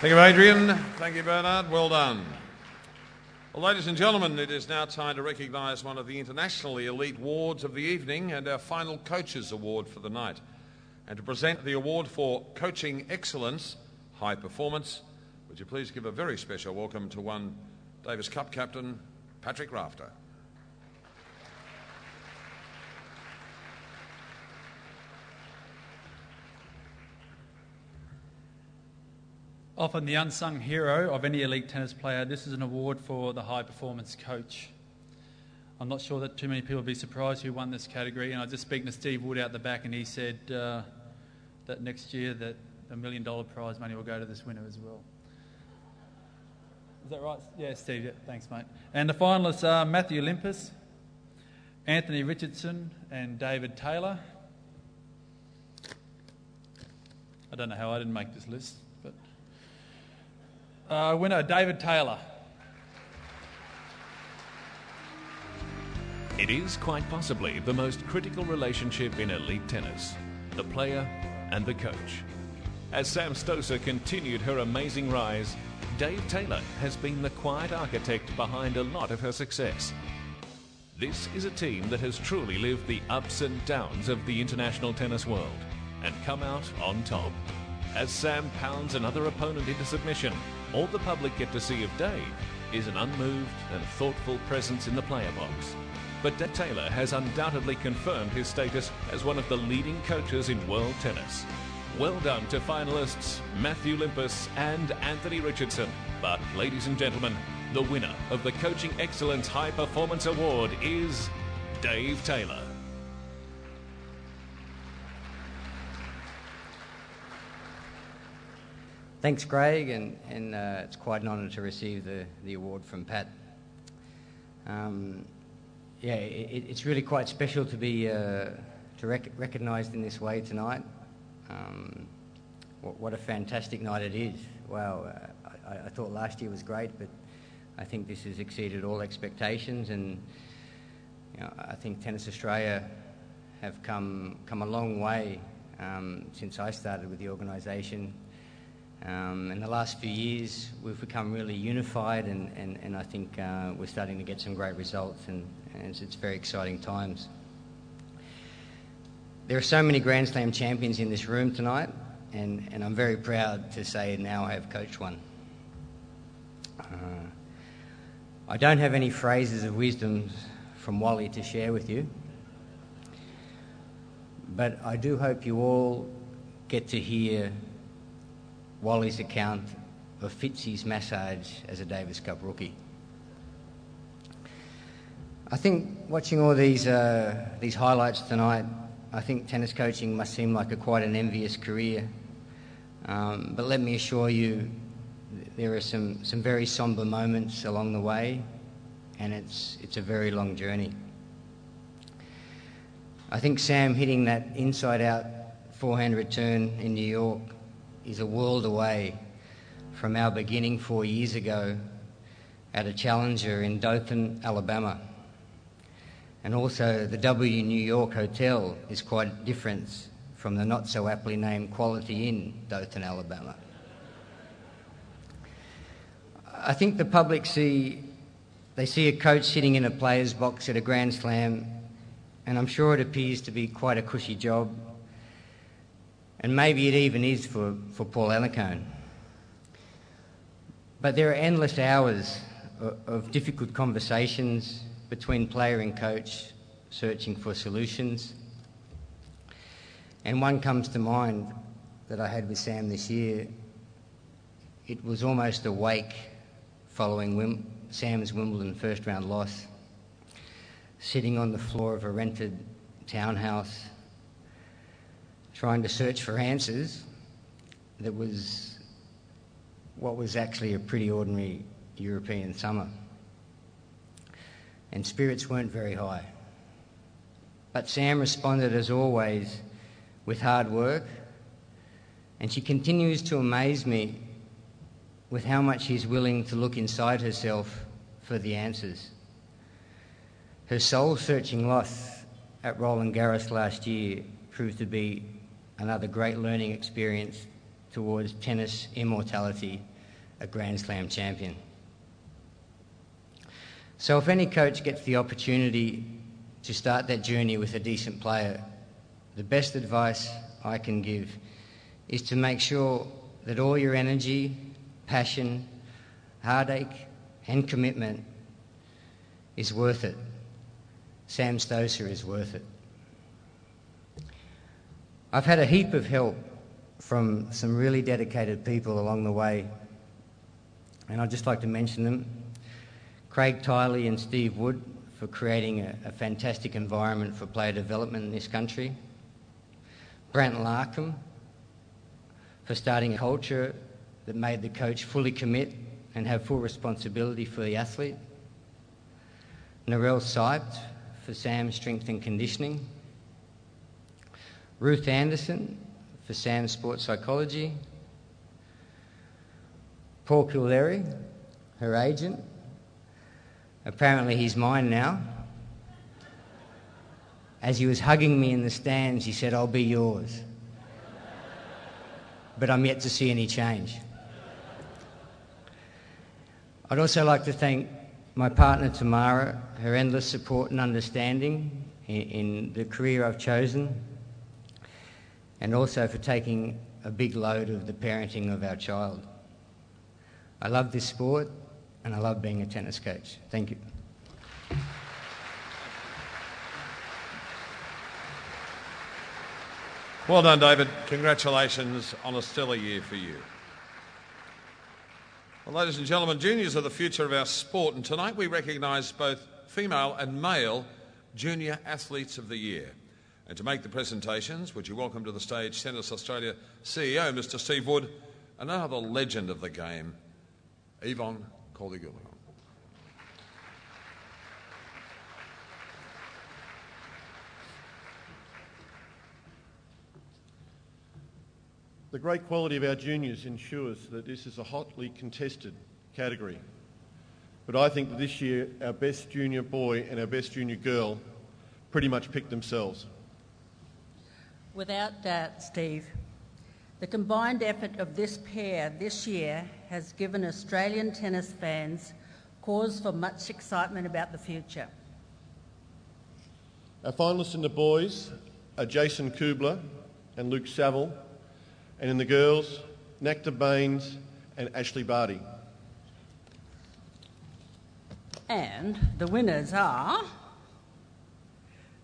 Thank you, Adrian. Thank you, Bernard. Well done. Well, ladies and gentlemen, it is now time to recognise one of the internationally elite awards of the evening and our final Coaches Award for the night. And to present the award for Coaching Excellence, High Performance, would you please give a very special welcome to one Davis Cup captain, Patrick Rafter. Often the unsung hero of any elite tennis player, this is an award for the high performance coach. I'm not sure that too many people will be surprised who won this category, and I was just speaking to Steve Wood out the back, and he said that next year that $1 million prize money will go to this winner as well. Is that right? Yeah, Steve, yeah, thanks mate. And the finalists are Matthew Limpus, Anthony Richardson and David Taylor. I don't know how I didn't make this list, but winner David Taylor. It is quite possibly the most critical relationship in elite tennis, the player and the coach. As Sam Stosur continued her amazing rise, Dave Taylor has been the quiet architect behind a lot of her success. This is a team that has truly lived the ups and downs of the international tennis world and come out on top. As Sam pounds another opponent into submission, all the public get to see of Dave is an unmoved and thoughtful presence in the player box. But Dave Taylor has undoubtedly confirmed his status as one of the leading coaches in world tennis. Well done to finalists Matthew Limpus and Anthony Richardson. But, ladies and gentlemen, the winner of the Coaching Excellence High Performance Award is Dave Taylor. Thanks, Craig, and it's quite an honour to receive the award from Pat. Yeah, it's really quite special to be recognised in this way tonight. What a fantastic night it is. Wow, I thought last year was great, but I think this has exceeded all expectations, and you know, I think Tennis Australia have come a long way since I started with the organisation. In the last few years, we've become really unified, and I think we're starting to get some great results, and it's very exciting times. There are so many Grand Slam champions in this room tonight, and I'm very proud to say now I have coached one. I don't have any phrases of wisdom from Wally to share with you, but I do hope you all get to hear Wally's account of Fitzy's massage as a Davis Cup rookie. I think watching all these highlights tonight, I think tennis coaching must seem like quite an envious career. But let me assure you, there are some very sombre moments along the way, and it's a very long journey. I think Sam hitting that inside-out forehand return in New York is a world away from our beginning 4 years ago at a challenger in Dothan, Alabama. And also the W New York Hotel is quite different from the not so aptly named Quality Inn, Dothan, Alabama. I think the public see a coach sitting in a player's box at a Grand Slam, and I'm sure it appears to be quite a cushy job, and maybe it even is for Paul Elena. But there are endless hours of difficult conversations between player and coach, searching for solutions. And one comes to mind that I had with Sam this year. It was almost a wake following Sam's Wimbledon first round loss, sitting on the floor of a rented townhouse, trying to search for answers that was what was actually a pretty ordinary European summer. And spirits weren't very high. But Sam responded, as always, with hard work, and she continues to amaze me with how much she's willing to look inside herself for the answers. Her soul-searching loss at Roland Garros last year proved to be another great learning experience towards tennis immortality, a Grand Slam champion. So if any coach gets the opportunity to start that journey with a decent player, the best advice I can give is to make sure that all your energy, passion, heartache and commitment is worth it. Sam Stosur is worth it. I've had a heap of help from some really dedicated people along the way, and I'd just like to mention them. Craig Tiley and Steve Wood for creating a fantastic environment for player development in this country. Brant Larkham for starting a culture that made the coach fully commit and have full responsibility for the athlete. Narelle Siped for Sam's strength and conditioning. Ruth Anderson for Sam's sports psychology. Paul Killeri, her agent. Apparently he's mine now. As he was hugging me in the stands, he said, "I'll be yours." But I'm yet to see any change. I'd also like to thank my partner Tamara, her endless support and understanding in the career I've chosen, and also for taking a big load of the parenting of our child. I love this sport, and I love being a tennis coach. Thank you. Well done, David. Congratulations on a stellar year for you. Well, ladies and gentlemen, juniors are the future of our sport, and tonight we recognise both female and male Junior Athletes of the Year. And to make the presentations, would you welcome to the stage Tennis Australia CEO, Mr. Steve Wood, and another legend of the game, Yvonne Coldigullo. The great quality of our juniors ensures that this is a hotly contested category. But I think that this year our best junior boy and our best junior girl pretty much picked themselves. Without doubt, Steve. The combined effort of this pair this year has given Australian tennis fans cause for much excitement about the future. Our finalists in the boys are Jason Kubler and Luke Saville, and in the girls, Nectar Baines and Ashley Barty. And the winners are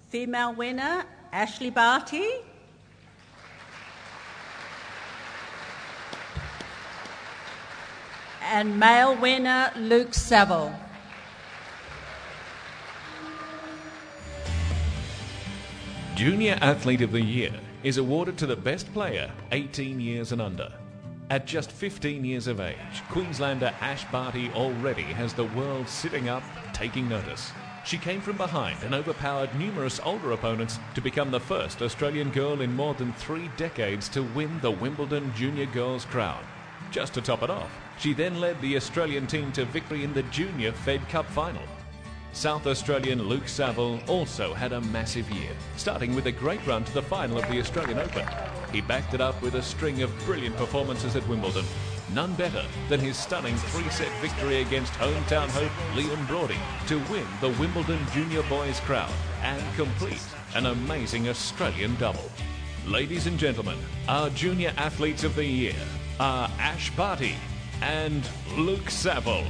female winner Ashley Barty, and male winner Luke Saville. Junior Athlete of the Year is awarded to the best player 18 years and under. At just 15 years of age, Queenslander Ash Barty already has the world sitting up, taking notice. She came from behind and overpowered numerous older opponents to become the first Australian girl in more than 3 decades to win the Wimbledon Junior Girls Crown. Just to top it off, she then led the Australian team to victory in the Junior Fed Cup final. South Australian Luke Saville also had a massive year, starting with a great run to the final of the Australian Open. He backed it up with a string of brilliant performances at Wimbledon. None better than his stunning 3-set victory against hometown hope Liam Brody to win the Wimbledon Junior Boys Crown and complete an amazing Australian double. Ladies and gentlemen, our Junior Athletes of the Year are Ash Barty and Luke Saville.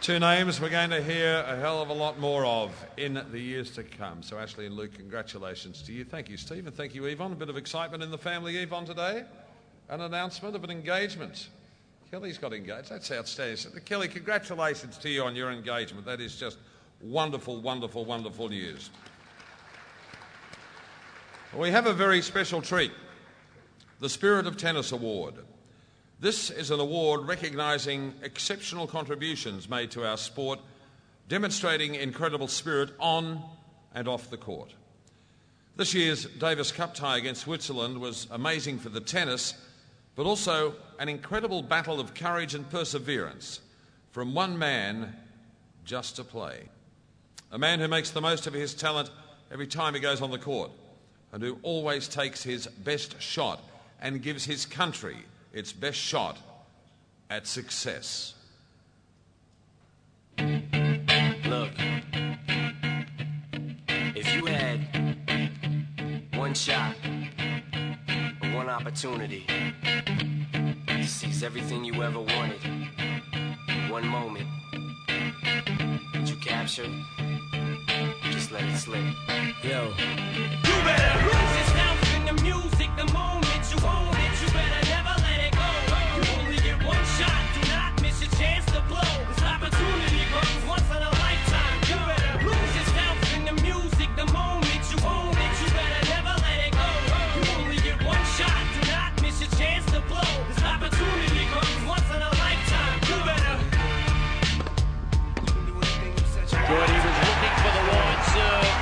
Two names we're going to hear a hell of a lot more of in the years to come. So Ashley and Luke, congratulations to you. Thank you, Steve, and thank you, Yvonne. A bit of excitement in the family, Yvonne, today. An announcement of an engagement. Kelly's got engaged. That's outstanding. So, Kelly, congratulations to you on your engagement. That is just wonderful, wonderful, wonderful news. We have a very special treat, the Spirit of Tennis Award. This is an award recognising exceptional contributions made to our sport, demonstrating incredible spirit on and off the court. This year's Davis Cup tie against Switzerland was amazing for the tennis, but also an incredible battle of courage and perseverance from one man just to play. A man who makes the most of his talent every time he goes on the court and who always takes his best shot and gives his country its best shot at success. Look, if you had one shot or one opportunity to seize everything you ever wanted, one moment, did you capture it? Just let it slip. Yo. You better lose yourself in the music the moment you own it. You better never let it go. You only get one shot. Do not miss your chance to blow. This opportunity comes once in a lifetime. You better lose yourself in the music the moment you own it. You better never let it go. You only get one shot. Do not miss your chance to blow. This opportunity comes once in a lifetime. You better. Gordy was looking for the wide serve.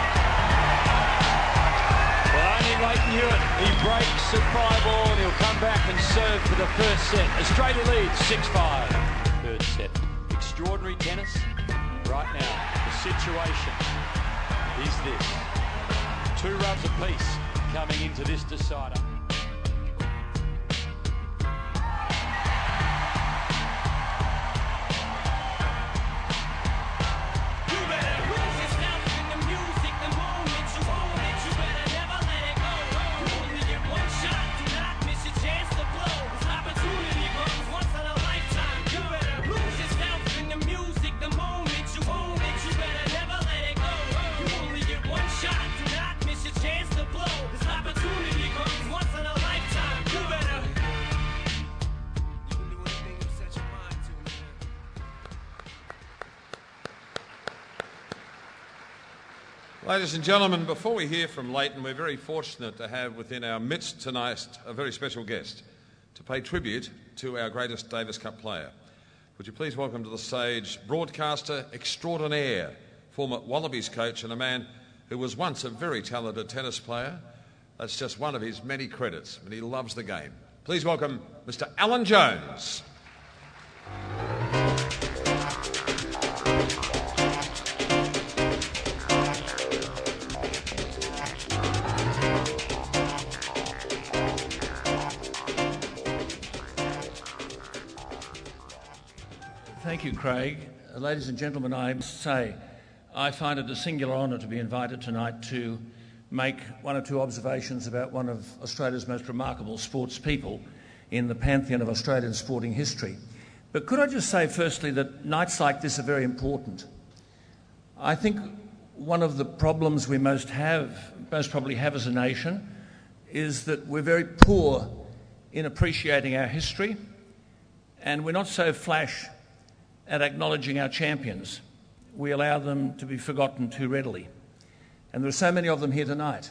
But only Leyton Hewitt. He breaks at 5-all and he'll come back and serve for the first set. Australia leads 6-5. Third set. Extraordinary tennis. Right now, the situation is this. 2 runs apiece coming into this decider. Ladies and gentlemen, before we hear from Leyton, we're very fortunate to have within our midst tonight a very special guest to pay tribute to our greatest Davis Cup player. Would you please welcome to the stage broadcaster extraordinaire, former Wallabies coach and a man who was once a very talented tennis player. That's just one of his many credits, and he loves the game. Please welcome Mr. Alan Jones. Thank you, Craig. Ladies and gentlemen, I must say I find it a singular honour to be invited tonight to make one or two observations about one of Australia's most remarkable sports people in the pantheon of Australian sporting history. But could I just say firstly that nights like this are very important. I think one of the problems we most probably have as a nation is that we're very poor in appreciating our history, and we're not so flash at acknowledging our champions. We allow them to be forgotten too readily. And there are so many of them here tonight.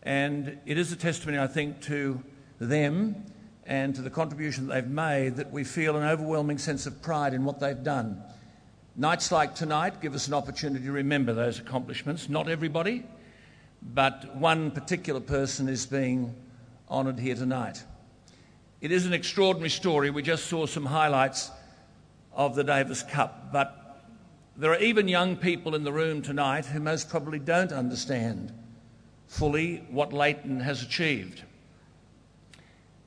And it is a testimony, I think, to them and to the contribution that they've made that we feel an overwhelming sense of pride in what they've done. Nights like tonight give us an opportunity to remember those accomplishments. Not everybody, but one particular person is being honoured here tonight. It is an extraordinary story. We just saw some highlights of the Davis Cup, but there are even young people in the room tonight who most probably don't understand fully what Leyton has achieved.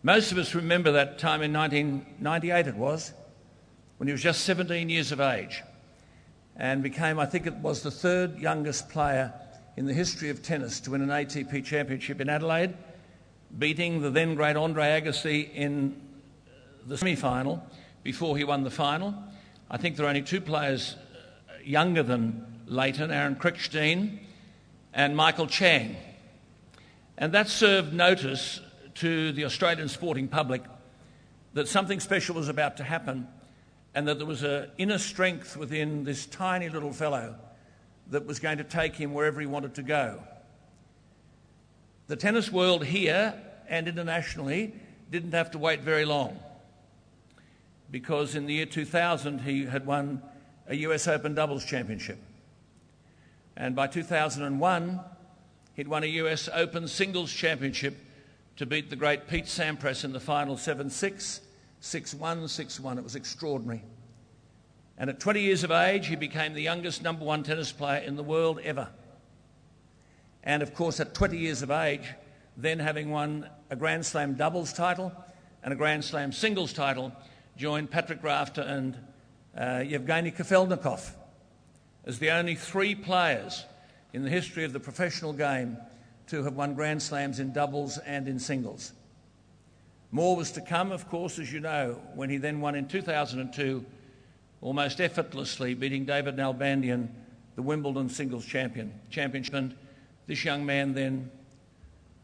Most of us remember that time in 1998 it was, when he was just 17 years of age and became, I think it was, the third youngest player in the history of tennis to win an ATP championship in Adelaide, beating the then great Andre Agassi in the semi-final before he won the final. I think there are only two players younger than Leyton, Aaron Krickstein and Michael Chang. And that served notice to the Australian sporting public that something special was about to happen and that there was an inner strength within this tiny little fellow that was going to take him wherever he wanted to go. The tennis world here and internationally didn't have to wait very long, because in the year 2000 he had won a US Open doubles championship. And by 2001 he'd won a US Open singles championship to beat the great Pete Sampras in the final 7-6, 6-1, 6-1. It was extraordinary. And at 20 years of age, he became the youngest number one tennis player in the world ever. And of course, at 20 years of age, then having won a Grand Slam doubles title and a Grand Slam singles title, joined Patrick Rafter and Yevgeny Kafelnikov as the only three players in the history of the professional game to have won Grand Slams in doubles and in singles. More was to come, of course, as you know, when he then won in 2002, almost effortlessly beating David Nalbandian, the Wimbledon singles championship. And this young man then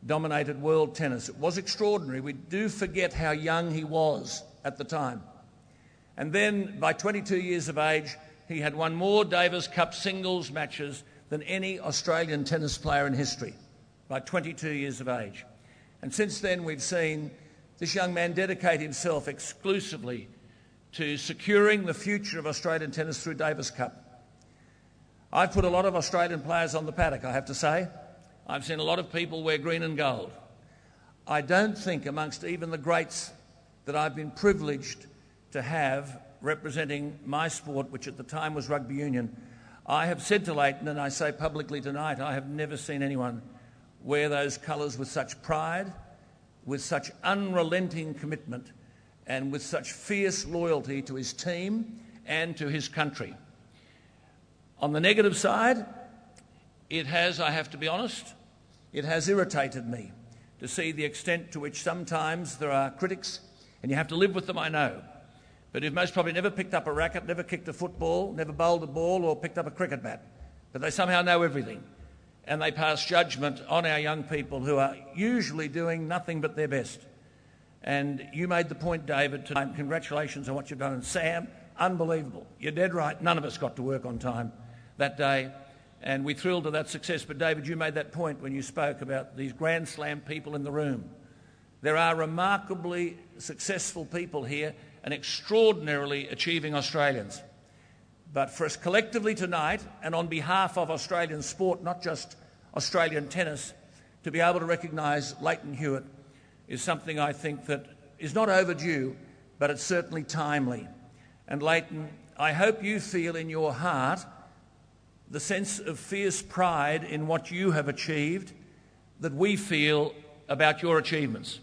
dominated world tennis. It was extraordinary. We do forget how young he was at the time. And then, by 22 years of age, he had won more Davis Cup singles matches than any Australian tennis player in history, by 22 years of age. And since then, we've seen this young man dedicate himself exclusively to securing the future of Australian tennis through Davis Cup. I've put a lot of Australian players on the paddock, I have to say. I've seen a lot of people wear green and gold. I don't think amongst even the greats that I've been privileged to have representing my sport, which at the time was rugby union, I have said to Leyton, and I say publicly tonight, I have never seen anyone wear those colours with such pride, with such unrelenting commitment, and with such fierce loyalty to his team and to his country. On the negative side, it has, I have to be honest, it has irritated me to see the extent to which sometimes there are critics, and you have to live with them, I know, but who've most probably never picked up a racket, never kicked a football, never bowled a ball or picked up a cricket bat, but they somehow know everything. And they pass judgment on our young people who are usually doing nothing but their best. And you made the point, David, tonight. Congratulations on what you've done. And Sam, unbelievable. You're dead right. None of us got to work on time that day. And we're thrilled to that success. But, David, you made that point when you spoke about these Grand Slam people in the room. There are remarkably successful people here and extraordinarily achieving Australians. But for us collectively tonight, and on behalf of Australian sport, not just Australian tennis, to be able to recognise Leyton Hewitt is something I think that is not overdue, but it's certainly timely. And Leyton, I hope you feel in your heart the sense of fierce pride in what you have achieved that we feel about your achievements.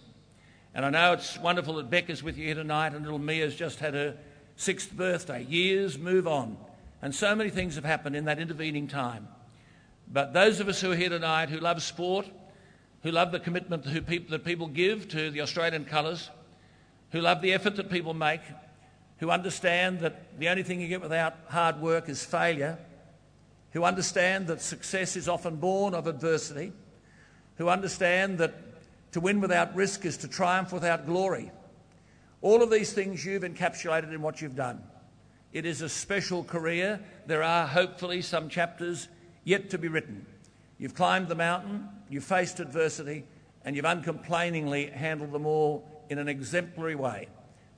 And I know it's wonderful that Beck is with you here tonight, and little Mia's just had her 6th birthday. Years move on, and so many things have happened in that intervening time. But those of us who are here tonight who love sport, who love the commitment that people give to the Australian colours, who love the effort that people make, who understand that the only thing you get without hard work is failure, who understand that success is often born of adversity, who understand that to win without risk is to triumph without glory. All of these things you've encapsulated in what you've done. It is a special career. There are hopefully some chapters yet to be written. You've climbed the mountain, you've faced adversity, and you've uncomplainingly handled them all in an exemplary way.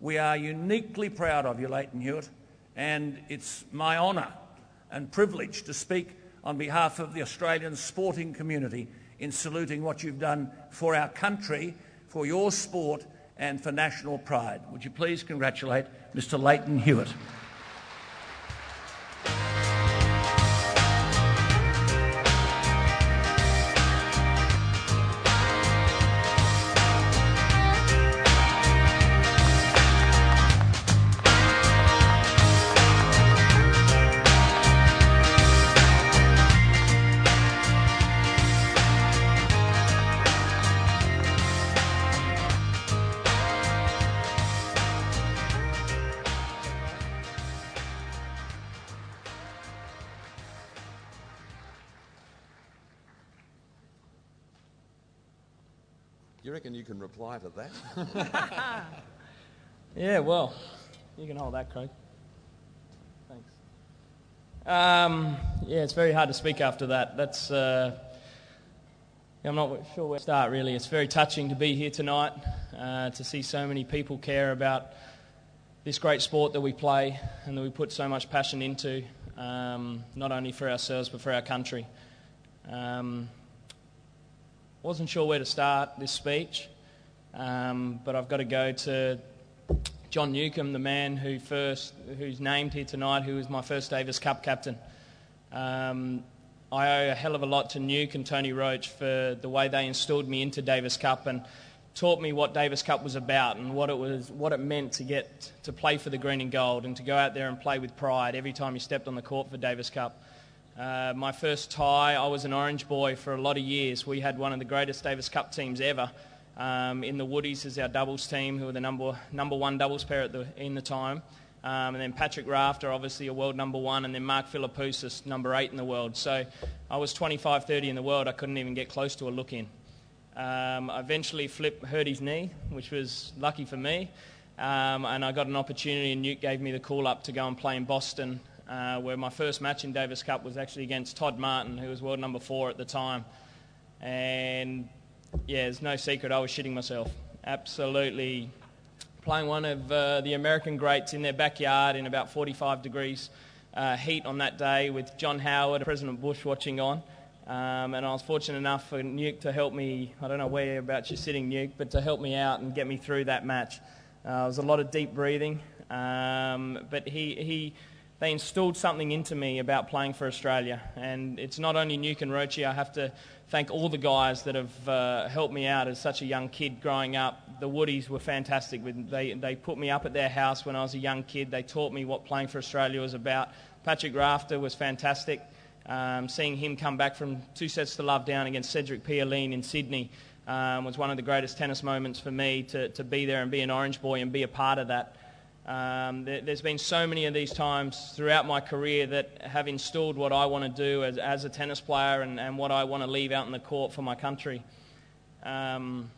We are uniquely proud of you, Leyton Hewitt, and it's my honour and privilege to speak on behalf of the Australian sporting community in saluting what you've done for our country, for your sport and for national pride. Would you please congratulate Mr. Leyton Hewitt. You reckon you can reply to that? Yeah, well, you can hold that, Craig. Thanks. Yeah, it's very hard to speak after that. That's I'm not sure where to start, really. It's very touching to be here tonight, to see so many people care about this great sport that we play and that we put so much passion into, not only for ourselves but for our country. Wasn't sure where to start this speech, but I've got to go to John Newcombe, the man who's named here tonight, who was my first Davis Cup captain. I owe a hell of a lot to Nuke and Tony Roach for the way they instilled me into Davis Cup and taught me what Davis Cup was about and what it meant to get to play for the green and gold and to go out there and play with pride every time you stepped on the court for Davis Cup. My first tie, I was an Orange boy for a lot of years. We had one of the greatest Davis Cup teams ever in the Woodies as our doubles team, who were the number one doubles pair in the time. And then Patrick Rafter, obviously a world number one, and then Mark Philippoussis, number 8 in the world. So I was 25-30 in the world. I couldn't even get close to a look in. I eventually hurt his knee, which was lucky for me. And I got an opportunity, and Nuke gave me the call up to go and play in Boston, where my first match in Davis Cup was actually against Todd Martin, who was world number 4 at the time. And yeah, it's no secret, I was shitting myself. Absolutely playing one of the American greats in their backyard in about 45 degrees heat on that day with John Howard, President Bush watching on. And I was fortunate enough for Nuke to help me, I don't know whereabouts you're sitting, Nuke, but to help me out and get me through that match. It was a lot of deep breathing, but they instilled something into me about playing for Australia. And it's not only Nuke and Roachie. I have to thank all the guys that have helped me out as such a young kid growing up. The Woodies were fantastic. They put me up at their house when I was a young kid. They taught me what playing for Australia was about. Patrick Rafter was fantastic. Seeing him come back from 2-0 down against Cedric Pierline in Sydney was one of the greatest tennis moments for me to be there and be an Orange boy and be a part of that. There's been so many of these times throughout my career that have installed what I want to do as a tennis player and what I want to leave out in the court for my country. I'd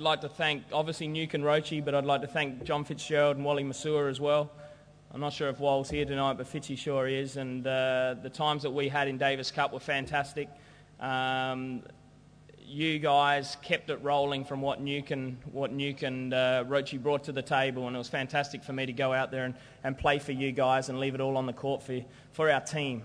like to thank, obviously, Nuke and Roachie, but I'd like to thank John Fitzgerald and Wally Masur as well. I'm not sure if Wal's here tonight, but Fitzy sure is. And the times that we had in Davis Cup were fantastic. You guys kept it rolling from what Nuke and Roachie brought to the table, and it was fantastic for me to go out there and play for you guys and leave it all on the court for our team.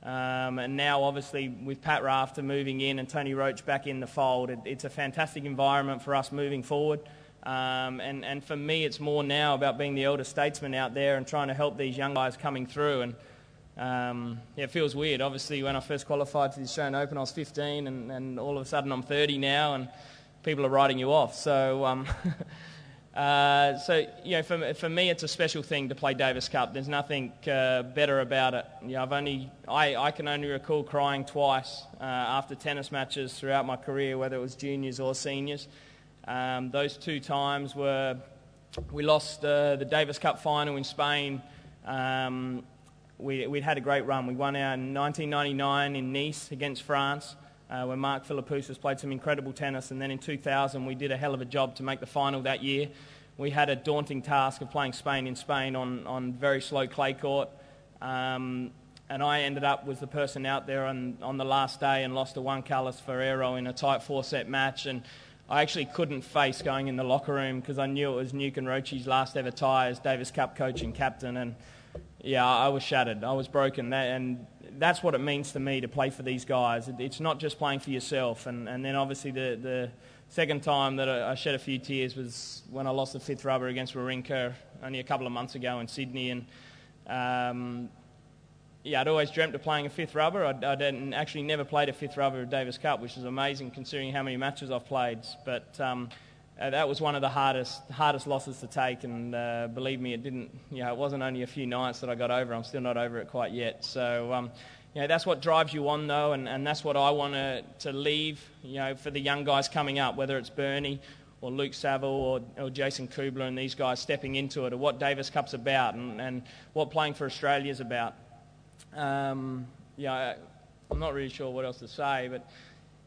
And now, obviously, with Pat Rafter moving in and Tony Roach back in the fold, it's a fantastic environment for us moving forward. And for me, it's more now about being the elder statesman out there and trying to help these young guys coming through. And it feels weird. Obviously, when I first qualified for the Australian Open, I was 15, and all of a sudden I'm 30 now, and people are writing you off. So, for me, it's a special thing to play Davis Cup. There's nothing better about it. I can only recall crying twice after tennis matches throughout my career, whether it was juniors or seniors. Those 2 times were we lost the Davis Cup final in Spain. We'd had a great run. We won out in 1999 in Nice against France, where Mark Philippoussis played some incredible tennis. And then in 2000, we did a hell of a job to make the final that year. We had a daunting task of playing Spain in Spain on very slow clay court. And I ended up with the person out there on the last day and lost to Juan Carlos Ferrero in a tight 4-set match. And I actually couldn't face going in the locker room because I knew it was Newcombe Roche's last ever tie as Davis Cup coach and captain, and yeah, I was shattered. I was broken, and that's what it means to me to play for these guys. It's not just playing for yourself, and then obviously the second time that I shed a few tears was when I lost the fifth rubber against Wawrinka only a couple of months ago in Sydney, and yeah, I'd always dreamt of playing a fifth rubber. I'd actually never played a fifth rubber of Davis Cup, which is amazing considering how many matches I've played. But that was one of the hardest losses to take, and believe me, it wasn't only a few nights that I got over. I'm still not over it quite yet. So that's what drives you on, though, and that's what I want to leave, for the young guys coming up, whether it's Bernie or Luke Saville or Jason Kubler and these guys stepping into it, or what Davis Cup's about and what playing for Australia is about. I'm not really sure what else to say, but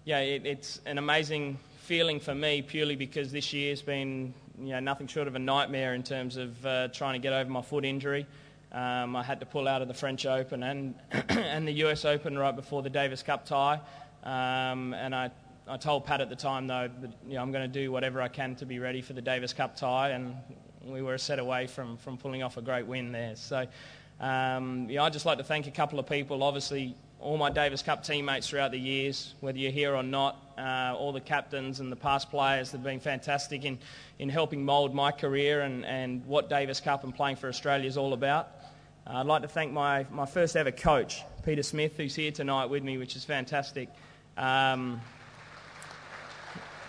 it's an amazing feeling for me purely because this year's been nothing short of a nightmare in terms of trying to get over my foot injury. I had to pull out of the French Open and the US Open right before the Davis Cup tie, and I told Pat at the time though that I'm going to do whatever I can to be ready for the Davis Cup tie, and we were a set away from pulling off a great win there. So I'd just like to thank a couple of people, obviously all my Davis Cup teammates throughout the years, whether you're here or not, all the captains and the past players that have been fantastic in helping mould my career and what Davis Cup and playing for Australia is all about. I'd like to thank my first ever coach, Peter Smith, who's here tonight with me, which is fantastic.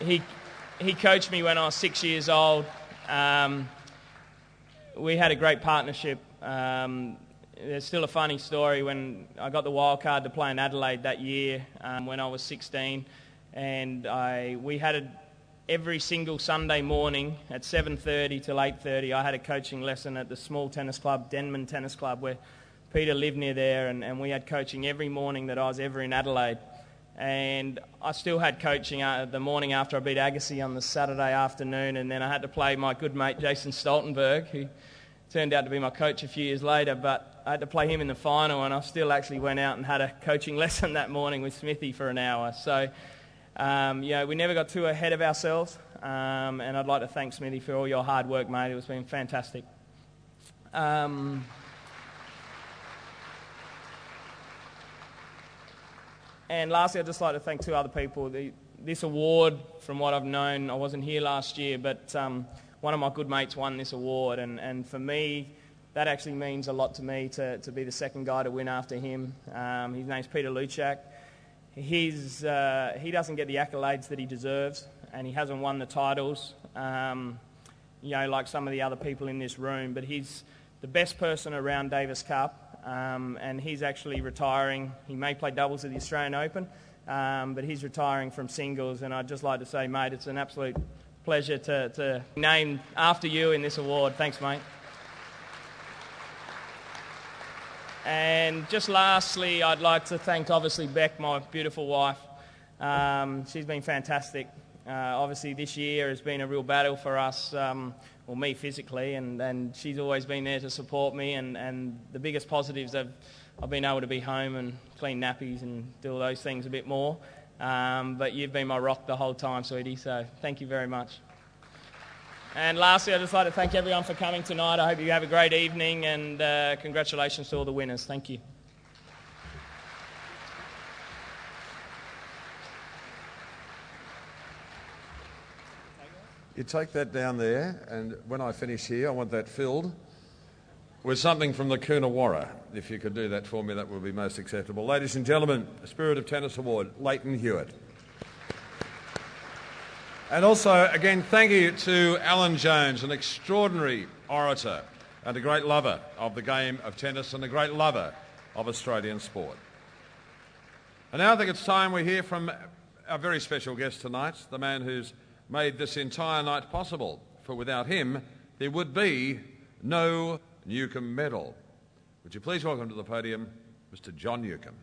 He coached me when I was 6 years old. We had a great partnership. There's still a funny story when I got the wild card to play in Adelaide that year when I was 16, and we had every single Sunday morning at 7:30 till 8:30 I had a coaching lesson at the small tennis club, Denman Tennis Club, where Peter lived near there, and we had coaching every morning that I was ever in Adelaide. And I still had coaching the morning after I beat Agassi on the Saturday afternoon, and then I had to play my good mate Jason Stoltenberg, who turned out to be my coach a few years later, but I had to play him in the final, and I still actually went out and had a coaching lesson that morning with Smithy for an hour. So, we never got too ahead of ourselves, and I'd like to thank Smithy for all your hard work, mate. It's been fantastic. And lastly, I'd just like to thank two other people. This award, from what I've known, I wasn't here last year, but one of my good mates won this award, and for me, that actually means a lot to me to be the second guy to win after him. His name's Peter Luchak. He doesn't get the accolades that he deserves, and he hasn't won the titles, like some of the other people in this room, but he's the best person around Davis Cup, and he's actually retiring. He may play doubles at the Australian Open, but he's retiring from singles, and I'd just like to say, mate, it's an absolute pleasure to name after you in this award. Thanks, mate. And just lastly, I'd like to thank, obviously, Beck, my beautiful wife. She's been fantastic. Obviously, this year has been a real battle for us, me physically, and she's always been there to support me, and the biggest positives I've been able to be home and clean nappies and do all those things a bit more. But you've been my rock the whole time, sweetie, so thank you very much. And lastly, I'd just like to thank everyone for coming tonight. I hope you have a great evening, and congratulations to all the winners. Thank you. You take that down there, and when I finish here, I want that filled with something from the Coonawarra. If you could do that for me, that would be most acceptable. Ladies and gentlemen, the Spirit of Tennis Award, Leyton Hewitt. And also, again, thank you to Alan Jones, an extraordinary orator and a great lover of the game of tennis and a great lover of Australian sport. And now I think it's time we hear from our very special guest tonight, the man who's made this entire night possible, for without him there would be no Newcombe Medal. Would you please welcome to the podium Mr. John Newcombe.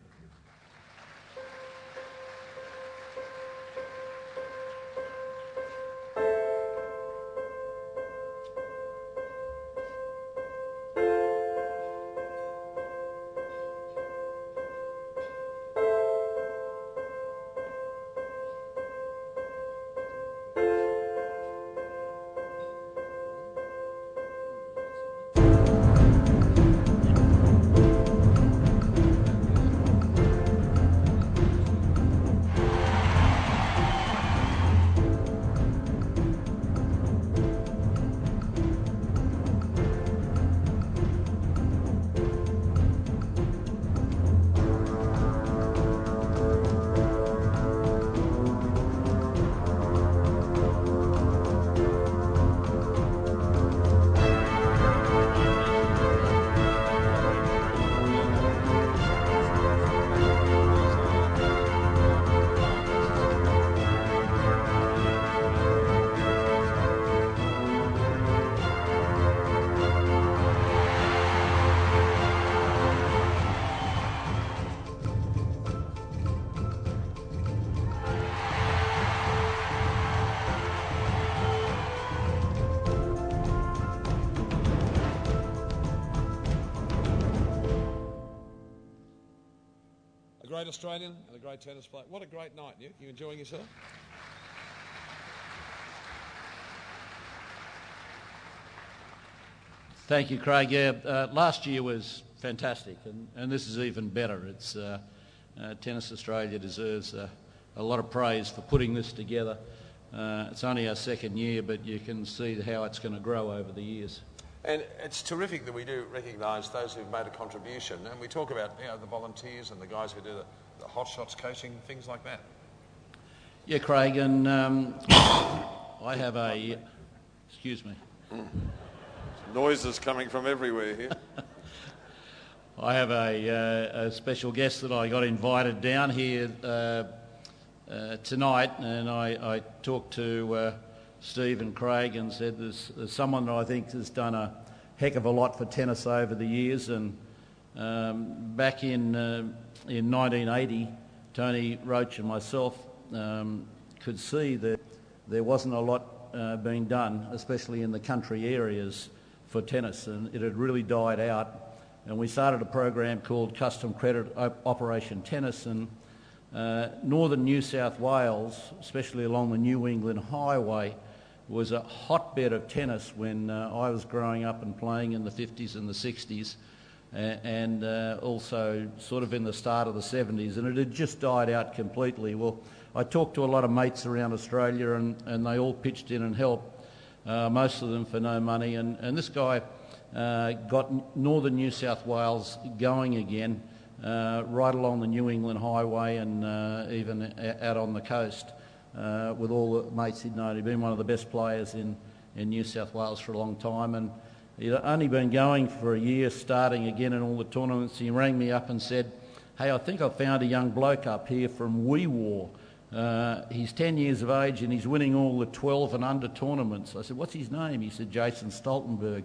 great Australian and a great tennis player. What a great night, Nick. You enjoying yourself? Thank you, Craig. Yeah, last year was fantastic, and this is even better. It's Tennis Australia deserves a lot of praise for putting this together. It's only our second year, but you can see how it's going to grow over the years. And it's terrific that we do recognise those who've made a contribution, and we talk about the volunteers and the guys who do the hot shots coaching, things like that. Yeah, Craig, and I have a... Excuse me. Noises coming from everywhere here. I have a special guest that I got invited down here tonight, and I talked to Steve and Craig and said there's someone that I think has done a heck of a lot for tennis over the years, and back in 1980, Tony Roach and myself could see that there wasn't a lot being done, especially in the country areas, for tennis, and it had really died out. And we started a program called Custom Credit Operation Tennis, and northern New South Wales, especially along the New England Highway, was a hotbed of tennis when I was growing up and playing in the 50s and the 60s, and also sort of in the start of the 70s, and it had just died out completely. Well, I talked to a lot of mates around Australia, and they all pitched in and helped, most of them for no money, and this guy got northern New South Wales going again, right along the New England Highway and even out on the coast with all the mates he'd known. He'd been one of the best players in New South Wales for a long time, and he'd only been going for a year, starting again in all the tournaments. He rang me up and said, "Hey, I think I found a young bloke up here from Wee War. He's 10 years of age and he's winning all the 12 and under tournaments." I said, "What's his name?" He said, "Jason Stoltenberg."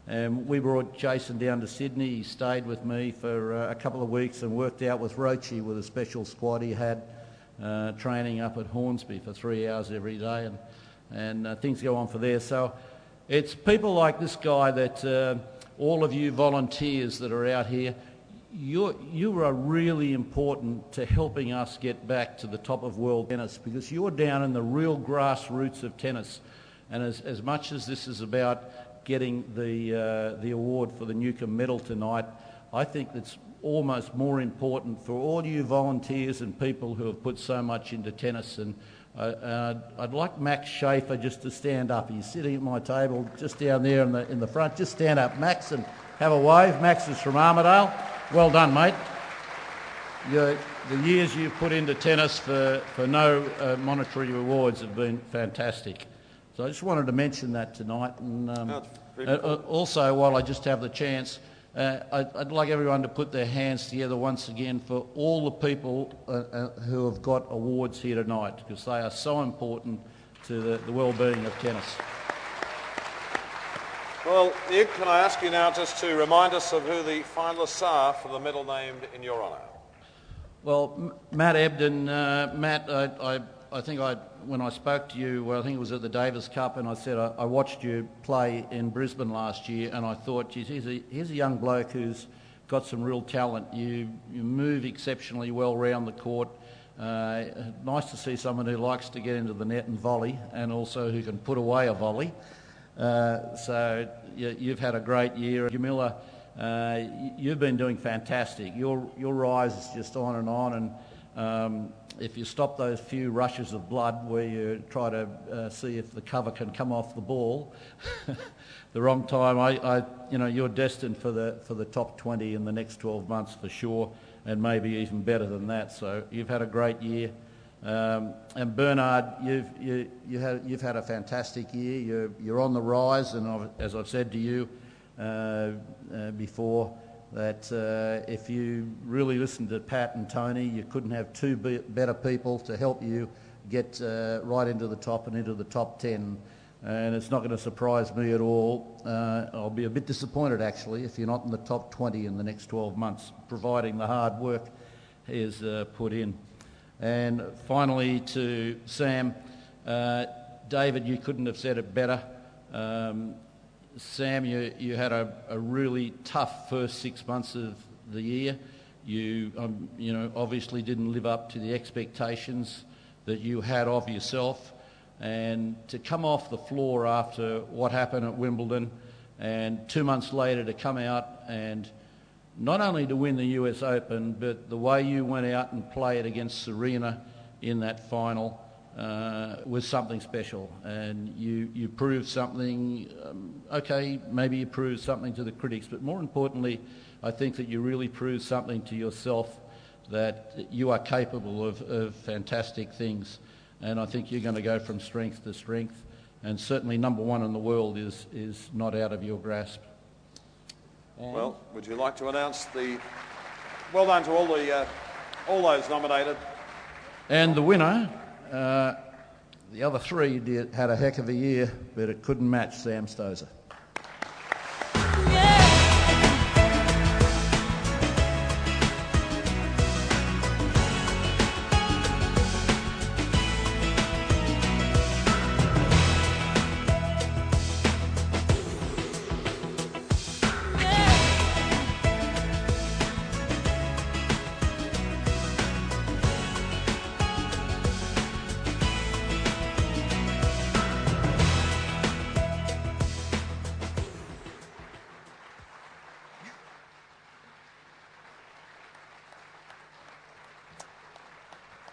And we brought Jason down to Sydney. He stayed with me for a couple of weeks and worked out with Roachy with a special squad he had, training up at Hornsby for 3 hours every day, and things go on for there. So it's people like this guy that all of you volunteers that are out here, you are really important to helping us get back to the top of world tennis, because you're down in the real grassroots of tennis. And as much as this is about getting the award for the Newcombe Medal tonight, I think it's almost more important for all you volunteers and people who have put so much into tennis. And I'd like Max Schaefer just to stand up. He's sitting at my table just down there in the front. Just stand up, Max, and have a wave. Max is from Armidale. Well done, mate. The years you've put into tennis for no monetary rewards have been fantastic. So I just wanted to mention that tonight. And also, while I just have the chance, I'd like everyone to put their hands together once again for all the people who have got awards here tonight, because they are so important to the well-being of tennis. Well, Nick, can I ask you now just to remind us of who the finalists are for the medal named in your honour? Well, Matt Ebden, Matt, I think when I spoke to you, I think it was at the Davis Cup, and I said I watched you play in Brisbane last year, and I thought, geez, here's a young bloke who's got some real talent. You move exceptionally well round the court. Nice to see someone who likes to get into the net and volley, and also who can put away a volley. So you've had a great year. Jamila, you've been doing fantastic. Your rise is just on, and if you stop those few rushes of blood where you try to see if the cover can come off the ball, the wrong time, you're destined for the top 20 in the next 12 months for sure, and maybe even better than that. So you've had a great year. And Bernard, you've had a fantastic year. You're on the rise, and as I've said to you before, that if you really listen to Pat and Tony, you couldn't have two better people to help you get right into the top and into the top 10. And it's not going to surprise me at all. I'll be a bit disappointed actually if you're not in the top 20 in the next 12 months, providing the hard work is put in. And finally to Sam, David, you couldn't have said it better. Sam, you had a really tough first 6 months of the year. You, obviously didn't live up to the expectations that you had of yourself, and to come off the floor after what happened at Wimbledon, and 2 months later to come out and not only to win the US Open, but the way you went out and played against Serena in that final was something special. And you proved something, maybe you proved something to the critics, but more importantly, I think that you really proved something to yourself, that you are capable of fantastic things. And I think you're going to go from strength to strength. And certainly number one in the world is not out of your grasp. Well, would you like to announce the... Well done to all those nominated. And the winner, the other three had a heck of a year, but it couldn't match Sam Stosur.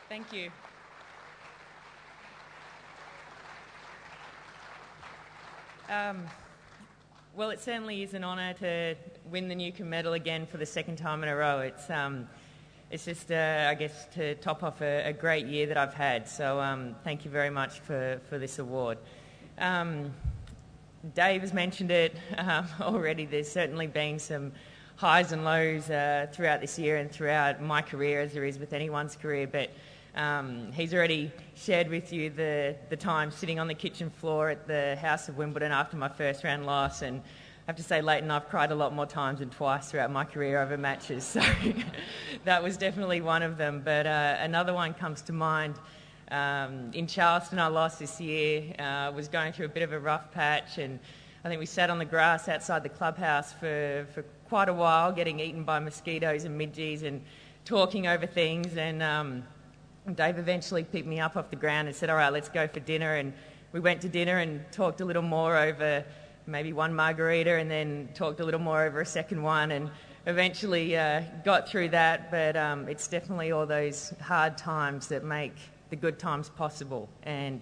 Thank you. Well, it certainly is an honour to win the Newcombe Medal again for the second time in a row. It's just, I guess, to top off a great year that I've had. So thank you very much for this award. Dave has mentioned it already. There's certainly been some highs and lows throughout this year and throughout my career, as there is with anyone's career, but he's already shared with you the time sitting on the kitchen floor at the House of Wimbledon after my first round loss, and I have to say, Leyton, I've cried a lot more times than twice throughout my career over matches, so that was definitely one of them. But another one comes to mind. In Charleston, I lost this year, was going through a bit of a rough patch, and I think we sat on the grass outside the clubhouse for quite a while, getting eaten by mosquitoes and midges and talking over things, and Dave eventually picked me up off the ground and said, all right, let's go for dinner. And we went to dinner and talked a little more over maybe one margarita, and then talked a little more over a second one, and eventually got through that. But it's definitely all those hard times that make the good times possible. And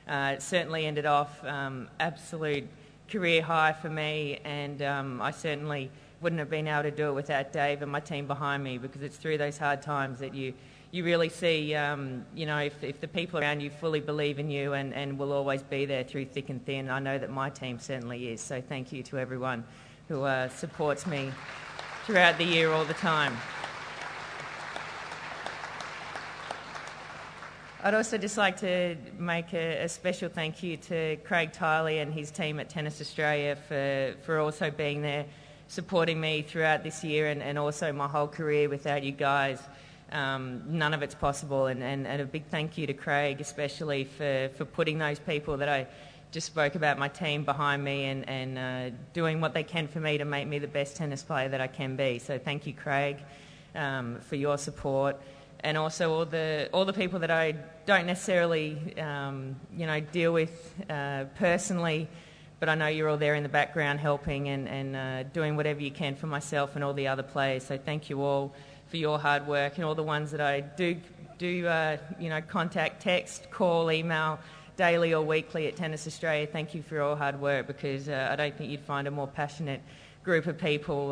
it certainly ended off absolute career high for me, and I certainly wouldn't have been able to do it without Dave and my team behind me, because it's through those hard times that you really see, if the people around you fully believe in you and will always be there through thick and thin. I know that my team certainly is. So thank you to everyone who supports me throughout the year all the time. I'd also just like to make a special thank you to Craig Tiley and his team at Tennis Australia for also being there, supporting me throughout this year and also my whole career. Without you guys, none of it's possible, and a big thank you to Craig especially for putting those people that I just spoke about, my team, behind me and doing what they can for me to make me the best tennis player that I can be. So thank you, Craig, for your support, and also all the people that I don't necessarily deal with personally, but I know you're all there in the background helping and doing whatever you can for myself and all the other players. So thank you all for your hard work, and all the ones that I do contact, text, call, email daily or weekly at Tennis Australia. Thank you for your hard work, because I don't think you'd find a more passionate group of people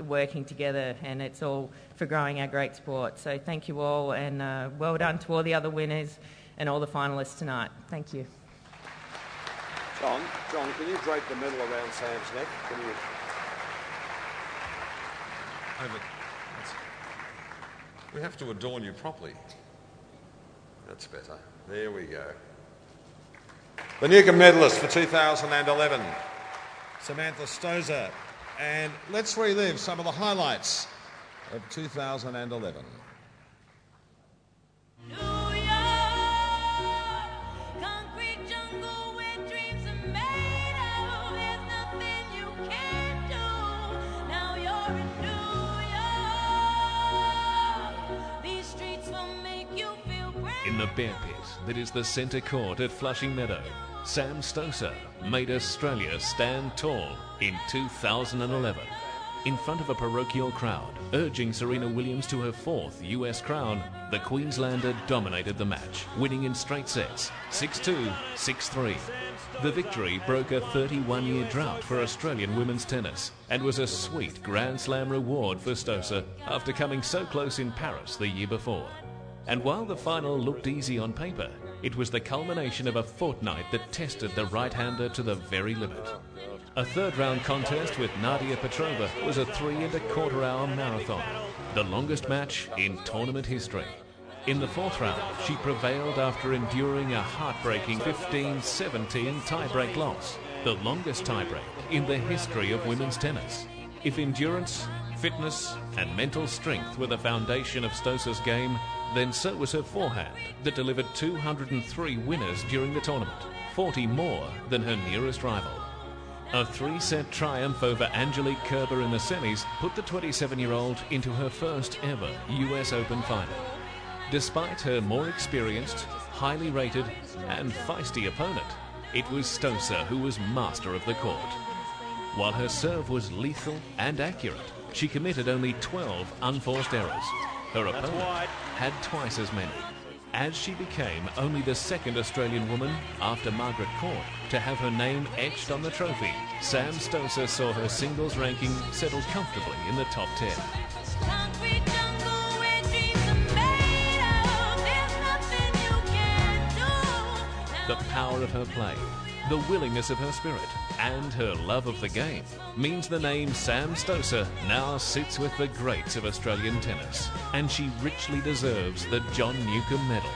working together, and it's all for growing our great sport. So thank you all, and well done to all the other winners and all the finalists tonight. Thank you. John, can you drape the medal around Sam's neck? Can you? We have to adorn you properly. That's better. There we go. The Newcombe medalist for 2011, Samantha Stosur. And let's relive some of the highlights of 2011. In the bear pit that is the centre court at Flushing Meadow, Sam Stosur made Australia stand tall in 2011 in front of a parochial crowd, urging Serena Williams to her 4th US crown. The Queenslander dominated the match, winning in straight sets, 6-2, 6-3. The victory broke a 31-year drought for Australian women's tennis and was a sweet Grand Slam reward for Stosur after coming so close in Paris the year before. And while the final looked easy on paper, it was the culmination of a fortnight that tested the right-hander to the very limit. A third-round contest with Nadia Petrova was a 3.25-hour marathon, the longest match in tournament history. In the 4th round, she prevailed after enduring a heartbreaking 15-17 tiebreak loss, the longest tiebreak in the history of women's tennis. If endurance, fitness and mental strength were the foundation of Stosur's game, then so was her forehand that delivered 203 winners during the tournament, 40 more than her nearest rival. A 3-set triumph over Angelique Kerber in the semis put the 27-year-old into her first ever US Open final. Despite her more experienced, highly rated and feisty opponent, it was Stosur who was master of the court. While her serve was lethal and accurate, she committed only 12 unforced errors. Her opponent had twice as many, as she became only the 2nd Australian woman after Margaret Court to have her name etched on the trophy. Sam Stosur saw her singles ranking settle comfortably in the top 10. The power of her play, the willingness of her spirit, and her love of the game means the name Sam Stosur now sits with the greats of Australian tennis, and she richly deserves the John Newcombe Medal.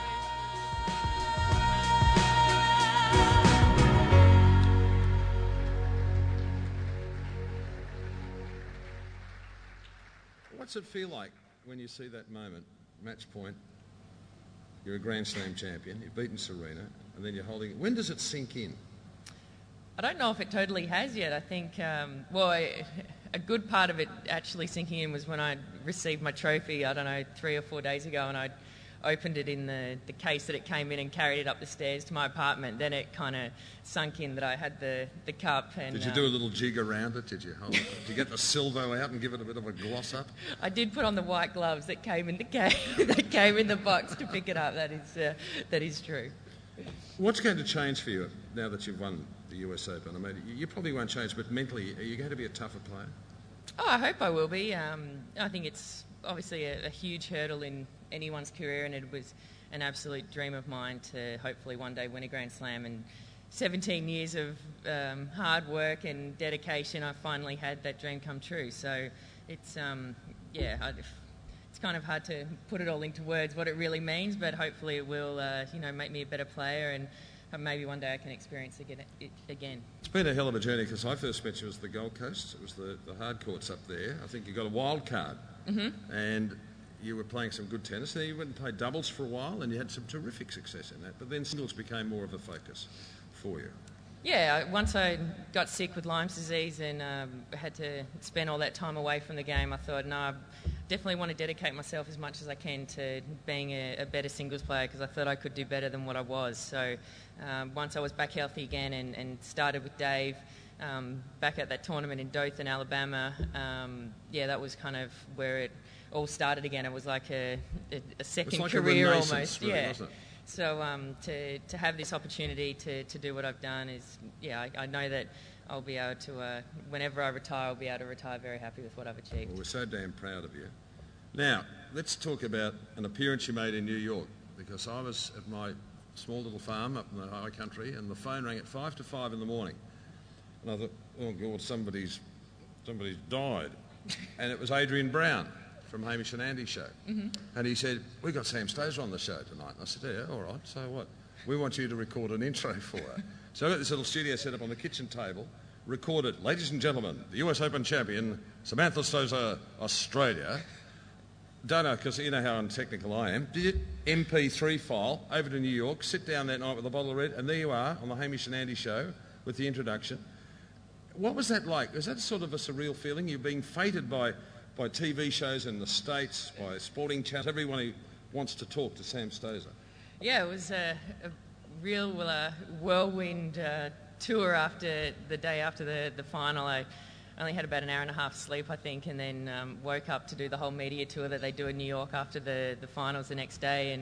What's it feel like when you see that moment, match point? You're a Grand Slam champion, you've beaten Serena, and then you're holding it. When does it sink in? I don't know if it totally has yet. I think, a good part of it actually sinking in was when I received my trophy, 3 or 4 days ago, and I opened it in the case that it came in and carried it up the stairs to my apartment. Then it kind of sunk in that I had the cup. And did you do a little jig around it? Did you hold it? Did you get the silvo out and give it a bit of a gloss up? I did put on the white gloves that came in the case, that came in the box to pick it up. That is true. What's going to change for you now that you've won the US Open? I mean, you probably won't change, but mentally, are you going to be a tougher player? Oh, I hope I will be. I think it's obviously a huge hurdle in anyone's career, and it was an absolute dream of mine to hopefully one day win a Grand Slam. And 17 years of hard work and dedication, I finally had that dream come true. So it's, it's kind of hard to put it all into words what it really means, but hopefully it will, make me a better player, and maybe one day I can experience it again. It's been a hell of a journey, because I first met you as the Gold Coast. It was the hard courts up there. I think you got a wild card, and you were playing some good tennis. Then you went and played doubles for a while, and you had some terrific success in that. But then singles became more of a focus for you. Yeah, once I got sick with Lyme's disease and had to spend all that time away from the game, I thought, no, I definitely want to dedicate myself as much as I can to being a better singles player, because I thought I could do better than what I was. So once I was back healthy again and started with Dave back at that tournament in Dothan, Alabama, that was kind of where it all started again. It was like a second career almost. Really, wasn't it? So to have this opportunity to do what I've done is, I know that I'll be able to, whenever I retire, I'll be able to retire very happy with what I've achieved. Well, we're so damn proud of you. Now, let's talk about an appearance you made in New York, because I was at my small little farm up in the high country, and the phone rang at 5 to 5 in the morning. And I thought, oh, God, somebody's died. And it was Adrian Brown from Hamish and Andy's show. And he said, we got Sam Stosur on the show tonight. And I said, yeah, all right, so what? We want you to record an intro for her. So I got this little studio set up on the kitchen table, recorded, ladies and gentlemen, the US Open champion, Samantha Stosur, Australia. Don't know, because you know how untechnical I am. Did it MP3 file over to New York, sit down that night with a bottle of red, and there you are on the Hamish and Andy show with the introduction. What was that like? Was that sort of a surreal feeling? You're being feted by TV shows in the States, by sporting channels, everyone who wants to talk to Sam Stosur. Yeah, it was a real whirlwind tour after the day after the final. I only had about an hour and a half sleep, I think, and then woke up to do the whole media tour that they do in New York after the finals the next day.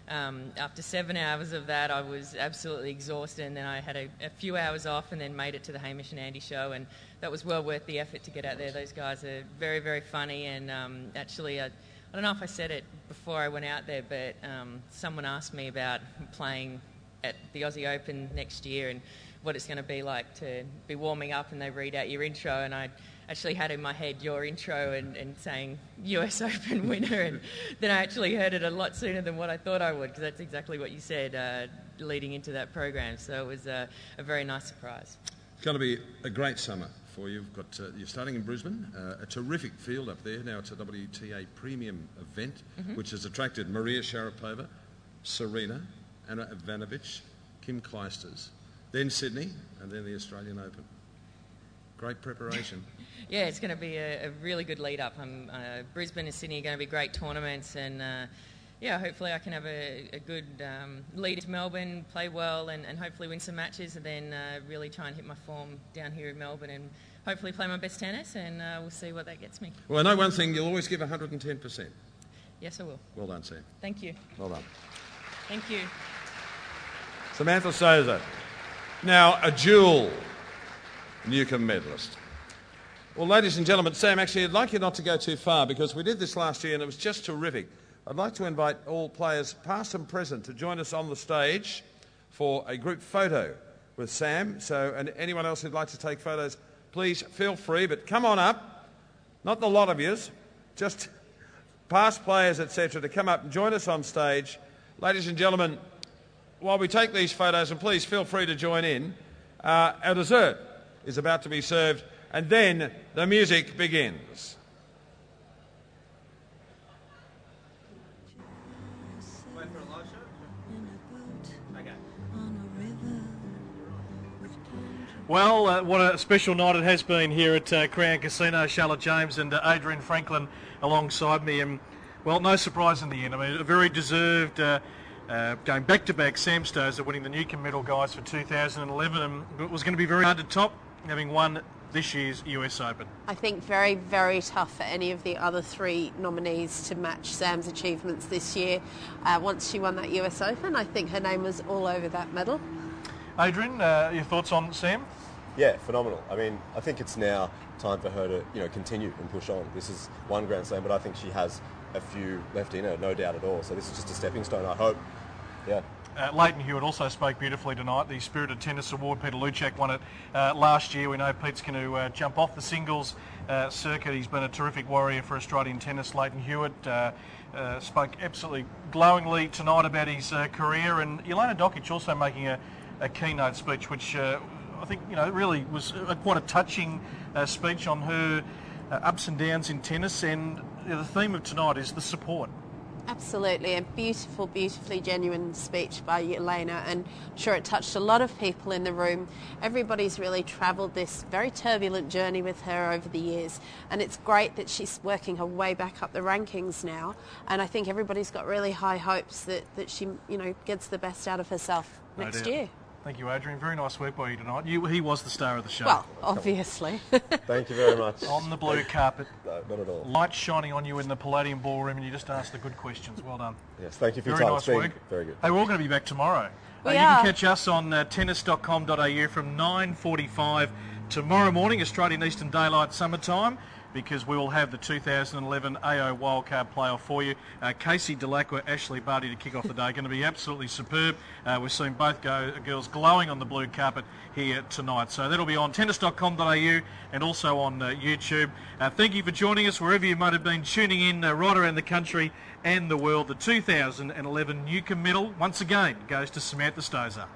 And after 7 hours of that, I was absolutely exhausted, and then I had a few hours off and then made it to the Hamish and Andy show, and that was well worth the effort to get out there. Those guys are very, very funny, and actually, I don't know if I said it before I went out there, but someone asked me about playing at the Aussie Open next year and what it's going to be like to be warming up and they read out your intro, and I actually had in my head your intro and saying US Open winner, and then I actually heard it a lot sooner than what I thought I would, because that's exactly what you said leading into that program, so it was a very nice surprise. It's going to be a great summer for you. You're starting in Brisbane, a terrific field up there. Now it's a WTA premium event, which has attracted Maria Sharapova, Serena, Anna Ivanovic, Kim Clijsters, then Sydney, and then the Australian Open. Great preparation. Yeah, it's going to be a really good lead up. Brisbane and Sydney are going to be great tournaments, and yeah, hopefully I can have a good lead to Melbourne, play well, and hopefully win some matches, and then really try and hit my form down here in Melbourne, and hopefully play my best tennis, and we'll see what that gets me. Well, I know one thing, you'll always give 110%. Yes, I will. Well done, Sam. Thank you. Well done. Thank you. Samantha Souza. Now, a dual Newcombe medalist. Well, ladies and gentlemen, Sam, actually, I'd like you not to go too far, because we did this last year and it was just terrific. I'd like to invite all players, past and present, to join us on the stage for a group photo with Sam. So, and anyone else who'd like to take photos, please feel free, but come on up. Not the lot of yous, just past players, etc., to come up and join us on stage. Ladies and gentlemen, while we take these photos, and please feel free to join in, our dessert is about to be served, and then the music begins. Well, what a special night it has been here at Crown Casino. Charlotte James and Adrian Franklin alongside me, and well, no surprise in the end. I mean, a very deserved going back-to-back Sam Stosur winning the Newcombe Medal, guys, for 2011, and it was going to be very hard to top, having won this year's US Open. I think very, very tough for any of the other three nominees to match Sam's achievements this year. Once she won that US Open, I think her name was all over that medal. Adrian, your thoughts on Sam? Yeah, phenomenal. I mean, I think it's now time for her to, continue and push on. This is one Grand Slam, but I think she has a few left in her, no doubt at all. So this is just a stepping stone, I hope. Yeah. Leyton Hewitt also spoke beautifully tonight. The Spirited Tennis Award, Peter Luchak won it last year. We know Pete's going to jump off the singles circuit. He's been a terrific warrior for Australian tennis. Leyton Hewitt spoke absolutely glowingly tonight about his career, and Elena Dokic also making a keynote speech, which I think really was quite a touching speech on her ups and downs in tennis, and the theme of tonight is the support. Absolutely, a beautiful, beautifully genuine speech by Elena, and I'm sure it touched a lot of people in the room. Everybody's really travelled this very turbulent journey with her over the years, and it's great that she's working her way back up the rankings now, and I think everybody's got really high hopes that she gets the best out of herself next year. Thank you, Adrian. Very nice work by you tonight. He was the star of the show. Well, obviously. Thank you very much. On the blue carpet. No, not at all. Light shining on you in the Palladium Ballroom, and you just asked the good questions. Well done. Yes, thank you for your time. time. Nice work. Very good. Hey, we're all going to be back tomorrow. You can catch us on tennis.com.au from 9:45 tomorrow morning, Australian Eastern Daylight Summertime, because we will have the 2011 AO Wildcard Playoff for you. Casey Delacqua, Ashley Barty to kick off the day. Going to be absolutely superb. We've seen both girls glowing on the blue carpet here tonight. So that'll be on tennis.com.au and also on YouTube. Thank you for joining us wherever you might have been tuning in right around the country and the world. The 2011 Newcombe Medal, once again, goes to Samantha Stosur.